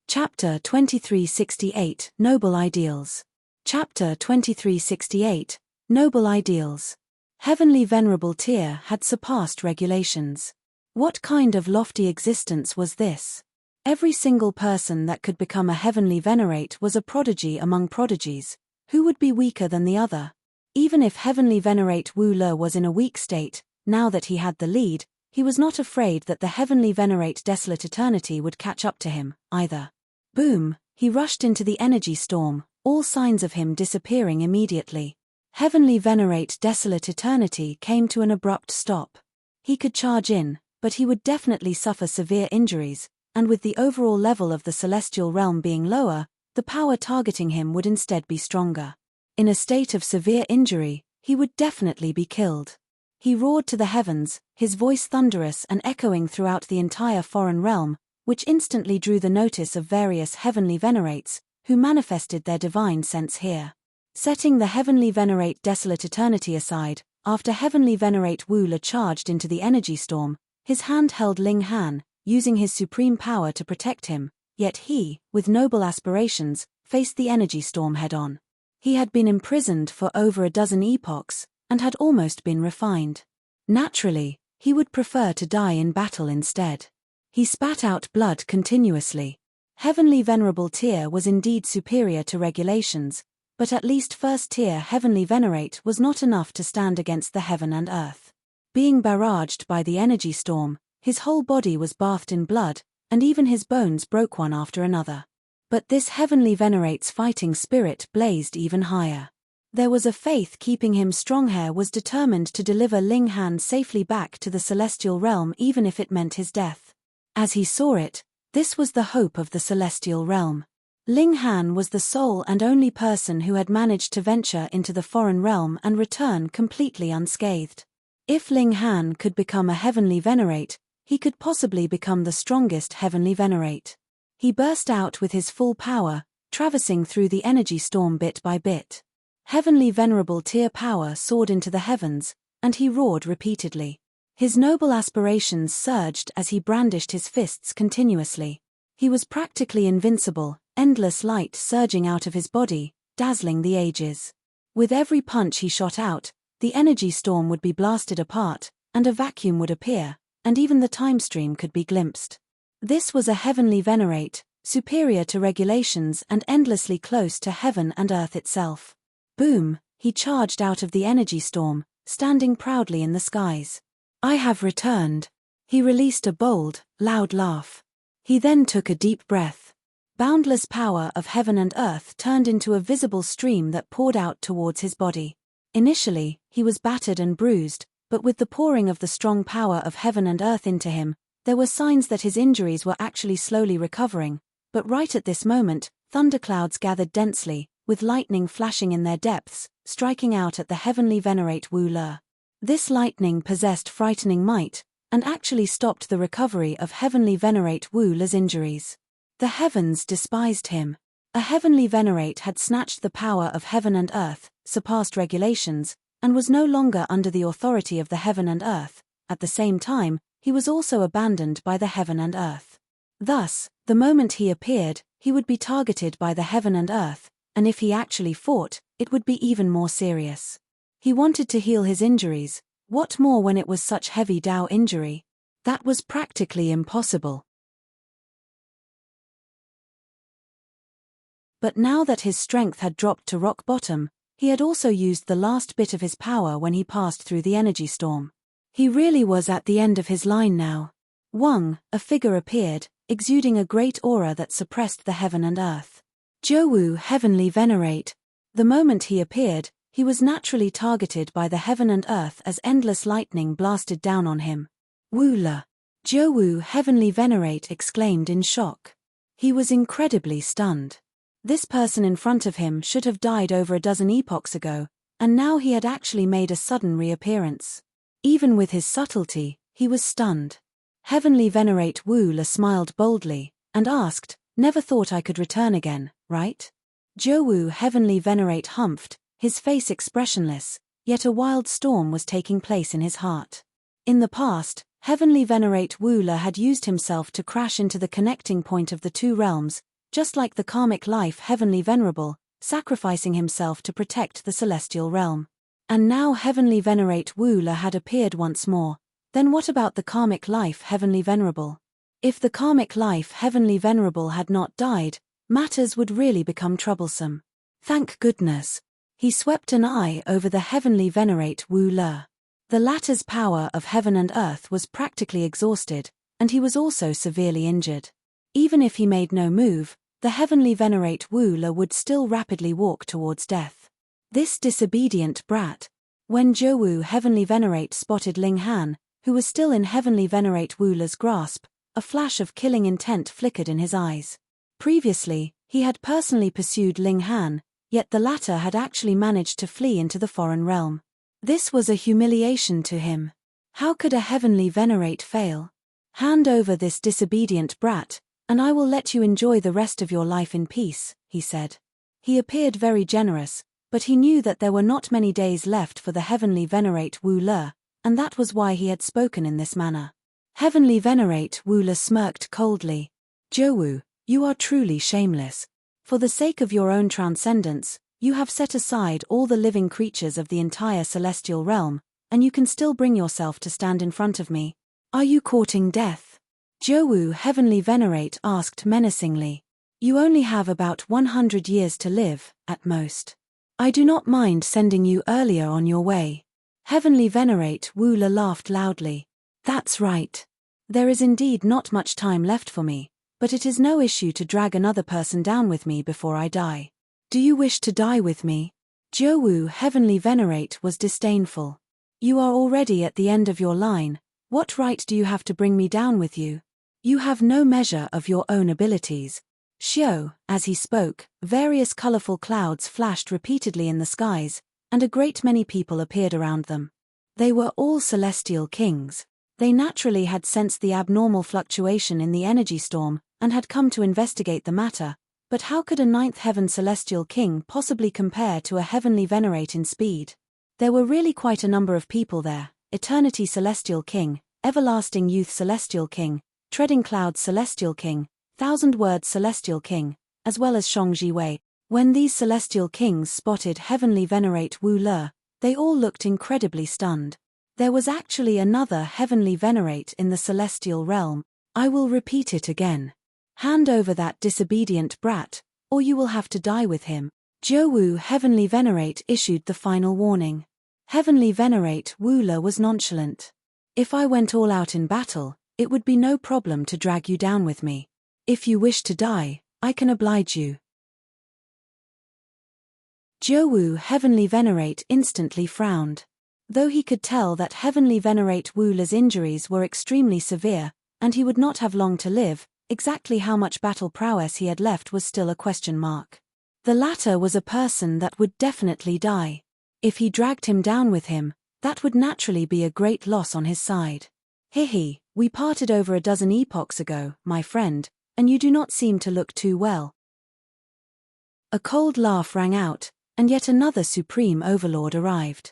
Chapter 2368, Noble Ideals. Chapter 2368, Noble Ideals. Heavenly Venerable Tier had surpassed regulations. What kind of lofty existence was this? Every single person that could become a heavenly venerate was a prodigy among prodigies. Who would be weaker than the other? Even if heavenly venerate Wu Le was in a weak state, now that he had the lead, he was not afraid that the heavenly venerate Desolate Eternity would catch up to him, either. Boom! He rushed into the energy storm, all signs of him disappearing immediately. Heavenly venerate Desolate Eternity came to an abrupt stop. He could charge in, but he would definitely suffer severe injuries, and with the overall level of the celestial realm being lower, the power targeting him would instead be stronger. In a state of severe injury, he would definitely be killed. He roared to the heavens, his voice thunderous and echoing throughout the entire foreign realm, which instantly drew the notice of various heavenly venerates, who manifested their divine sense here. Setting the heavenly venerate Desolate Eternity aside, after heavenly venerate Wu Le charged into the energy storm, his hand held Ling Han, using his supreme power to protect him, yet he, with noble aspirations, faced the energy storm head-on. He had been imprisoned for over a dozen epochs, and had almost been refined. Naturally, he would prefer to die in battle instead. He spat out blood continuously. Heavenly Venerable Tier was indeed superior to regulations, but at least first-tier Heavenly Venerate was not enough to stand against the heaven and earth. Being barraged by the energy storm, his whole body was bathed in blood, and even his bones broke one after another. But this Heavenly Venerate's fighting spirit blazed even higher. There was a faith keeping him strong. He was determined to deliver Ling Han safely back to the celestial realm even if it meant his death. As he saw it, this was the hope of the celestial realm. Ling Han was the sole and only person who had managed to venture into the foreign realm and return completely unscathed. If Ling Han could become a heavenly venerate, he could possibly become the strongest heavenly venerate. He burst out with his full power, traversing through the energy storm bit by bit. Heavenly Venerable Tier power soared into the heavens, and he roared repeatedly. His noble aspirations surged as he brandished his fists continuously. He was practically invincible, endless light surging out of his body, dazzling the ages. With every punch he shot out, the energy storm would be blasted apart, and a vacuum would appear, and even the time stream could be glimpsed. This was a heavenly venerate, superior to regulations and endlessly close to heaven and earth itself. Boom, he charged out of the energy storm, standing proudly in the skies. I have returned. He released a bold, loud laugh. He then took a deep breath. Boundless power of heaven and earth turned into a visible stream that poured out towards his body. Initially, he was battered and bruised, but with the pouring of the strong power of heaven and earth into him, there were signs that his injuries were actually slowly recovering. But right at this moment, thunderclouds gathered densely, with lightning flashing in their depths, striking out at the heavenly venerate Wu Le. This lightning possessed frightening might, and actually stopped the recovery of heavenly venerate Wu Le's injuries. The heavens despised him. A heavenly venerate had snatched the power of heaven and earth, surpassed regulations, and was no longer under the authority of the heaven and earth. At the same time, he was also abandoned by the heaven and earth. Thus, the moment he appeared, he would be targeted by the heaven and earth, and if he actually fought, it would be even more serious. He wanted to heal his injuries. What more when it was such heavy Dao injury? That was practically impossible. But now that his strength had dropped to rock bottom, he had also used the last bit of his power when he passed through the energy storm. He really was at the end of his line now. Wang, a figure appeared, exuding a great aura that suppressed the heaven and earth. Zhou, heavenly venerate. The moment he appeared, he was naturally targeted by the heaven and earth as endless lightning blasted down on him. Wu Le. Zhou, heavenly venerate, exclaimed in shock. He was incredibly stunned. This person in front of him should have died over a dozen epochs ago, and now he had actually made a sudden reappearance. Even with his subtlety, he was stunned. Heavenly venerate Wu Le smiled boldly, and asked, "Never thought I could return again, right?" Zhou, heavenly venerate, humphed, his face expressionless, yet a wild storm was taking place in his heart. In the past, heavenly venerate Wu Le had used himself to crash into the connecting point of the two realms, just like the karmic life heavenly venerable, sacrificing himself to protect the celestial realm. And now heavenly venerate Wu Le had appeared once more. Then what about the karmic life heavenly venerable? If the karmic life heavenly venerable had not died, matters would really become troublesome. Thank goodness. He swept an eye over the heavenly venerate Wu Le. The latter's power of heaven and earth was practically exhausted, and he was also severely injured. Even if he made no move, the heavenly venerate Wu Le would still rapidly walk towards death. This disobedient brat. When Zhou, heavenly venerate, spotted Ling Han, who was still in heavenly venerate Wu Le's grasp, a flash of killing intent flickered in his eyes. Previously, he had personally pursued Ling Han, yet the latter had actually managed to flee into the foreign realm. This was a humiliation to him. How could a heavenly venerate fail? Hand over this disobedient brat, and I will let you enjoy the rest of your life in peace, he said. He appeared very generous, but he knew that there were not many days left for the heavenly venerate Wu Le, and that was why he had spoken in this manner. Heavenly venerate Wu Le smirked coldly. Zhou, you are truly shameless. For the sake of your own transcendence, you have set aside all the living creatures of the entire celestial realm, and you can still bring yourself to stand in front of me. Are you courting death? Zhou, heavenly venerate, asked menacingly. You only have about 100 years to live, at most. I do not mind sending you earlier on your way. Heavenly venerate Wu Le laughed loudly. That's right. There is indeed not much time left for me, but it is no issue to drag another person down with me before I die. Do you wish to die with me? Zhou, heavenly venerate, was disdainful. You are already at the end of your line. What right do you have to bring me down with you? You have no measure of your own abilities. Xiao, as he spoke, various colorful clouds flashed repeatedly in the skies, and a great many people appeared around them. They were all celestial kings. They naturally had sensed the abnormal fluctuation in the energy storm, and had come to investigate the matter, but how could a ninth heaven celestial king possibly compare to a heavenly venerate in speed? There were really quite a number of people there: Eternity Celestial King, Everlasting Youth Celestial King, Treading Clouds Celestial King, Thousand Words Celestial King, as well as Shangji Wei. When these celestial kings spotted heavenly venerate Wu Le, they all looked incredibly stunned. There was actually another heavenly venerate in the celestial realm. I will repeat it again. Hand over that disobedient brat, or you will have to die with him. Jowu Heavenly Venerate issued the final warning. Heavenly Venerate Wooler was nonchalant. If I went all out in battle, it would be no problem to drag you down with me. If you wish to die, I can oblige you. Jowu Heavenly Venerate instantly frowned. Though he could tell that Heavenly Venerate Wooler's injuries were extremely severe, and he would not have long to live, exactly how much battle prowess he had left was still a question mark. The latter was a person that would definitely die. If he dragged him down with him, that would naturally be a great loss on his side. Hihi, we parted over a dozen epochs ago, my friend, and you do not seem to look too well. A cold laugh rang out, and yet another supreme overlord arrived.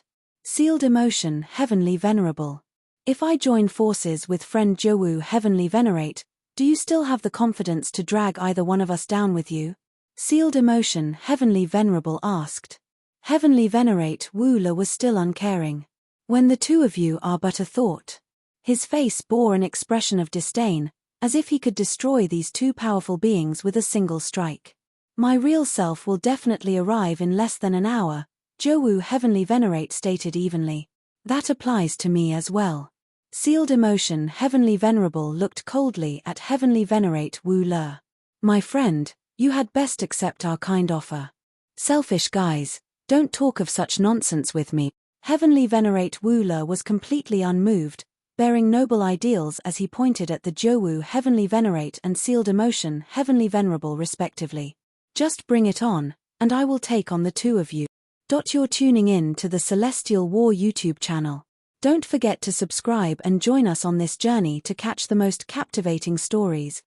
Sealed emotion, Heavenly Venerable. If I join forces with friend Jowu Heavenly Venerate, do you still have the confidence to drag either one of us down with you? Sealed emotion, Heavenly Venerable asked. Heavenly Venerate Wooler was still uncaring. When the two of you are but a thought. His face bore an expression of disdain, as if he could destroy these two powerful beings with a single strike. My real self will definitely arrive in less than an hour, Jowu Heavenly Venerate stated evenly. That applies to me as well. Sealed emotion, Heavenly Venerable looked coldly at Heavenly Venerate Wooler. My friend, you had best accept our kind offer. Selfish guys, don't talk of such nonsense with me. Heavenly Venerate Wooler was completely unmoved, bearing noble ideals as he pointed at the Jowu Heavenly Venerate and Sealed Emotion Heavenly Venerable respectively. Just bring it on, and I will take on the two of you. You're tuning in to the Celestial War YouTube channel. Don't forget to subscribe and join us on this journey to catch the most captivating stories.